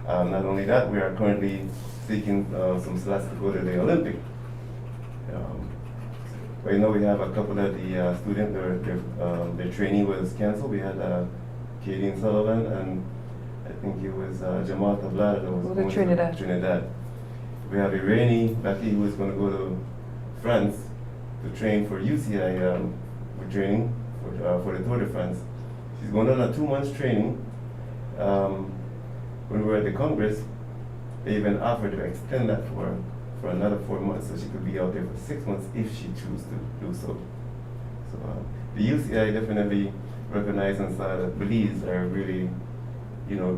Not only that, we are currently seeking some slots to go to the Olympic. Right now we have a couple of the students, their training was canceled. We had Katie Sullivan and I think it was Jamal Tablada that was Go to going Trinidad. to Trinidad. We have Irene Becky who is going to go to France to train for UCI. We're training for the Tour de France. She's going on a 2 months training. When we were at the Congress, they even offered to extend that for another 4 months, so she could be out there for 6 months if she chooses to do so. So the UCI definitely recognized and saw that Belize are really,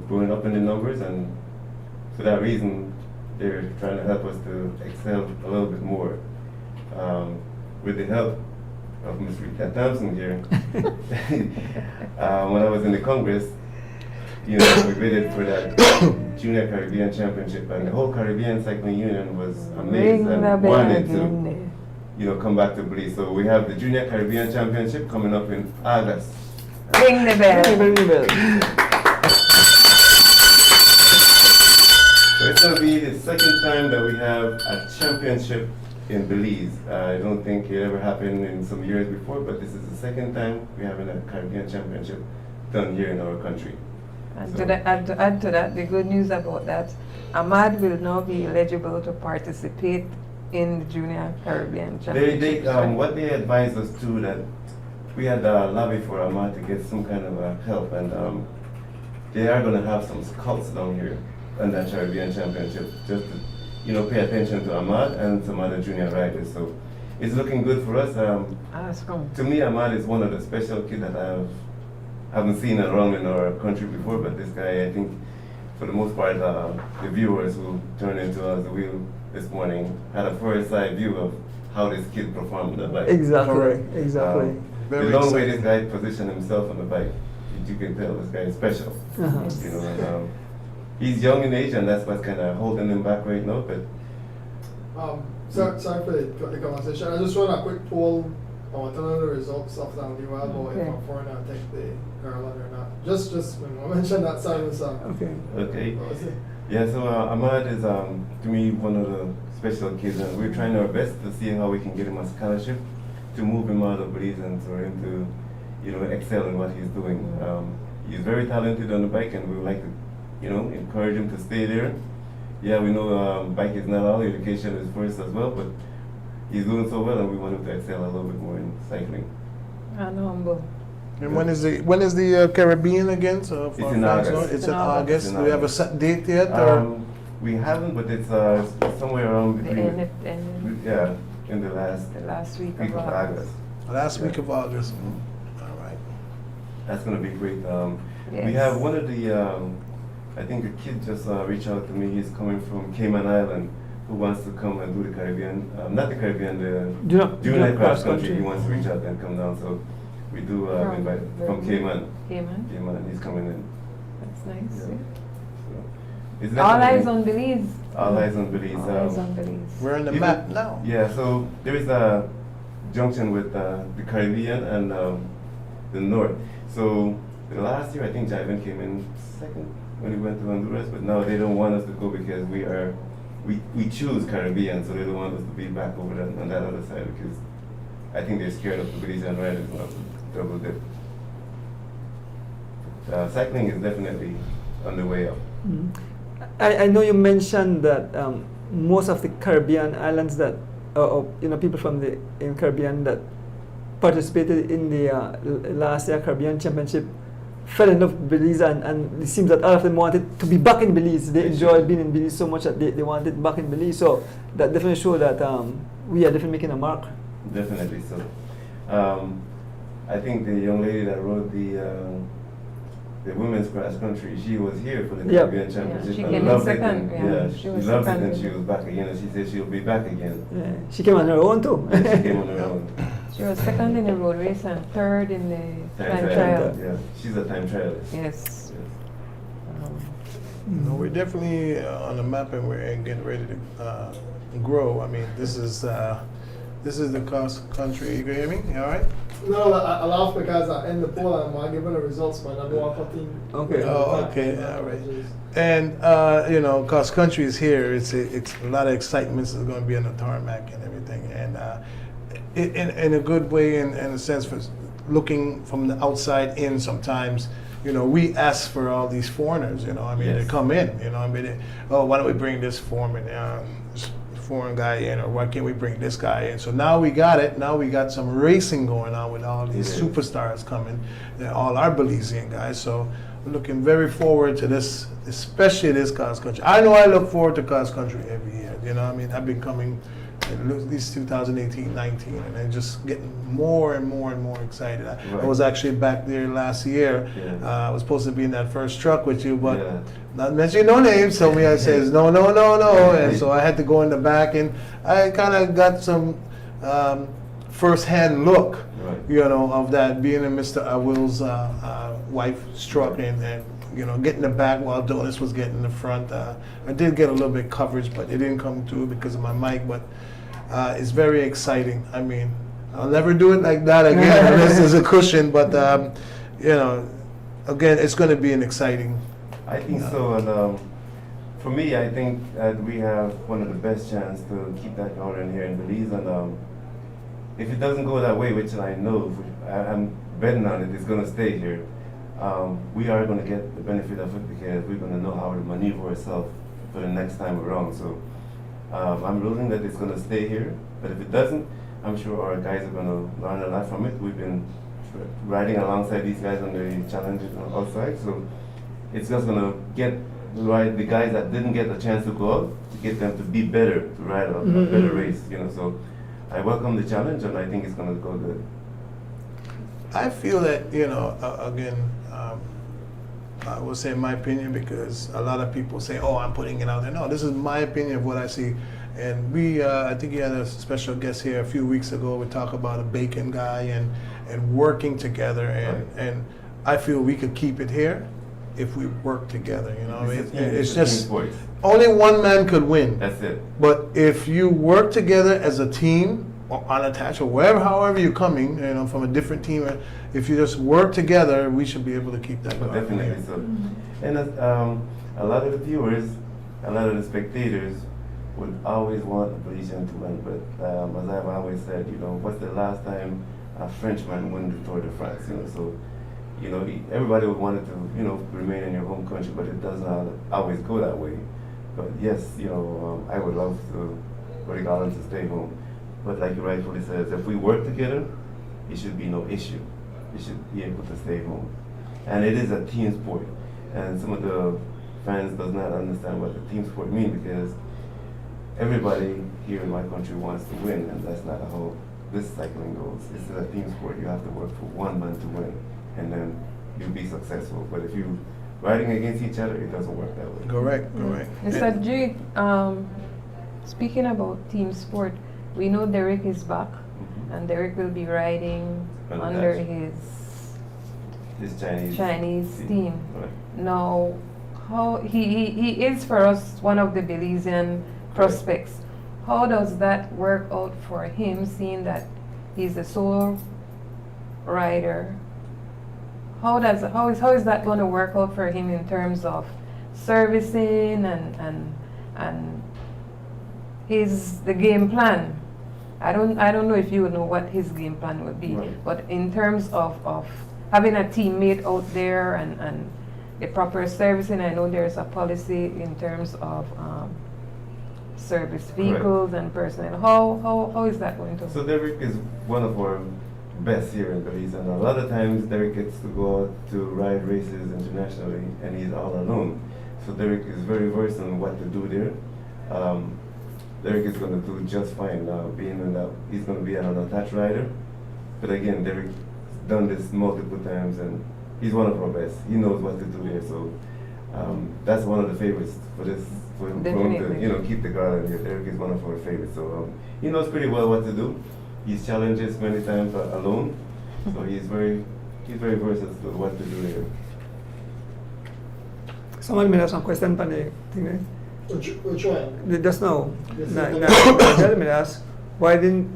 going up in the numbers, and for that reason, they're trying to help us to excel a little bit more. With the help of Ms. Rita Thompson here, when I was in the Congress, we bidded for that Junior Caribbean Championship, and the whole Caribbean Cycling Union was amazed and wanted to, come back to Belize. So we have the Junior Caribbean Championship coming up in August. Ring the bell. Ring the bell. So it's going to be the second time that we have a championship in Belize. I don't think it ever happened in some years before, but this is the second time we're having a Caribbean Championship done here in our country. And So- to add to that, the good news about that, Ahmad will now be eligible to participate in the Junior Caribbean Championship. What they advised us to, that we had a lobby for Ahmad to get some kind of help, and they are going to have some scouts down here on that Caribbean Championship, just to pay attention to Ahmad and some other junior riders. So it's looking good for us. Awesome. To me, Ahmad is one of the special kids that haven't seen around in our country before, but this guy, I think, for the most part, the viewers who turned into us the wheel this morning had a first side view of how this kid performed on the bike. Exactly. Correct. Exactly. The Very long way exciting. this guy positioned himself on the bike, you can tell this guy is special. Uh-huh. And, he's young in age, and that's what's kind of holding him back right now. But Sorry for the conversation. I just run a quick poll. I want to know the results of that leave out about if Okay. a foreigner take the Garland or not. Just when I mentioned that silence song. Okay. okay. What was it? Yeah, so Ahmad is, to me, one of the special kids, and we're trying our best to see how we can get him a scholarship to move him out of Belize and for him to, excel in what he's doing. He's very talented on the bike, and we would like to, encourage him to stay there. Yeah, we know bike is not all, education is first as well, but he's doing so well, and we want him to excel a little bit more in cycling. And humble. And when is the Caribbean again? So It's in August. It's in in August. August. It's in Do we have a August. set date yet? Or? We haven't, but it's somewhere around The between, end, yeah, in the last the last week week of of August. August. Last week of August. All right. That's gonna be great. We Yes. have one of the, I think a kid just reached out to me. He's coming from Cayman Island, who wants to come and do the Caribbean, not the Caribbean, the junior cross country. He wants to reach out and come down. So we do invite from Cayman. Cayman. Cayman, he's coming in. That's nice. Yeah. Yeah. So, it's All definitely- eyes on Belize. All eyes on Belize. All eyes on Belize. We're on the Even- map now. Yeah, so there is a junction with the Caribbean and the North. So the last year, I think Javan came in second when we went to Honduras, but now they don't want us to go because we choose Caribbean, so they don't want us to be back over there on that other side because I think they're scared of the Belizean riders not to double dip. Cycling is definitely on the way up. Mhm. I know you mentioned that most of the Caribbean islands that, people from the Caribbean that participated in the last year Caribbean Championship fell in love with Belize, and it seems that all of them wanted to be back in Belize. They enjoyed being in Belize so much that they wanted back in Belize. So that definitely showed that we are definitely making a mark. Definitely so. I think the young lady that rode the women's cross country, she was here for the Yeah. Caribbean Championship. she and came in loved it, second, and- yeah. she She was loved it, second. and she was back again, and she said she'll be back again. Yeah. She came on her own too. And she came on her own. She was second in the road race and third in the time trial. trial. Yeah, she's a time trialist. Yes. No, we're definitely on the map, and we're getting ready to grow. I mean, this is the cross country. You can hear me? You all right? No, I laugh because in the poll I'm giving the results, man. I don't want to Okay. Oh, okay, all right. And you know, cross country is here. It's a lot of excitement. It's going to be on the tarmac and everything, and in a good way, in a sense, for looking from the outside in. Sometimes, you know, we ask for all these foreigners. You know, I mean, Yes. they come in. You know, I mean, why don't we bring this foreign guy in, or why can't we bring this guy in? So now we got it. Now we got some racing going on with all these It is. superstars coming, all our Belizean guys. So we're looking very forward to this, especially this cross country. I know I look forward to cross country every year. You know, I mean, I've been coming at least 2018, 19, and I'm just getting more and more and more excited. I Right. was actually back there last year. Yeah. I was supposed to be in that first truck with you, but Yeah. not mentioning no names. So I says no, and so I had to go in the back, and I kind of got some first-hand look, Right. you know, of that being in Mr. Will's wife's truck, and you know, getting the back while Donis was getting the front. I did get a little bit coverage, but it didn't come through because of my mic. But it's very exciting. I mean, I'll never do it like that again unless there's a cushion. But you know, again, it's going to be an exciting. I think so, and for me, I think that we have one of the best chances to keep that going here in Belize. And if it doesn't go that way, which I know, I'm betting on it, it's going to stay here. We are going to get the benefit of it because we're going to know how to maneuver ourselves for the next time around. So I'm ruling that it's going to stay here. But if it doesn't, I'm sure our guys are going to learn a lot from it. We've been riding alongside these guys on the challenges outside. So it's just going to get the guys that didn't get a chance to go out, to get them to be better, to ride a better race. You know, so I welcome the challenge, and I think it's going to go good. I feel that, you know, again, I will say my opinion because a lot of people say, oh, I'm putting it out there. No, this is my opinion of what I see. And we, I think you had a special guest here a few weeks ago. We talked about a bacon guy and working together. And I feel we could keep it here if we work together, you know. It's just, only one man could win. That's it. But if you work together as a team, or unattached, or wherever, however you're coming, you know, from a different team, if you just work together, we should be able to keep that going. Definitely so. And a lot of the viewers, a lot of the spectators would always want the Belizean to win. But as I've always said, you know, what's the last time a Frenchman won the Tour de France? You know, so you know, everybody would want it to, you know, remain in your home country, but it doesn't always go that way. But yes, you know, I would love to, Rick Allen to stay home. But like you rightfully says, if we work together, it should be no issue. You should be able to stay home. And it is a team sport. And some of the fans does not understand what the team sport means because everybody here in my country wants to win, and that's not how this cycling goes. It's a team sport. You have to work for one man to win, and then you'll be successful. But if you're riding against each other, it doesn't work that way. Correct. Mr. G, speaking about team sport, we know Derek is back, and Derek will be riding under his Chinese team. Right. Now, how he is for us one of the Belizean prospects. How does that work out for him, seeing that he's a solo rider? How is that going to work out for him in terms of servicing and the game plan? I don't know if you know what his game plan would be, Right. but in terms of having a teammate out there and the proper servicing, I know there's a policy in terms of service vehicles and personnel. How is that going to? So Derek is one of our best here in Belize. And a lot of times Derek gets to go out to ride races internationally, and he's all alone. So Derek is very versed on what to do there. Derek is going to do just fine now, being in that he's going to be an unattached rider. But again, Derek's done this multiple times, and he's one of our best. He knows what to do there. So that's one of the favorites for this, for him to, Definitely. keep the garland here. Derek is one of our favorites. So he knows pretty well what to do. He's challenges many times alone. So he's very versed as to what to do here. Someone made us some question on the thing, right? Which one? Just now. This is Tell me, ask, why didn't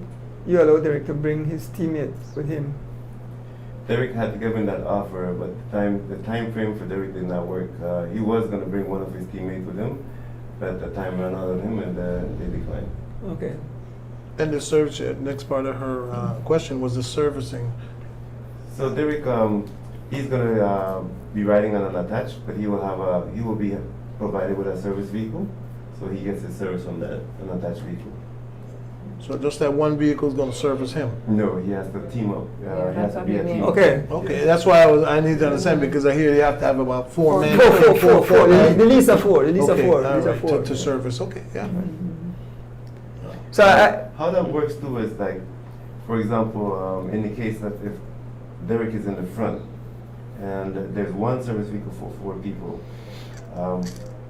you allow Derek to bring his teammates with him? Derek had given that offer, but the time frame for Derek did not work. He was going to bring one of his teammates with him, but the time ran out on him, and they declined. Okay. And the service, next part of her question was the servicing. So Derek, he's going to be riding on an attached, but he will be provided with a service vehicle, so he gets his service from that an attached vehicle. So just that one vehicle is going to service him. No, he has to team up. He has that's to what be you a mean. team. Okay. Okay, that's why I need to understand, because I hear you have to have about four men. Four. The least of four. The least of Okay, four. all The least of right, four. to service. Okay, yeah. So How that works too is like, for example, in the case that if Derek is in the front and there's one service vehicle for 4 people,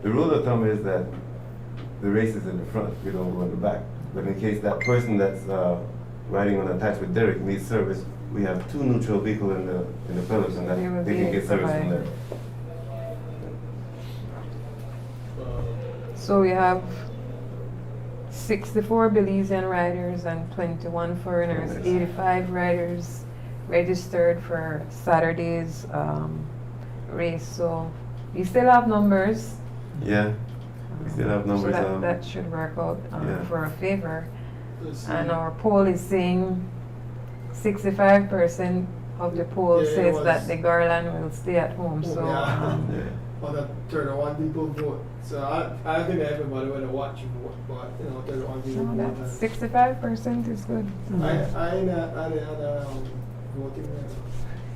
the rule of thumb is that the race is in the front, we don't go in the back. But in case that person that's riding on attached with Derek needs service, we have 2 neutral vehicles in the pillars, and They will that they be can get service from there. provided. So we have 64 Belizean riders and 21 foreigners, Nice. 85 riders registered for Saturday's race. So we still have numbers. Yeah, we still have numbers. So that should work out yeah. for a favor. And our poll is saying 65% of the poll Yeah, it says was- that the Garland will stay at home. So Yeah. Yeah. But that 31 people vote. So I think everybody would have watched vote, but 31 people no, vote. that's 65% is good. I ain't voting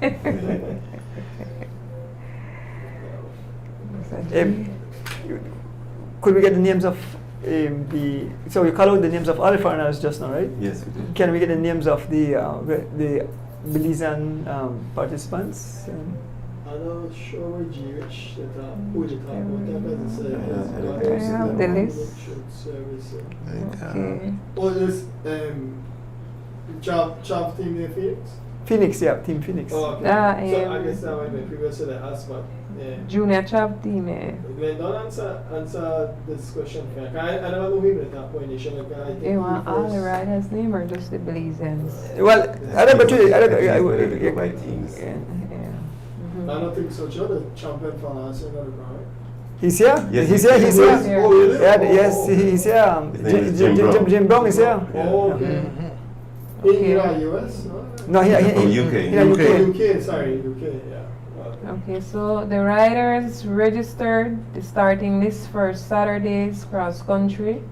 there. could we get the names of so you call out the names of all the foreigners just now, right? Yes, we do. Can we get the names of the Belizean participants? I'm not sure where G-Rich who they talk about that, because I have the list. Service. Okay. Oh, there's job team in Phoenix? Phoenix, yeah, Team Phoenix. Oh, okay. So I guess that might be previous to the ask, but yeah. Junior Chap team, eh? Glenn, don't answer this question. I never know him at that point. I think You want he all the first- riders' name or just the Belizeans? Well, I don't know, They go by teams. Yeah. I don't think so. You're the champion for last year, right? he's here. Yes, He's he here. is. He's Yes. here. Oh, really? Yeah, Oh, yes, oh. he's here. His name is Jim Brown. Jim Brown is here. Oh, okay. Okay. In US? No? No, From UK. Yeah, UK. UK. UK, sorry, UK, yeah. Okay. Okay, so the riders registered the starting list for Saturday's cross country,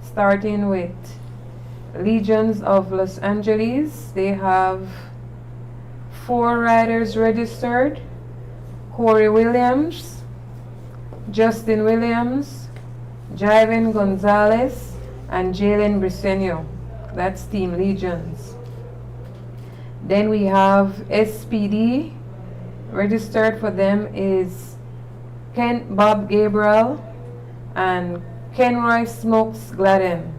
starting with Legions of Los Angeles. They have 4 riders registered: Corey Williams, Justin Williams, Jiven Gonzalez, and Jalen Briseño. That's Team Legions. Then we have SPD. Registered for them is Bob Gabriel and Kenroy Smokes Gladden.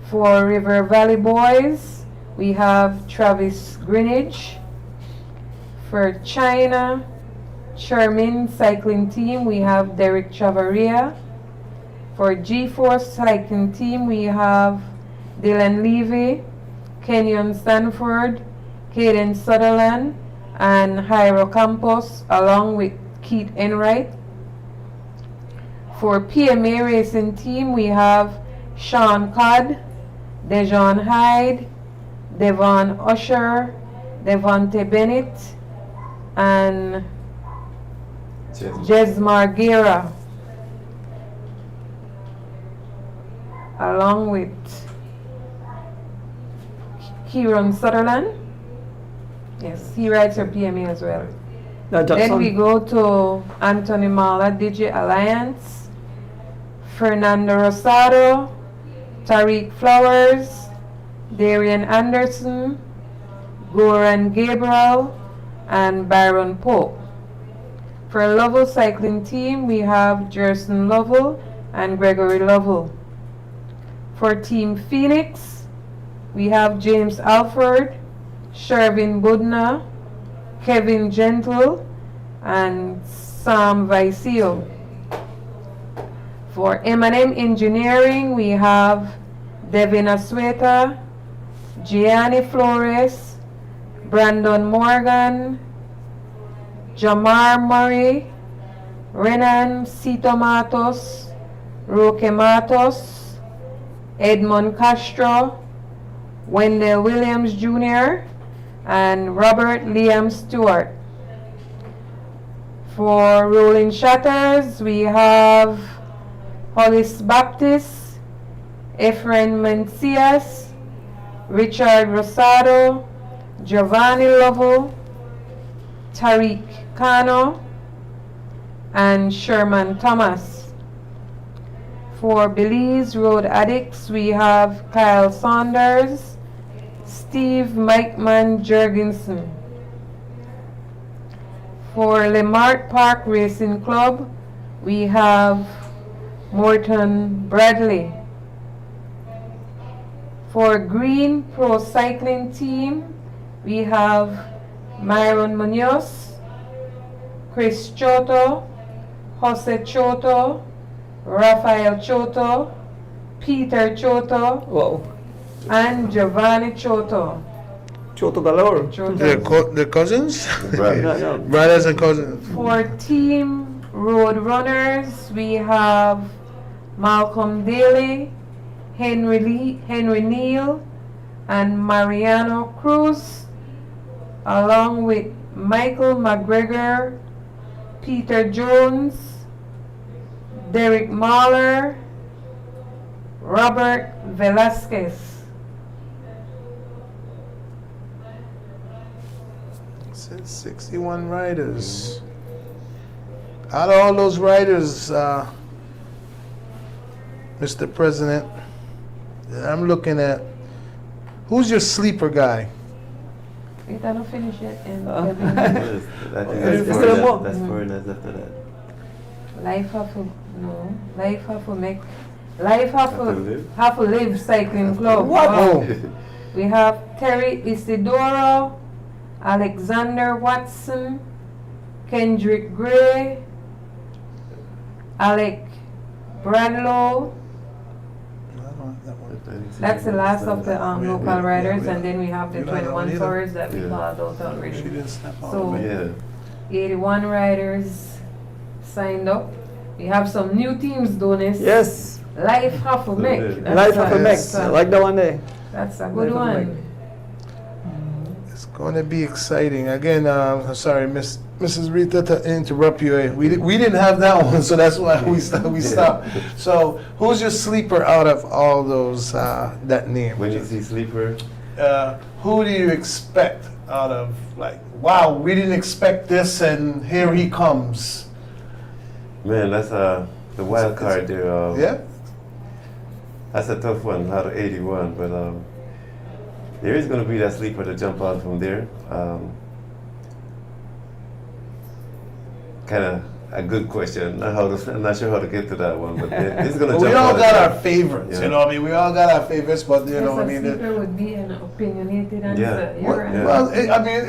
For River Valley Boys, we have Travis Greenidge. For China Charmin Cycling Team, we have Derek Chavaria. For G-Force Cycling Team, we have Dylan Levy, Kenyon Stanford, Caden Sutherland, and Jairo Campos, along with Keith Enright. For PMA Racing Team, we have Sean Codd, Dejon Hyde, Devon Usher, Devonte Bennett, and Jez Margera, along with Kieran Sutherland. Yes, he rides for PMA as well. Now, Then we Jackson. go to Anthony Mala, Digi Alliance, Fernando Rosado, Tariq Flowers, Darian Anderson, Goran Gabriel, and Byron Pope. For Lovell Cycling Team, we have Jerson Lovell and Gregory Lovell. For Team Phoenix, we have James Alford, Shervin Budna, Kevin Gentle, and Sam Vicio. For M&M Engineering, we have Devin Asweta, Gianni Flores, Brandon Morgan, Jamar Murray, Renan Cito Matos, Roque Matos, Edmond Castro, Wendell Williams Jr., and Robert Liam Stewart. For Rolling Shutters, we have Hollis Baptist, Efren Mencias, Richard Rosado, Giovanni Lovell, Tariq Kano, and Sherman Thomas. For Belize Road Addicts, we have Kyle Saunders, Steve Mikeman Jurgensen. For Lemart Park Racing Club, we have Morton Bradley. For Green Pro Cycling Team, we have Myron Munoz, Chris Choto, Jose Choto, Rafael Choto, Peter Choto, Wow. and Giovanni Choto. Choto galore. They're cousins? Right. No, no. Brothers and cousins. For Team Road Runners, we have Malcolm Daly, Henry Neal, and Mariano Cruz, along with Michael McGregor, Peter Jones, Derek Mahler, Robert Velasquez. Said 61 riders. Out of all those riders, Mr. President, I'm looking at, who's your sleeper guy? We don't finish yet. And I think Is that's there more? foreigners. That's foreigners after that. Life have to no. Life have to make. Life have Have to live? to live cycling club. What? Wow. Oh, We have Terry Isidoro, Alexander Watson, Kendrick Gray, Alec Bradlow. That's the last of the local riders, and then we have the You don't know 21 either? tours that we Yeah. called out she already. didn't snap out. So- Yeah. 81 riders signed up. We have some new teams doing this. Yes. Life have to make. Yeah. Life of a Yes. mix. I like that one there. That's a good Life of a one. It's going to be exciting. Again, I'm sorry, Mrs. Rita, to interrupt you. We didn't have that one, so that's why we stopped. So, who's your sleeper out of all those that name? When you see sleeper, Who do you expect out of, like, wow, we didn't expect this, and here he comes? man, that's the wild card there. Yeah. That's a tough one out of 81, but there is going to be that sleeper to jump out from there. Kind of a good question. I'm not sure how to get to that one, but it's going to Well, jump we all out. got at our you. favorites, Yeah. you know what I mean? We all got our favorites, but you know, I Yes, mean, a sleeper would be an opinionated answer. Yeah. Your well, answer. well, I mean,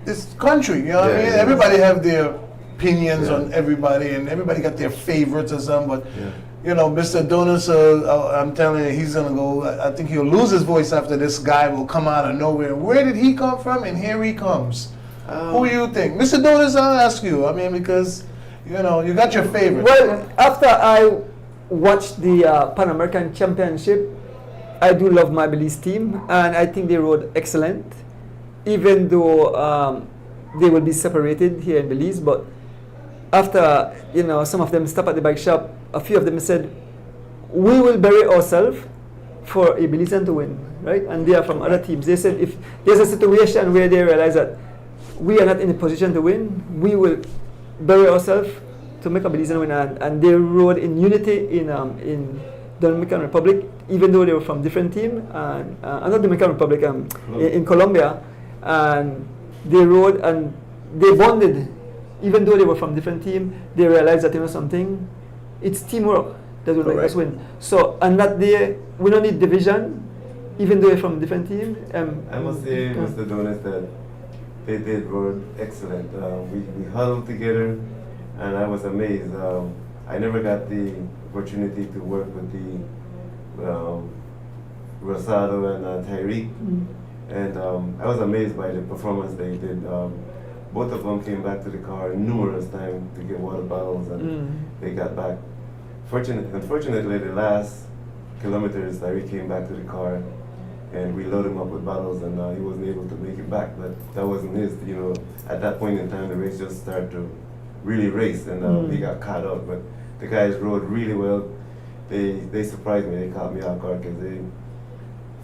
it's country, you know what I Yeah, mean? yeah. Everybody have their opinions Yeah. on everybody, and everybody got their favorites or something, but Yeah. you know, Mr. Donis, I'm telling you, he's gonna go. I think he'll lose his voice after this guy will come out of nowhere. Where did he come from? And here he comes. Who you think, Mr. Donis? I'll ask you. I mean, because you know, you got your favorites. Well, after I watched the Pan American Championship, I do love my Belize team, and I think they rode excellent, even though they will be separated here in Belize. But after, some of them stopped at the bike shop, a few of them said, we will bury ourselves for a Belizean to win, right? And they are from other teams. They said if there's a situation where they realize that we are not in a position to win, we will bury ourselves to make a Belizean win. And they rode in unity in Dominican Republic, even though they were from different teams. And not Dominican Republic, in Colombia, and they rode and they bonded, even though they were from different teams. They realized that something, it's teamwork that will make us win. So, and that day, we don't need division, even though we're from different teams. I must say, Mr. Donis, that they did rode excellent. We huddled together, and I was amazed. I never got the opportunity to work with the Rosado and Tyreek, and I was amazed by the performance they did. Both of them came back to the car numerous times to get water bottles, and they got back. Unfortunately, the last kilometers, Tyreek came back to the car, and we loaded him up with bottles, and he wasn't able to make it back. But that wasn't his. At that point in time, the race just started to really race, and he got caught up. But the guys rode really well. They surprised me. They caught me off guard because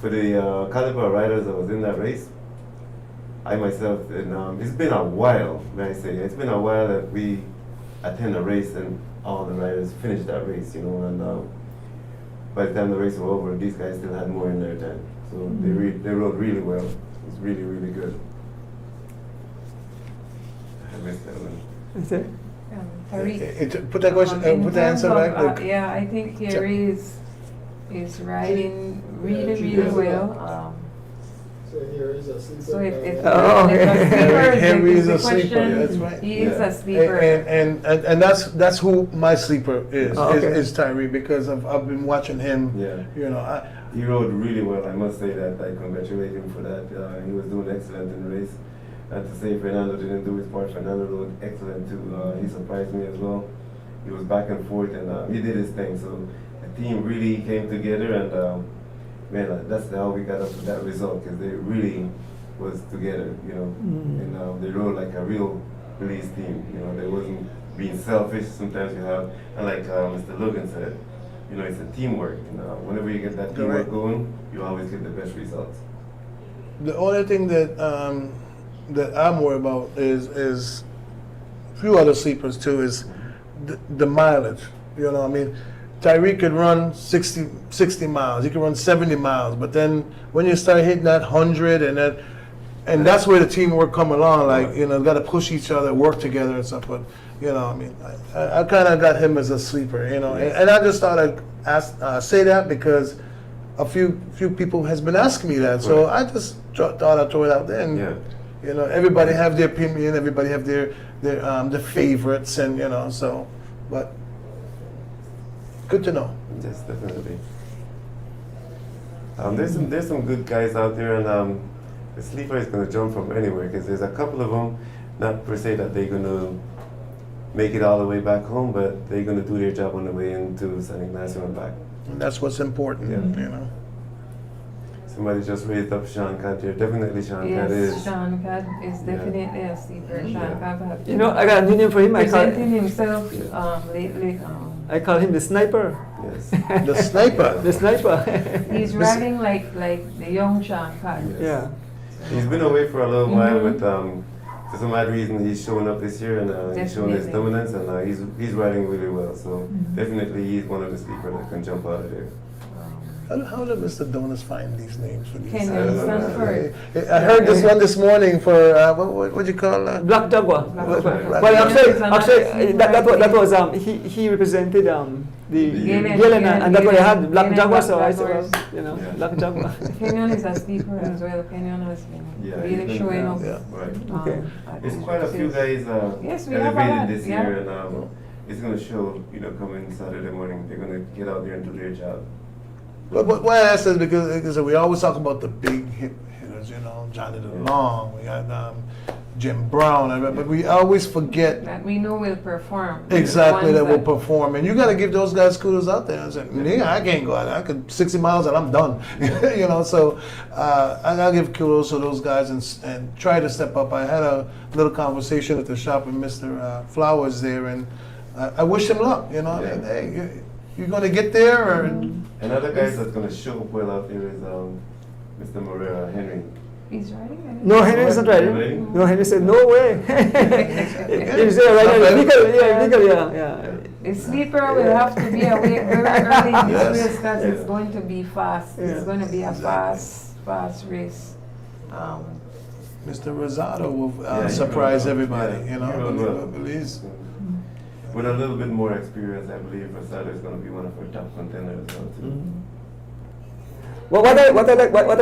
for the caliber of riders that was in that race, I myself, and it's been a while, may I say, it's been a while that we attend a race and all the riders finish that race, and by the time the race was over, these guys still had more in their time. So they rode really well. It was really, really good. I missed that one. Is it? Tariq. Put that question, In put the answer terms back. of, yeah, I think Harry is riding really, really well. So here is a sleeper. So if Oh, okay. Henry is the a sleeper, question, that's right. he is Yeah. a sleeper. And that's who my sleeper is. Oh, okay. Is Tyree, because I've been watching him. Yeah. He rode really well. I must say that. I congratulate him for that. He was doing excellent in the race. And to say Fernando didn't do his part, Fernando rode excellent too. He surprised me as well. He was back and forth, and he did his thing. So the team really came together, and man, that's how we got up to that result, because they really was together, and they rode like a real Belize team. They wasn't being selfish. Sometimes you have, and like Mr. Logan said, it's a teamwork. Whenever you get that teamwork going, you always get the best results. The only thing that that I'm worried about is a few other sleepers too, is the mileage. Tyreek could run 60 miles. He could run 70 miles. But then when you start hitting that 100 and that's where the teamwork come along. Like, got to push each other, work together and stuff. But, I kind of got him as a sleeper, and I just thought I'd say that because a few people has been asking me that. So I just thought I'd throw it out there. And, everybody have their opinion. Everybody have their favorites, and, but good to know. Yes, definitely. There's some good guys out there, and the sleeper is going to jump from anywhere, because there's a couple of them, not per se that they're going to make it all the way back home, but they're going to do their job on the way into San Ignacio and back. And that's what's important, Somebody just raised up Sean Cad here. Definitely Sean Cad is. Yes, Sean Cad is definitely a sleeper. Sean Cad have I got a new name for him. presenting himself lately. I call him the sniper. Yes. The sniper. The sniper. He's riding like the young Sean Cad. Yeah. He's been away for a little while, but for some odd reason he's showing up this year, and he's showing his Definitely. dominance, and he's riding really well. So definitely he's one of the sleepers that can jump out of there. How did Mr. Donis find these names for these? Kenyon Stanford. I heard this one this morning for what do you call that? Black Jaguar. Black Jaguar. Well, actually, that was he represented the Galen, and that's what I had, Black Jaguar. So I said, Black Jaguar. Kenyon is a sleeper as well. Kenyon has been he's really been, showing up. Yeah. Right. Okay. At There's these quite a few races. guys Yes, we have a lot, elevated this yeah. year, and it's going to show, coming Saturday morning. They're going to get out there and do their job. But why I ask is because we always talk about the big hitters, Johnny DeLong, we got Jim Brown, but we always forget That we know will perform. exactly The that ones will perform, and you got to give those guys kudos out there. I said, I can't go out there. I could 60 miles and I'm done, So I gotta give kudos to those guys and try to step up. I had a little conversation at the shop with Mr. Flowers there, and I wish him luck. I mean, hey, You gonna get there or? Another guy that's going to show up well out there is Mr. Morera, Henry. He's riding. No, Henry's not riding. Really? No, Henry said, no way. He's there right now. Legal, yeah. The sleeper will have to be awake very early in Yes. this race because Yeah. it's going to be fast. Yeah. It's going to be a fast race. Mr. Rosado will Yeah, he surprise will. everybody, Yeah, you know. he will. I believe. With a little bit more experience, I believe Rosado is going to be one of our top contenders as well, too. Well, what I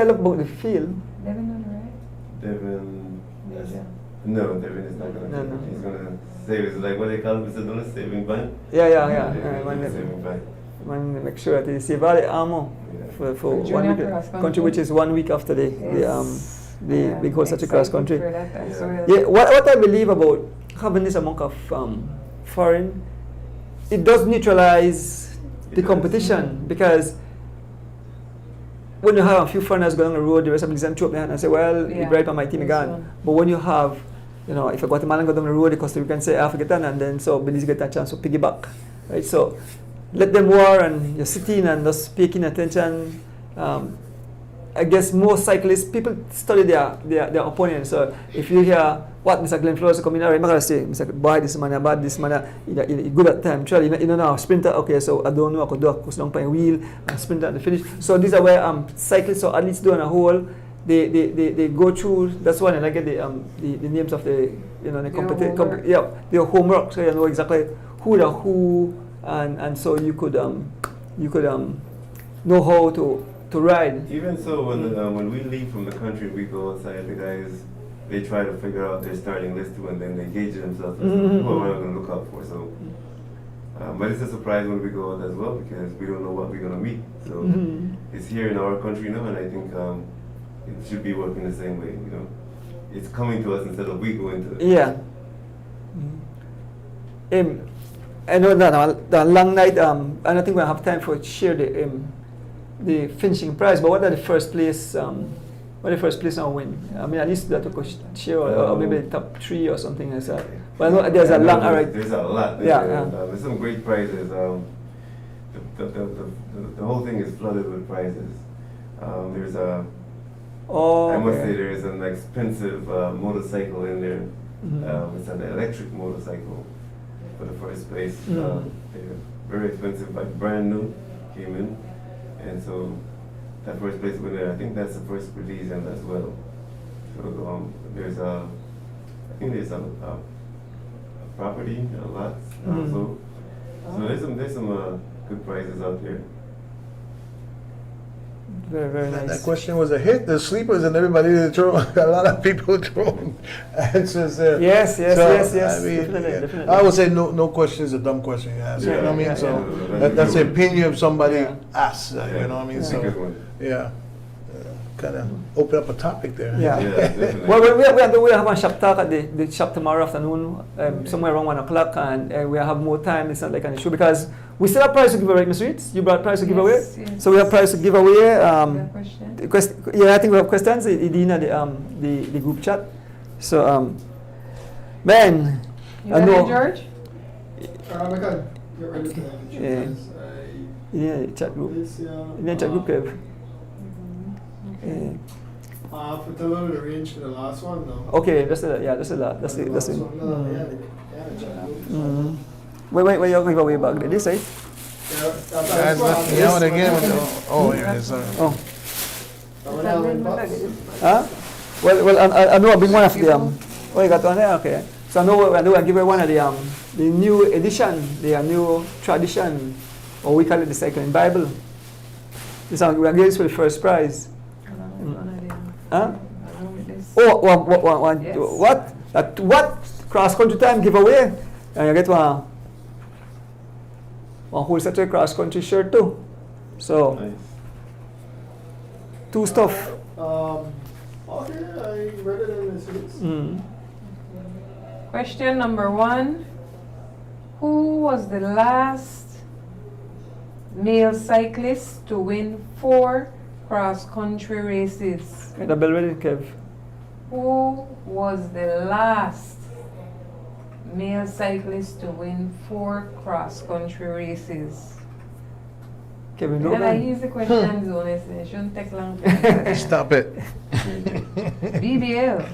love about the field. Devin on the right? Devin. Major. No, Devin is not going to. No. He's going to save his, like what they call Mr. Donuts, saving bank. Yeah. Saving bank. Man, make sure that it's Valley Armor Yeah. for Junior 1 week cross country. country, which is 1 week after the Yeah, big horse such cross country. for that as Yeah. well. Yeah, what I believe about having this amount of foreign, it does neutralize the It does. competition, because when you have a few foreigners going on the road, the rest of them throw up their hand and say, well, Yeah. you bribe on my team Yes, again. sir. But when you have, if a Guatemalan go down the road, the Costa Rican say, I forget that, and then so Belize get a chance to piggyback. Right? So let them war and you're sitting and just paying attention. I guess most cyclists, people study their opponent. So if you hear what Mr. Glenn Flores is coming out, I'm not going to say, Mr. Boy, this man, bad, this man, he's good at time. Actually, you know now, sprinter, okay, so I don't know, I could do a course long pine wheel and sprinter at the finish. So these are where cyclists, or athletes do on a whole, they go through, that's why I get the names of the, the homework. their homework, so you know exactly who, and so you could know how to ride. Even so, when we leave from the country, we go outside, the guys, they try to figure out their starting list too, and then they gauge themselves as who am I going to look out for. So, but it's a surprise when we go out as well, because we don't know what we're going to meet. So it's here in our country now, and I think it should be working the same way. It's coming to us instead of we going to it. Yeah. I know that the long night. I don't think we'll have time for share the finishing prize. But what are the first place? What the first place now win? I mean, at least that we could share, or maybe the top 3 or something like that. But I know there's a long. There's a lot. There's some great prizes. The whole thing is flooded with prizes. There's a. I must say there is an expensive motorcycle in there. It's an electric motorcycle for the first place. They're very expensive, like brand new, came in. And so that first place winner, I think that's the first Belizean as well. So there's I think there's a property, a lot also. So there's some good prizes out there. Very, very nice. That question was a hit. The sleepers and everybody that throw a lot of people throwing answers there. Yes. I mean, Definitely. I would say no question is a dumb question you ask. You know what I mean? Yeah, So yeah. that's the opinion of somebody Yeah. asks. You know what I mean? It's a So good one. yeah, kind of open up a topic there. Yeah. Definitely. Well, we have a shop talk at the shop tomorrow afternoon, somewhere around 1 o'clock, and we have more time. It's not like on the show, because we still have prize to give away, Ms. Reeds. You brought prize to give away, Yes. so we have prize to give away. Good question. I think we have questions. Edina, the group chat. So, Ben, You I ready, know. George? I can get ready to have the Yeah. chance. Edina, the chat group. This year, Edina, chat group, Kev. Okay. for tell them the range for the last one now. Okay, that's a lot. That's a lot. That's The it. last one, yeah, the chat group. Wait, you give away back there. This, right? Yeah, Guys, let me out again. Oh, here it is. Oh. Someone else in box? Huh? Well, I know I bring one of the Oh, you got one there. Okay. So I know I give away one of the new edition, the new tradition, or we call it the Cycling Bible. This one we are giving this for the first prize. Huh? Oh, Yes. what? What cross country time giveaway? And you get one whole set of cross country shirt too. So Nice. 2 stuff. Okay, I'm ready to this. Question number 1. Who was the last male cyclist to win 4 cross-country races? Get the bell ready, Kev. Who was the last male cyclist to win 4 cross-country races? Kevin And I Logan. use the question zone, it shouldn't take long. Stop it. BBL.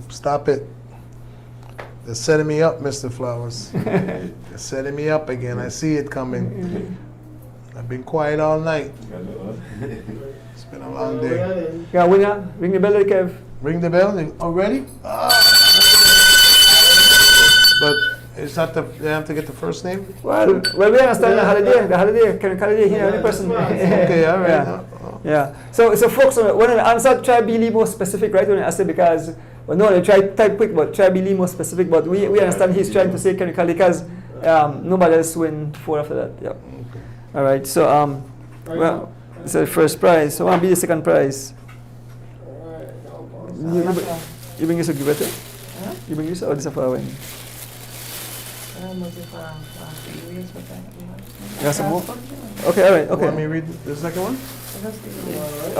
Stop it. They're setting me up, Mr. Flowers. They're setting me up again. I see it coming. I've been quiet all night. It's been a long day. Yeah, winner. Ring the bell, Kev. Ring the bell already? But it's not the, they have to get the first name? Well, we understand the holiday, Karen Holiday here, only person. Okay, all right. Yeah. Yeah. So folks, when I answer, try to be more specific, right? When I say because, well, no, they try to type quick, but try to be more specific. But we understand he's trying to say Karen Holiday because nobody else win 4 after that. Yeah. All right. So well, it's the first prize. So what will be the second prize? You bring this to give it? Huh? You bring this or this for when? You got some more? Okay, all right, You want me okay. to read the second one?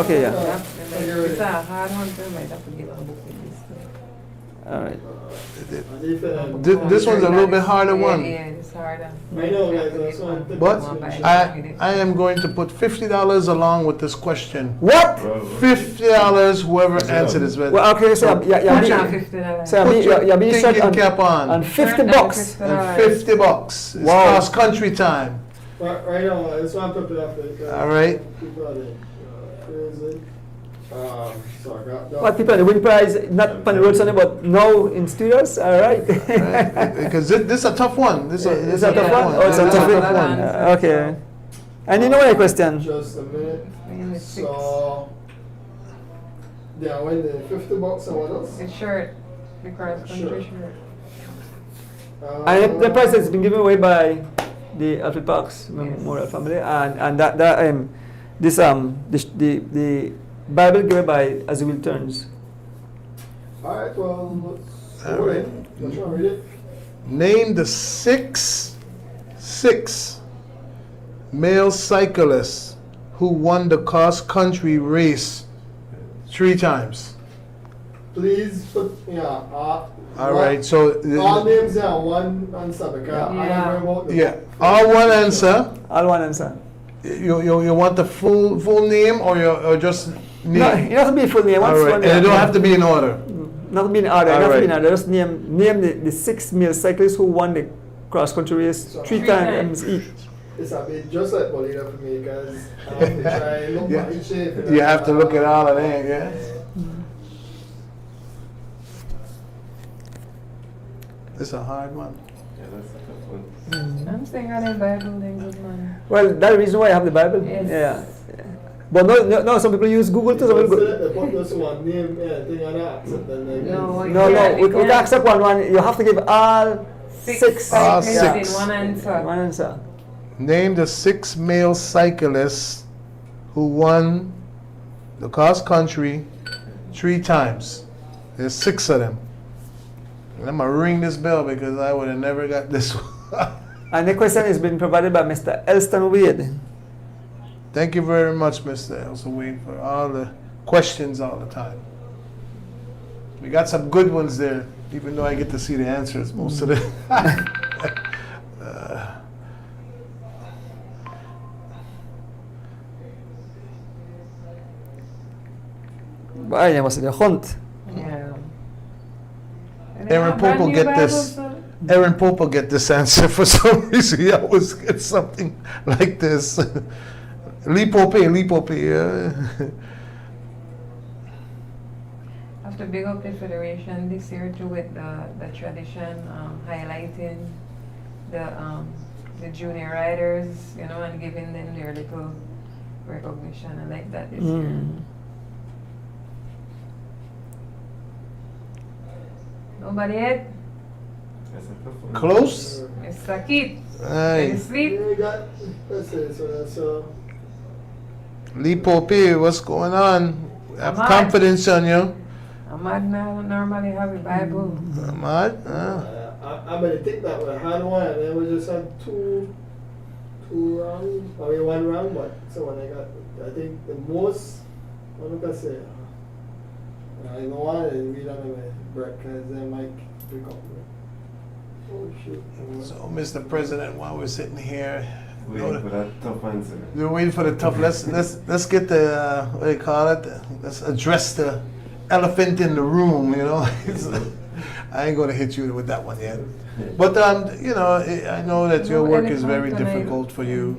Okay, yeah. It's a hard one to might have to give a book with this. All right. This one's a little bit harder one. Yeah, it's harder. I know, guys, that's what I'm thinking. But I am going to put $50 along with this question. What? $50 whoever answered this. Well, okay, so yeah, $50. so be short Thinking cap on. on 50 bucks. And $50. It's Wow. cross country time. Right now, I just want to put it up there. All right. People are there. Crazy. So I got What people the win prize not on the road Sunday, but now in studios. All right. Right? Because this is a tough one. This Is that a tough one? Oh, it's a This is tough one. Okay. And you know my question? just a minute. So, yeah, I win the $50 and what else? It's shirt. The cross country shirt. And the prize has been given away by the Alfred Parks Memorial Family, and that the Bible given by As the Will Turns. Alright, well, let's All go right. ahead. Let's try to read it. Name the six male cyclists who won the cross country race 3 times. Please put, All right, so all names are one answer because I don't know about the yeah, all one answer. All one answer. You want the full name or just name? No, it doesn't be full name. All What's right, one and it name? don't have to be in order. Not to be in order. All Not to be in right. order. Just name the 6 male cyclists who won the cross country race 3 times each. It's a bit just like Bolina for me because I have to try and look Yeah. at each shape. You have to look at all of them, yeah? It's a hard one. Yeah, that's a tough one. I'm saying I didn't Bible then good man. Well, that's the reason why I have the Bible. Yes. Yeah. But no, some people use Google too. Some people They put just one name, thing on that, and then they No, we can accept one. You have to give all 6 All cyclists six. in one answer. one answer. Name the 6 male cyclists who won the cross country 3 times. There's 6 of them. And I'm gonna ring this bell because I would have never got this one. And the question has been provided by Mr. Elston Wade. Thank you very much, Mr. Elson Wade, for all the questions all the time. We got some good ones there, even though I get to see the answers most of the Why there must be a hunt. Yeah. Aaron Pope will get this. Aaron Pope will get this answer for some reason. He always gets something like this. Lee Pope, yeah. I have to big up the federation this year too with the tradition, highlighting the junior riders, and giving them their little recognition. I like that this year. Nobody yet? That's a tough one. Close? Mr. Keith, Aye. you sleep? We got, let's see, so Lee Pope, what's going on? Have Ahmad. confidence on you. Ahmad now normally have a Bible. Ahmad? I'm going to think that we had one and then we just had two rounds, I mean 1 round, but so when I got, I think the most, what do I say? I know one and we don't have a break because they might pick up. Oh shoot. So, Mr. President, while we're sitting here, Waiting for that tough answer. You're waiting for the tough. Let's get the what do you call it? Let's address the elephant in the room. You know, I ain't gonna hit you with that one yet. But you know, I know that your work is very difficult for you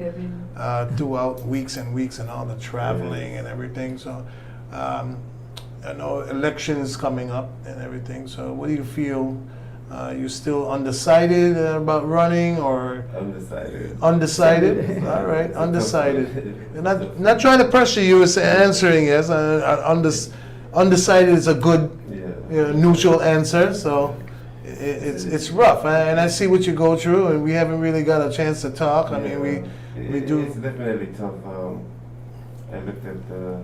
throughout weeks and weeks and all the traveling and everything. So I know elections coming up and everything. So what do you feel? You still undecided about running or? Undecided. Undecided? All right, undecided. And not trying to pressure you, it's answering yes. Undecided is a good neutral answer, so it's rough. And I see what you go through, and we haven't really got a chance to talk. I mean, we do. It's definitely tough. I looked at the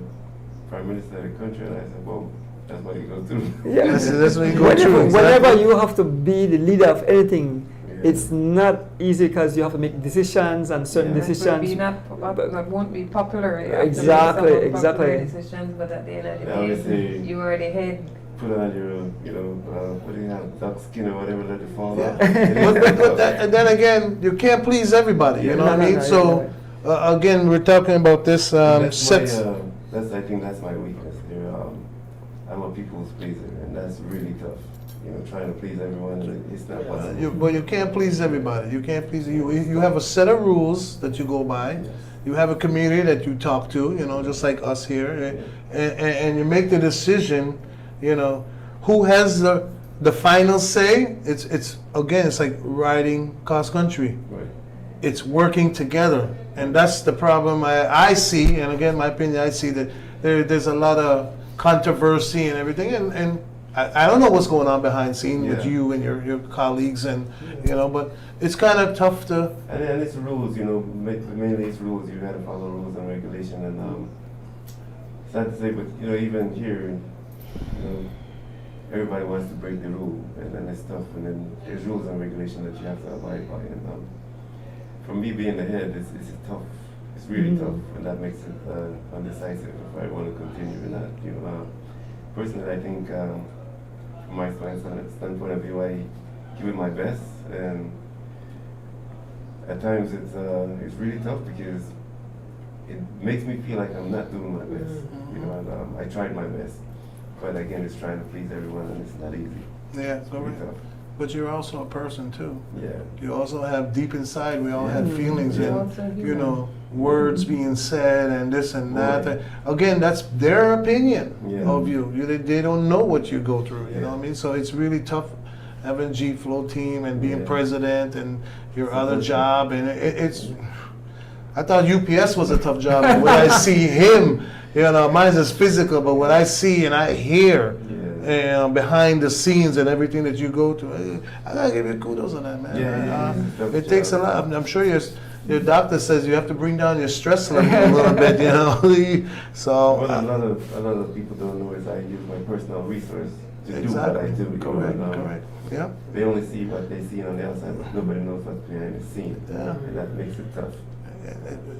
Prime Minister of the country and I said, well, that's what you go through. Yeah. That's what you go through. Whenever you have to be the leader of anything, it's not easy because you have to make decisions and certain decisions. That won't be popular. You Exactly, have to make some exactly. unpopular decisions, but at the end of the day, you are the head. Put on your, what do you have, duck skin or whatever, let it fall Yeah. off. And then again, you can't please everybody. You know what I mean? So again, we're talking about this sets. I think that's my weakness. I'm a people's pleaser, and that's really tough. Trying to please everyone, it's not possible. But you can't please everybody. You can't please you. You have a set of rules that you go by. Yes. You have a community that you talk to. Just like us here, and you make the decision. Who has the final say? It's like riding cross country. Right. It's working together, and that's the problem I see. And again, my opinion, I see that there's a lot of controversy and everything, and I don't know what's going on behind scene with you and your colleagues, and but it's kind of tough to. And it's rules, mainly it's rules. You got to follow rules and regulation, and sad to say, but even here, everybody wants to break the rule, and then it's tough. And then there's rules and regulation that you have to abide by, and for me being the head, it's tough. It's really tough, and that makes it undecisive if I want to continue in that. Personally, I think from my standpoint of view, I give it my best, and at times it's really tough because it makes me feel like I'm not doing my best. And I tried my best, but again, it's trying to please everyone, and it's not easy. Yeah, It's really tough. but you're also a person too. Yeah. You also have deep inside. We all have feelings You're and also human. words being said and this and that. Right. Again, that's their opinion Yeah. of you. They don't know what you go through. You know Yeah. what I mean? So it's really tough having G Flow team and being Yeah. president and your It's other different. job, and it's. I thought UPS was a tough job. But when I see him, mine is physical, but when I see and I hear. Yeah. Behind the scenes and everything that you go through, I gotta give you kudos on that, man. Yeah. It takes a lot. I'm sure your doctor says you have to bring down your stress level a little bit, So What a lot of people don't know is I use my personal resource to do what I do. Correct. Yeah. They only see what they see on the outside, but nobody knows what's behind the scene. Yeah. And that makes it tough.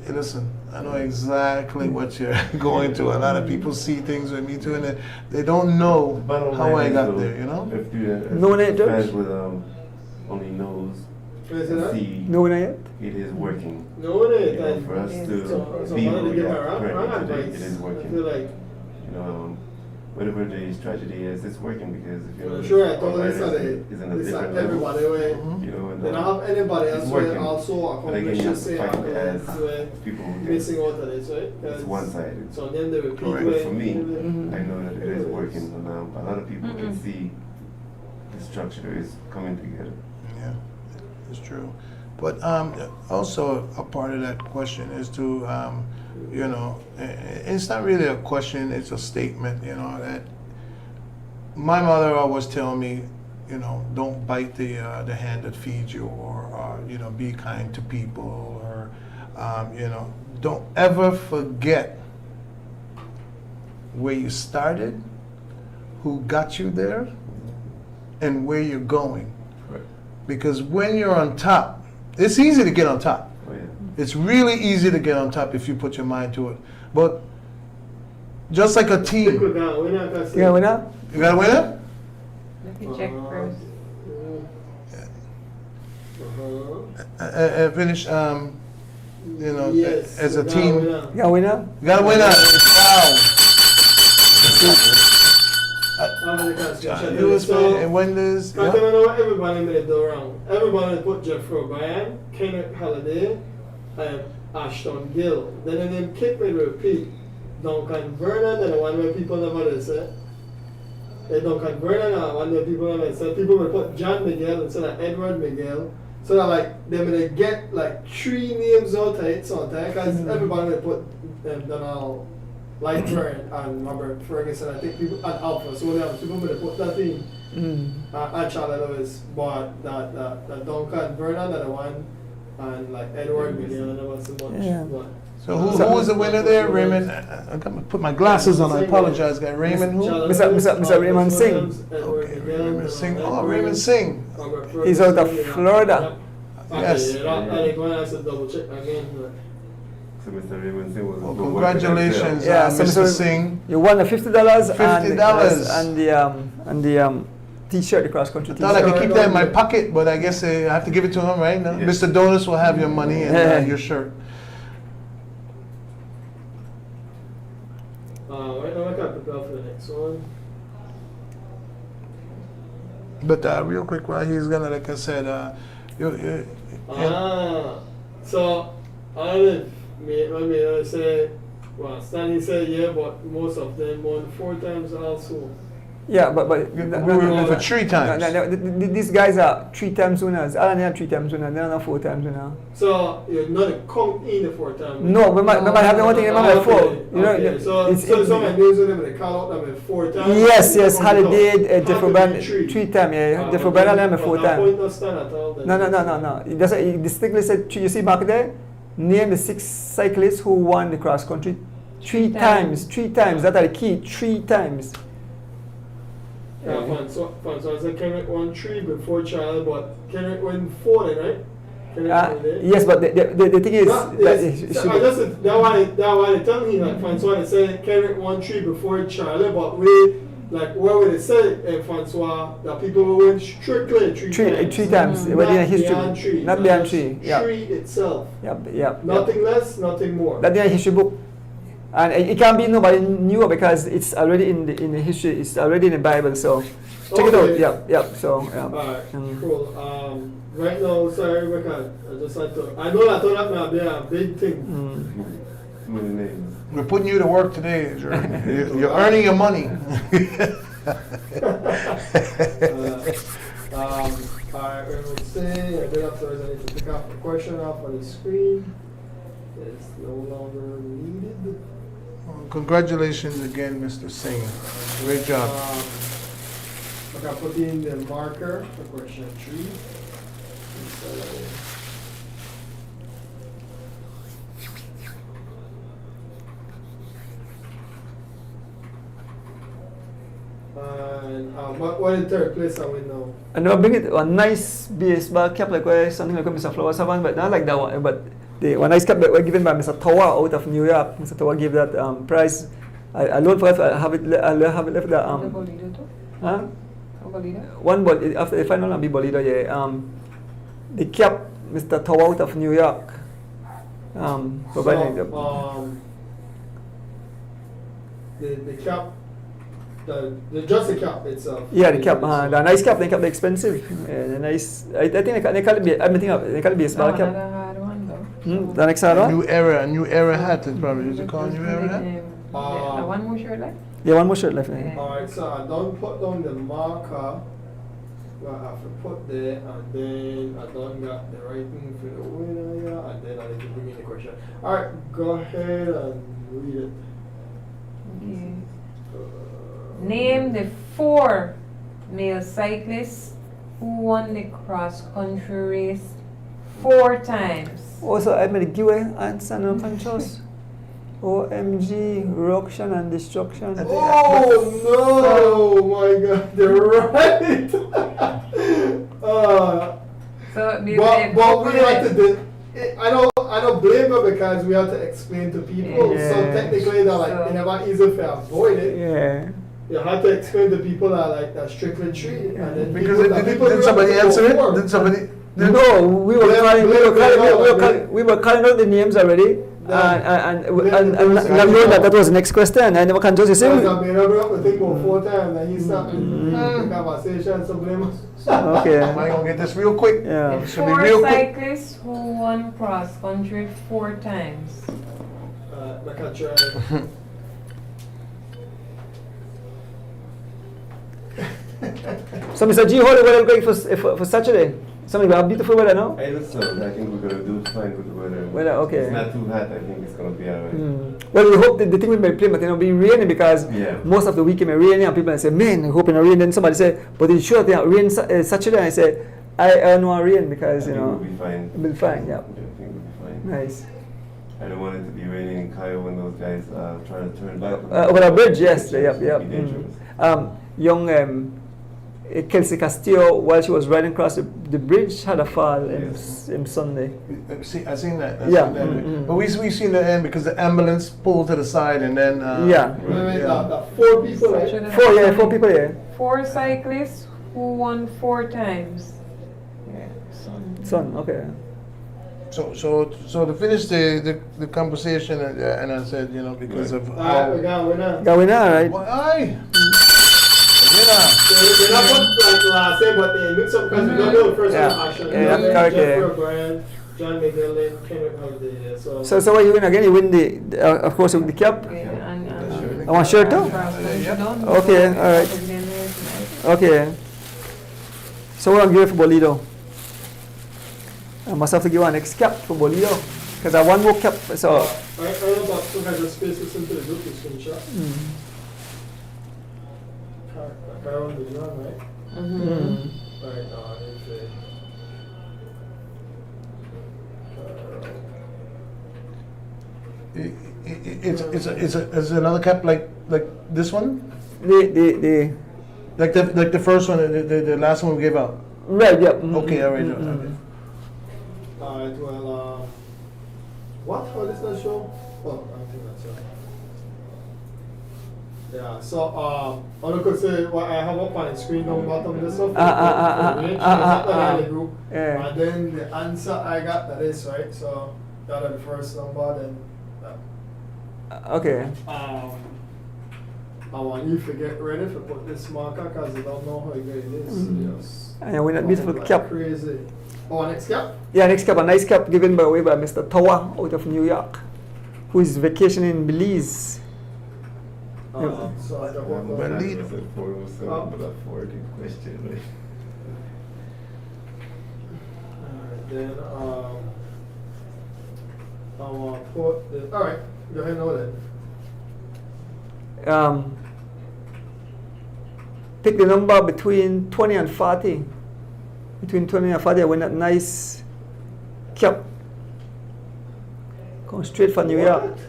Listen, I know exactly what you're going through. A lot of people see things with me too, and they don't know how I got there. If you No one else? fans with only knows see No one yet? it is working. No, it For us It to is. be where we give are wrong currently today, advice. it is I working. feel like, Whatever the tragedy is, it's working because if you I'm sure I told online this that is in a it's different like level. everybody way. And, They don't have anybody else it's where working. also But again, you have accomplish to say fight as where people who get missing out on it, right? it's one-sided. So then they repeat Correct. But for me, Mhm. I know that it is working, and a lot of people can see the structure is coming together. Yeah, it's true. But also a part of that question is to, it's not really a question, it's a statement, that my mother always tell me, don't bite the hand that feeds you, or be kind to people, or, don't ever forget where you started, who got you there, and where you're going. Right. Because when you're on top, it's easy to get on top. Oh yeah. It's really easy to get on top if you put your mind to it. But just like a Stick with team, that. We're not gonna say. Yeah, we're not. you got a winner? Let me check first. Uh-huh. Finish. you know, Yes, as a we got team. winner. Yeah, winner. You got a winner. Wow. It USA and Wendy's. I Yeah. don't know what everybody made do wrong. Everybody put Jeffrey O'Brien, Kenneth Halliday, and Ashton Gill. Then them kick me to repeat. Duncan Vernon and the one where people never did say. Duncan Vernon and one where people never said. People would put John Miguel instead of Edward Miguel. So that like they would get like 3 names out of it sometimes because everybody would put Donald Lightburn and Robert Ferguson. I think people and Alpha. So people would put that in. And Charlie Lewis, but that Duncan Vernon and the one and like Edward Miguel and there was so much. Yeah. But, So who was the winner there? Raymond. I got to put my glasses on. I apologize, guys. Raymond who? Mr. Raymond Singh. Okay, Raymond Singh. Oh, Raymond Singh. He's out of Florida. Yes. I have to double check again. So Mr. Raymond Singh was Well, a good congratulations, Yeah, so Mr. Mr. Singh. You won the $50 $50. and the T-shirt, the cross country I thought I T-shirt. could keep that in my pocket, but I guess I have to give it to him, right? No? Yes. Mr. Donis will have your money and Yeah. your shirt. Right now I can prepare for the next one. But real quick, while he's gonna, like I said, So I didn't I say, well, Stanley said yeah, but most of them won 4 times also. Yeah, but we were for 3 times. These guys are 3 times winners. Alan are 3 times winners. They're not 4 times winners. So you're not count in the 4 times. No, we might have one thing in mind before. You know, Okay. So it's some of those of them they call out them 4 times. yes, Count it Holiday, out. Jeff Count it O'Brien, in 3 times. Yeah, Jeff Okay. O'Brien and 4 But that times. point not stand at all then. No. It distinctly said, you see back there, name the 6 cyclists who won the cross country 3 times. 3 times. That are the key. 3 times. Yeah, Francois said Kendrick won 3 before Charlie, but Kendrick won 4 then, right? Kendrick won there. Yes, but the thing is, That's why they tell me like Francois they say Kendrick won 3 before Charlie, but what would they say, Francois, that people will win strictly 3 times. 3 times. Not Well, in history, beyond 3. not beyond Just 3. Yeah. 3 itself. Yeah. Nothing less, nothing more. That in a history book, and it can't be nobody knew because it's already in the history. It's already in the Bible. So check it out. Okay. Yeah. So Alright, cool. Right now, sorry, because I just like to. I know that might be a big thing. Too many names. We're putting you to work today. You're earning your money. Alright, we would say, I did afterwards I need to pick up the question off of the screen. It's no longer needed. Congratulations again, Mr. Singh. Great job. I can put in the marker for question 3. And what in 3rd place are we now? and they'll bring it a nice baseball cap like something like what Mr. Flowers have on, but not like that one. But the one nice cap that was given by Mr. Tower out of New York. Mr. Tower gave that prize. I loan for it. I have it left the huh? One ball after the final and be Bolido, yeah. The cap, Mr. Tower out of New York. Providing the cap, just the cap itself. yeah, the cap, the nice cap, the cap, the expensive. The nice, I think they call it, they call it baseball cap. The next one? New era hat. It's probably is it called new era hat? One more shirt left? Yeah, one more shirt left. Alright, so I don't put down the marker. I have to put there, and then I don't got the writing for the winner, yeah, and then I need to bring in the question. Alright, go ahead and read it. Name the 4 male cyclists who won the cross country race 4 times. Also, I made a giveaway and San Francisco. OMG, Ruction and Destruction. Oh no! My God, they're right. So But we have to do. I don't blame her because we have to explain to people. Yeah. So technically, they're like it's never easy to avoid it. Yeah. You have to explain to people that like that strictly treat, and then Because people, did somebody answer it? Did somebody? No, we were Yeah, calling, we were yeah, calling, we were yeah. calling, we were calling out the names already, Yeah. and Yeah, and there was not knowing that was the next question, and we can just say, Because I made up the thing about 4 times and he started the conversation, so blame us. okay, Am I gonna get this real quick? yeah. It should be 4 real quick. cyclists who won cross country 4 times. I can try. So Mr. G, how the weather going for Saturday? Something about beautiful weather now? I just I think we're gonna do fine with the weather. Weather, okay. It's not too hot. I think it's gonna be alright. Well, we hope that the thing will be playing, but it'll be raining because Yeah. most of the weekend may rain, and people say, man, I hope it rain. Then somebody say, but it's sure that rain Saturday. And I say, I don't want rain because I you think know we'll be fine. it'll be fine. Yeah, I think we'll be fine. nice. I don't want it to be raining in Cairo when those guys try to turn back. Over a bridge, yes, yep, It'd yep. be dangerous. Young Kelsey Castillo, while she was riding across the bridge, had a fall in Sunday. I seen that. I Yeah, seen that. mm-mm. But we seen the end because the ambulance pulled to the side and then. Yeah. Wait, Yeah. 4 people, right? Saturday. 4 people here. 4 cyclists who won 4 times. Yeah, Son, okay. So to finish the conversation and I said, you know, because of Alright, we got a winner. Got winner, right? Well, aye. They not put like last name, but they mix up because we don't know the first Yeah. one actually. Yeah, Then correct, Jeff yeah. Bryan, John McGillen, Kendrick Holiday. So, So what you win again? You win of course, with the cap. Okay, and I want shirt too. Okay, all right. Okay. So what I'm giving for Bolido? I must have to give one next cap for Bolido because I want more cap. So. I know about two guys that space this into the group is screenshot. Carol the John, right? Right, It's another cap like this one, The like the first one, the last one we gave out. right, yeah. Okay, all right. Okay. Alright, well, what? What is that show? Oh, I think that's it. Yeah, so, all I could say, what I have up on the screen down bottom, this stuff. The group. Yeah. And then the answer I got, that is, right? So, that is the first number, then, Okay. I want you to get ready to put this marker because you don't know how great it is. Yes. And I win that beautiful Like cap. Crazy. Oh, next cap? Yeah, next cap, a nice cap given by way by Mr. Tower out of New York, who is vacationing in Belize. So I don't Well, know. lead. 407, but a 40 question. Right? Alright, then, I want to put the, alright, go ahead and know that. Pick the number between 20 and 40. Between 20 and 40, I win that nice cap. Come straight from New York. What?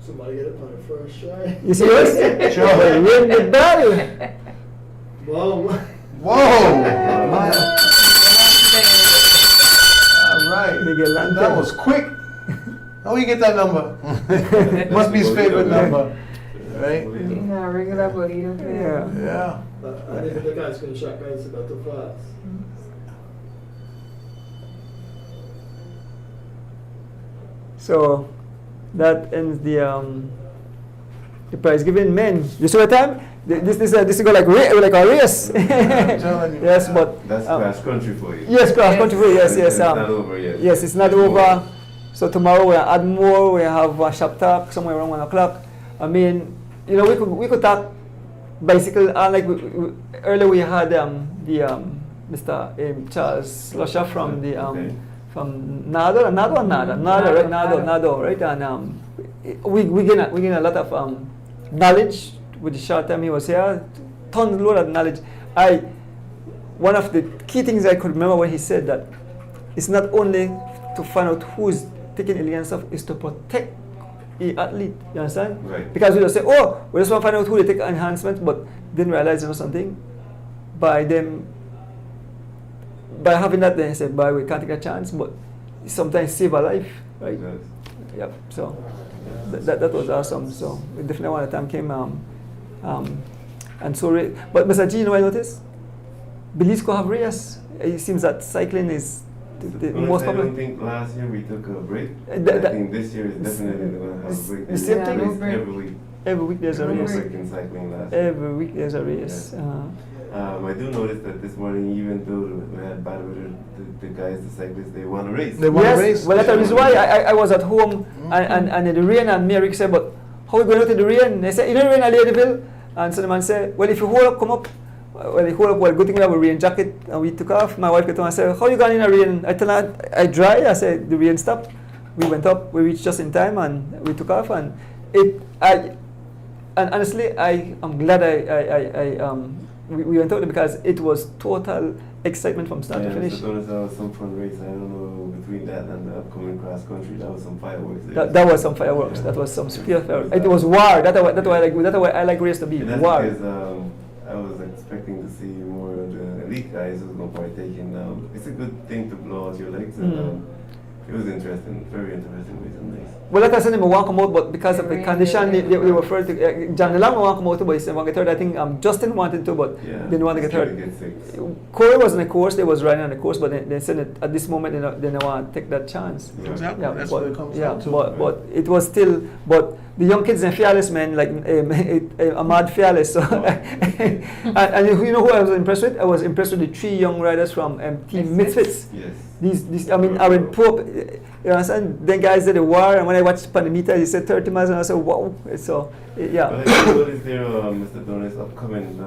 Somebody get it on the first try. You serious? Sure. Well, ring the bell. Boom. Whoa! All right. Miguel Lante. That was quick. How you get that number? Must be his favorite number, right? Yeah, regular Bolido player. Yeah. Yeah. I think the guy's going to shot guys about too fast. So that ends the prize giving. Men, you see what time? This is go like a race. I'm telling you. Yes, but That's cross country for you. yes, cross country. Yes, yes. It's not over yet. Yes, it's not over. So tomorrow we'll add more. We have a shop talk somewhere around 1 o'clock. I mean, you know, we could talk bicycle. Like earlier we had Mr. Charles Lusher from the Okay. from Nado, right? And we gain a lot of knowledge with the short time he was here. Tons load of knowledge. One of the key things I could remember when he said that it's not only to find out who's taking illegal stuff, is to protect the athlete. You understand? Right. Because we just say, oh, we just want to find out who they take enhancement, but didn't realize something. By having that, they say, boy, we can't take a chance, but sometimes save a life, right? Yes. Yep. So that was awesome. So we definitely when the time came, and so but Mr. G, you know what I noticed? Belisco have race. It seems that cycling is the most I popular. don't think last year we took a break. That- I think this year is definitely going to have a break. the same There's thing? race every week. Every week there's a There was race. break in cycling last year. Every week there's a race. I do notice that this morning, even though we had bad weather, the guys, the cyclists, they want to race. They want Yes, to race. well, that's the reason why I was at home and in the rain, and Mary said, but how are we going out in the rain? They said, you know the rain at Ladyville? And so the man said, well, if you hold up, come up. Well, he hold up, well, good thing we have a rain jacket, and we took off. My wife got on and said, how you going in the rain? I tell her, I dry. I said, the rain stopped. We went up, we reached just in time, and we took off. And honestly, I'm glad we went out there because it was total excitement from start to finish. So that was some fun race. I don't know, between that and the upcoming cross country, that was some fireworks there. That was some fireworks. Yeah. That was some spear fireworks. It was war. That's why I like race to be And that's war. because I was expecting to see more of the elite guys who's going to partake in. It's a good thing to blow out your legs, and it was interesting, very interesting race and nice. Well, like I said, they want to come out, but because of the Rain, condition, yeah. they were referred to. John DeLong want to come out, but he said want to get third. I think Justin wanted to, but Yeah, didn't want to get scared third. to get six. Corey was on the course. They was riding on the course, but they said that at this moment they don't want to take that chance. Yeah. Exactly. Yeah, That's but, what it comes yeah, down to. but it was still, but the young kids and fearless men, like Ahmad Fearless. So, and you know who I was impressed with? I was impressed with the 3 young riders from Team Misfits. Yes. These, I mean, Aaron Pope, you understand? Then guys did the war, and when I watched Panamita, he said 30 miles, and I said, wow. So, yeah. But I noticed there, Mr. Donis, upcoming,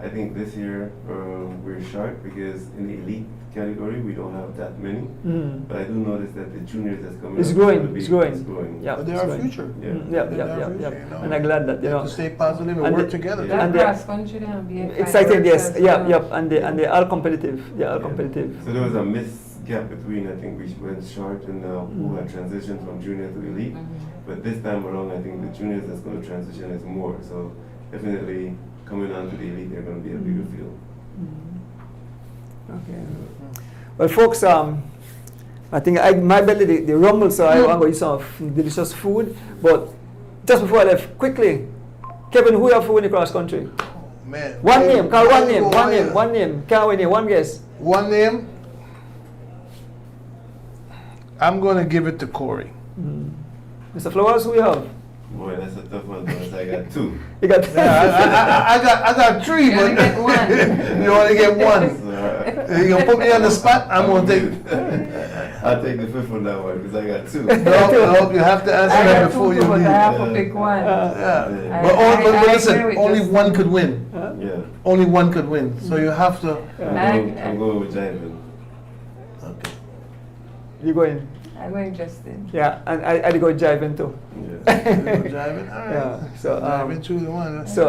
I think this year we're short because in the elite category we don't have that many. But I do notice that the juniors that's coming It's up growing, gonna be- it's growing. It's growing. Yeah. But they it's are growing. future. Yeah. Yeah, They yeah, are yeah, future, yeah. you know. And I'm glad that, They have to stay positive and and work the- together. Yeah. That And they- cross country and be excited, yes, yeah, and they are competitive. They are competitive. So there was a gap between, I think we went short and who had transitioned from junior to elite. But this time around, I think the juniors that's going to transition is more. So definitely coming on to the elite, they're going to be a bigger field. Okay. Well, folks, I think my belly the rumble, so I want to eat some delicious food. But just before I left, quickly, Kevin, who you have for winning cross country? Man. One Hey, name, Carl, one name, go one ahead. name, one name. Can't win it, one guess. One name. I'm going to give it to Corey. Mr. Flowers, who you have? Boy, that's a tough one, Thomas. I got 2. You got I got 3, You but only get one. you only get one. So, You gonna put me on the spot? I'm gonna take. I'll take the 5th on that one because I got 2. No, you have to answer I that got before two, you but leave. I have to pick one. Yeah. I- But, but I listen, agree with only Justin. one could win. Yeah. Only one could win. So you have to. I'm going with Javen. Okay. You going? I'm going Justin. Yeah, and I'd go jiving too. Yeah. Driving. All right. Yeah, so, Driving, choose one. So,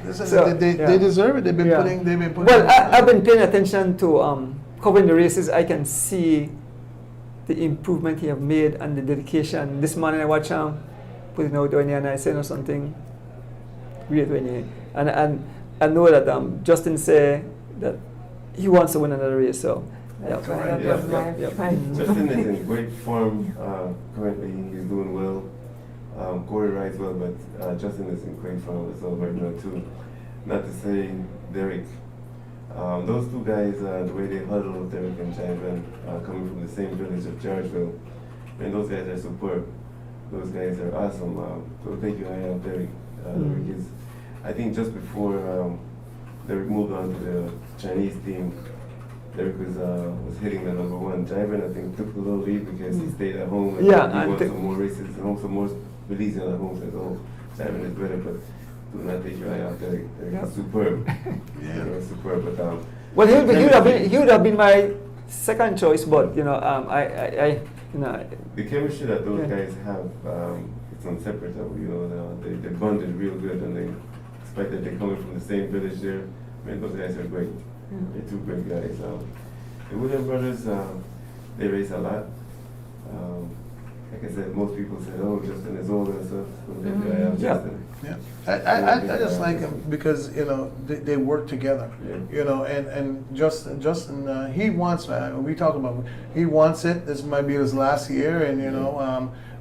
Listen, So, they yeah. deserve it. They've been Yeah. putting. Well, I've been paying attention to covering the races. I can see the improvement he have made and the dedication. This morning I watched him putting out when and I said something great when he and I know that Justin said that he wants to win another race. So That's yeah. why that Yeah. was my Yeah. friend. Justin is in great form currently. He's doing well. Corey rides well, but Justin is in great form as well right now too. Not to say Derek. Those two guys, the way they huddle, Derek and Javen, coming from the same village of Georgeville, man, those guys are superb. Those guys are awesome. So thank you, Derek. Derek is, I think just before Derek moved on to the Chinese team, Derek was hitting the number 1. Javen, I think, took the little lead because he stayed at home. And Yeah, he and won some more races, some more releases at home. Says, oh, Javen is better, but do not take your eye off Derek. Derek is superb. Yeah. Superb. But Well, he would have been my second choice, but you know, I you know. the chemistry that those Yeah. guys have, it's on separate level. You know, they bonded real good, and they expect that they're coming from the same village there. Man, those guys are great. They're two great guys. The Williams brothers, they race a lot. Like I said, most people say, "Oh, Justin is old and stuff." So Yeah. Justin. Yeah, I just like him because they work together, Yeah. and Justin he wants we talk about he wants it. This might be his last year, and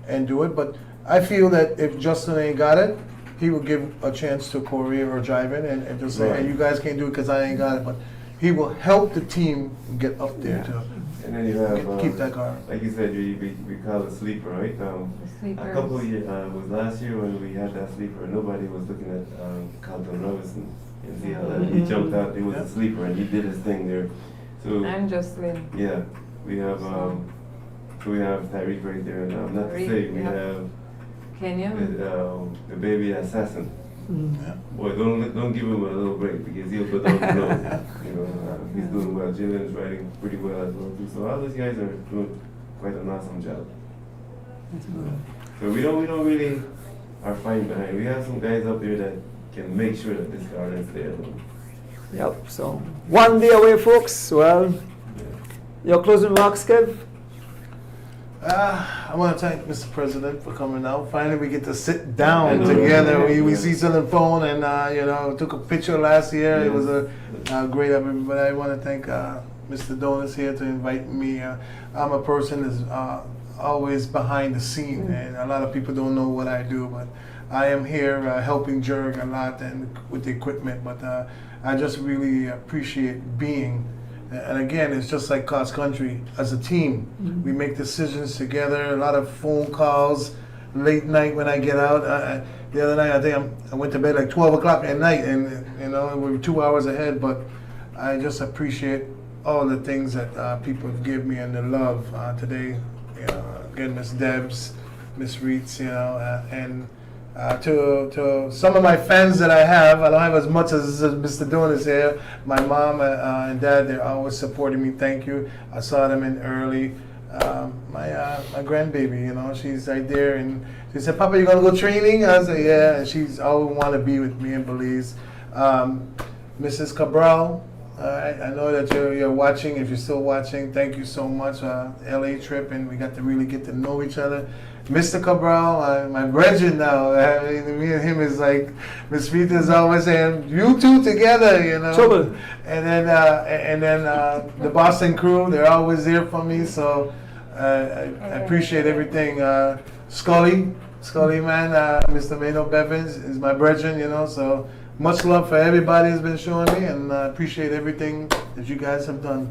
and do it. But I feel that if Justin ain't got it, he will give a chance to Corey or Jiven and just say, Right. hey, you guys can't do it because I ain't got it. But he will help the team get up there to And then you have, keep that going. like you said, we call it sleeper, right? A couple of years, was last year when we had that sleeper, nobody was looking at Carlton Robinson and see how that, he jumped out, he was a sleeper and he did his thing there. So, I'm Jocelyn. yeah, we have Tyreek right there, and not to Tyreek, say, we yeah. have Kenya. the baby assassin. Yeah. Boy, don't give him a little break because he'll go down below. You know, he's doing well. Jillian's riding pretty well as well too. So all those guys are doing quite an awesome job. So we don't really are fine behind. We have some guys up there that can make sure that this garden's there. Yep. So one day away, folks. Well, your closing remarks, Kev. I want to thank Mr. President for coming out. Finally, we get to sit down I know. together. We Yeah. see something phone and took a picture last year. It was a great event. But I want to thank Mr. Donis here to invite me. I'm a person that's always behind the scene, and a lot of people don't know what I do. But I am here helping Jerg a lot and with the equipment. But I just really appreciate being. And again, it's just like cross country. As a team, we make decisions together. A lot of phone calls, late night when I get out. The other night, I think I went to bed like 12 o'clock at night, and we were 2 hours ahead. But I just appreciate all the things that people have given me and the love today. Again, Miss Debs, Miss Reitz, and to some of my fans that I have, I don't have as much as Mr. Donis here. My mom and dad, they're always supporting me. Thank you. I saw them in early. My grandbaby, she's right there, and she said, "Papa, you gonna go training?" I said, "Yeah." And she's always want to be with me in Belize. Mrs. Cabral, I know that you're watching. If you're still watching, thank you so much. LA trip, and we got to really get to know each other. Mr. Cabral, my brethren now. Me and him is like, Miss Rita's always saying, "You two together," Trouble. And then the Boston crew, they're always there for me. So I appreciate everything. Scully man, Mr. Mano Bevins is my brethren. So much love for everybody has been showing me, and I appreciate everything that you guys have done.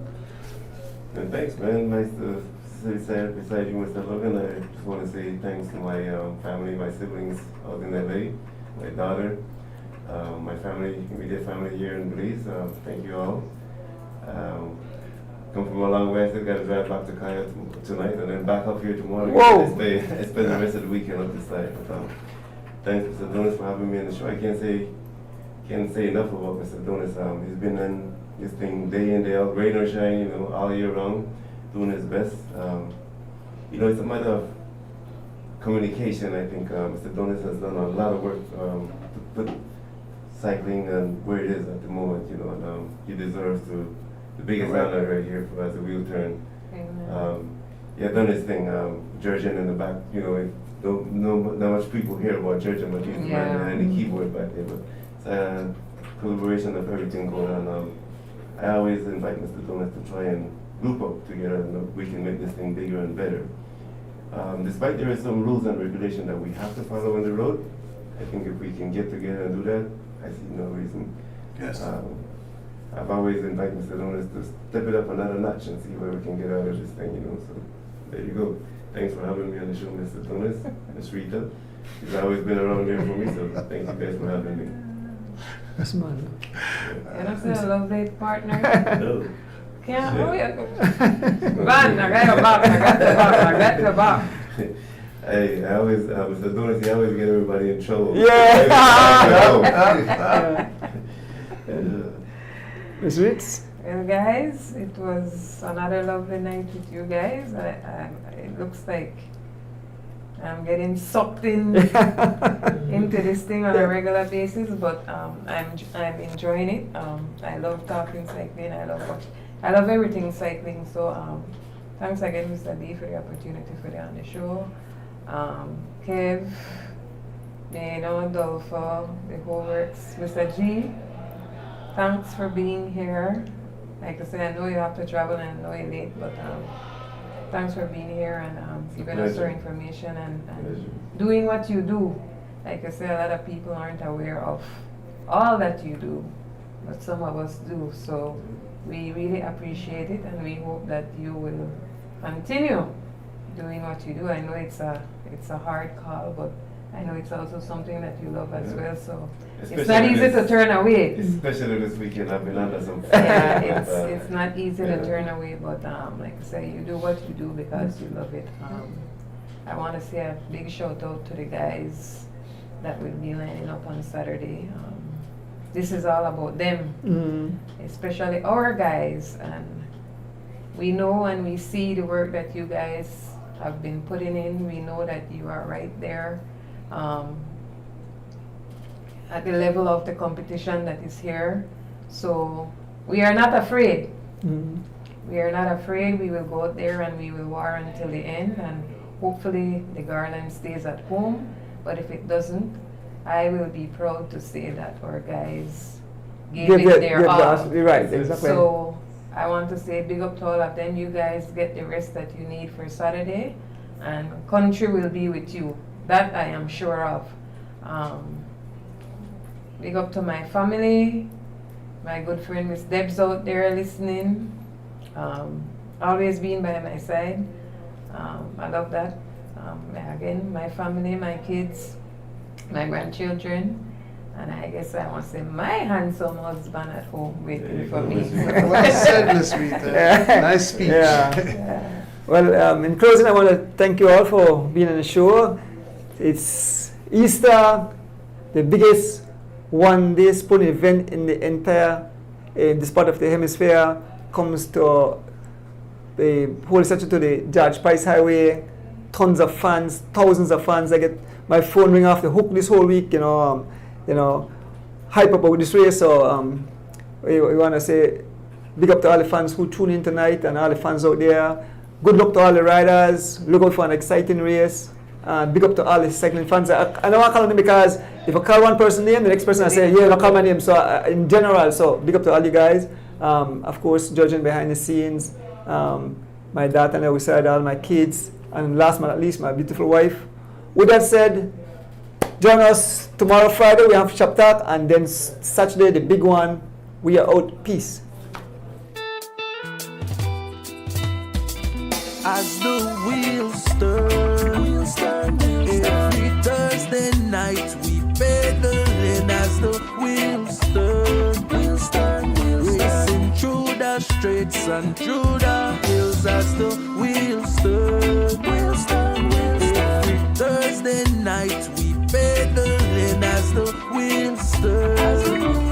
And thanks, man. Nice to sit beside you, Mr. Logan. I just want to say thanks to my family, my siblings out in LA, my daughter, my family, immediate family here in Belize. Thank you all. Come from a long way. I still got to drive back to Kaya tonight and then back up here tomorrow. Whoa. I spend the rest of the weekend up this side. But, thanks, Mr. Donis, for having me on the show. I can't say enough about Mr. Donis. He's been in this thing day in, day out, rain or shine, all year round, doing his best. It's a matter of communication. I think Mr. Donis has done a lot of work to put cycling and where it is at the moment, and he deserves the biggest honor right here for as a wheel turn. He had done his thing, Jurgen in the back, not much people hear about Jurgen, but he's the man behind the keyboard back there. But it's a collaboration of everything going on. I always invite Mr. Donis to try and group up together and we can make this thing bigger and better. Despite there are some rules and regulations that we have to follow on the road, I think if we can get together and do that, I see no reason. Yes. I've always invited Mr. Donis to step it up another notch and see where we can get out of this thing, so there you go. Thanks for having me on the show, Mr. Donis, Ms. Rita. She's always been around there for me, so thank you guys for having me. That's man. You're not a lovely partner. No. Can't wait. Van, I got your back. Hey, I always, Mr. Donis, he always get everybody in trouble. Yeah. Yeah. Miss Ritz? Well, guys, it was another lovely night with you guys. It looks like I'm getting sucked in into this thing on a regular basis, but I'm enjoying it. I love talking cycling. I love everything cycling. So thanks again, Mr. D, for the opportunity for the on the show. Kev, Dolpha, the whole works. Mr. G, thanks for being here. Like I said, I know you have to travel and I know you're late, but thanks for being here and giving us your information and doing what you do. like I say, a lot of people aren't aware of all that you do, but some of us do. So we really appreciate it, and we hope that you will continue doing what you do. I know it's a hard call, but I know it's also something that you love as well. So it's not easy to turn away. Especially this weekend, I've been under some. Yeah, it's not easy to turn away, but like I say, you do what you do because you love it. I want to say a big shout out to the guys that will be lining up on Saturday. This is all about them, especially our guys, and we know and we see the work that you guys have been putting in. We know that you are right there at the level of the competition that is here. So we are not afraid. We are not afraid. We will go out there and we will war until the end, and hopefully the Garland stays at home. But if it doesn't, I will be proud to say that our guys gave it their all. Right, exactly. So I want to say big up to all of them. You guys get the rest that you need for Saturday, and country will be with you. That I am sure of. Big up to my family, my good friend Miss Deb's out there listening. Always being by my side. I love that. Again, my family, my kids, my grandchildren, and I guess I want to say my handsome husband at home waiting for me. Well said, Miss Rita. Nice speech. Yeah. Well, in closing, I want to thank you all for being on the show. It's Easter, the biggest one-day sporting event in the entire this part of the hemisphere. Comes to the whole section to the George Price Highway. Tons of fans, thousands of fans. I get my phone ring off the hook this whole week. Hype up about this race. So we want to say big up to all the fans who tune in tonight and all the fans out there. Good luck to all the riders. Look out for an exciting race. And big up to all the cycling fans. I know I call them because if I call one person's name, the next person I say, yeah, I call my name. So in general, so big up to all you guys. Of course, judging behind the scenes, my daughter and I, we said all my kids, and last but not least, my beautiful wife. With that said, join us tomorrow, Friday. We have Shop Talk, and then Saturday, the big one. We are out. Peace. As the wheels turn, every Thursday night we pedaling. As the wheels turn, racing through the streets and through the hills. As the wheels turn, every Thursday night we pedaling. As the wheels turn.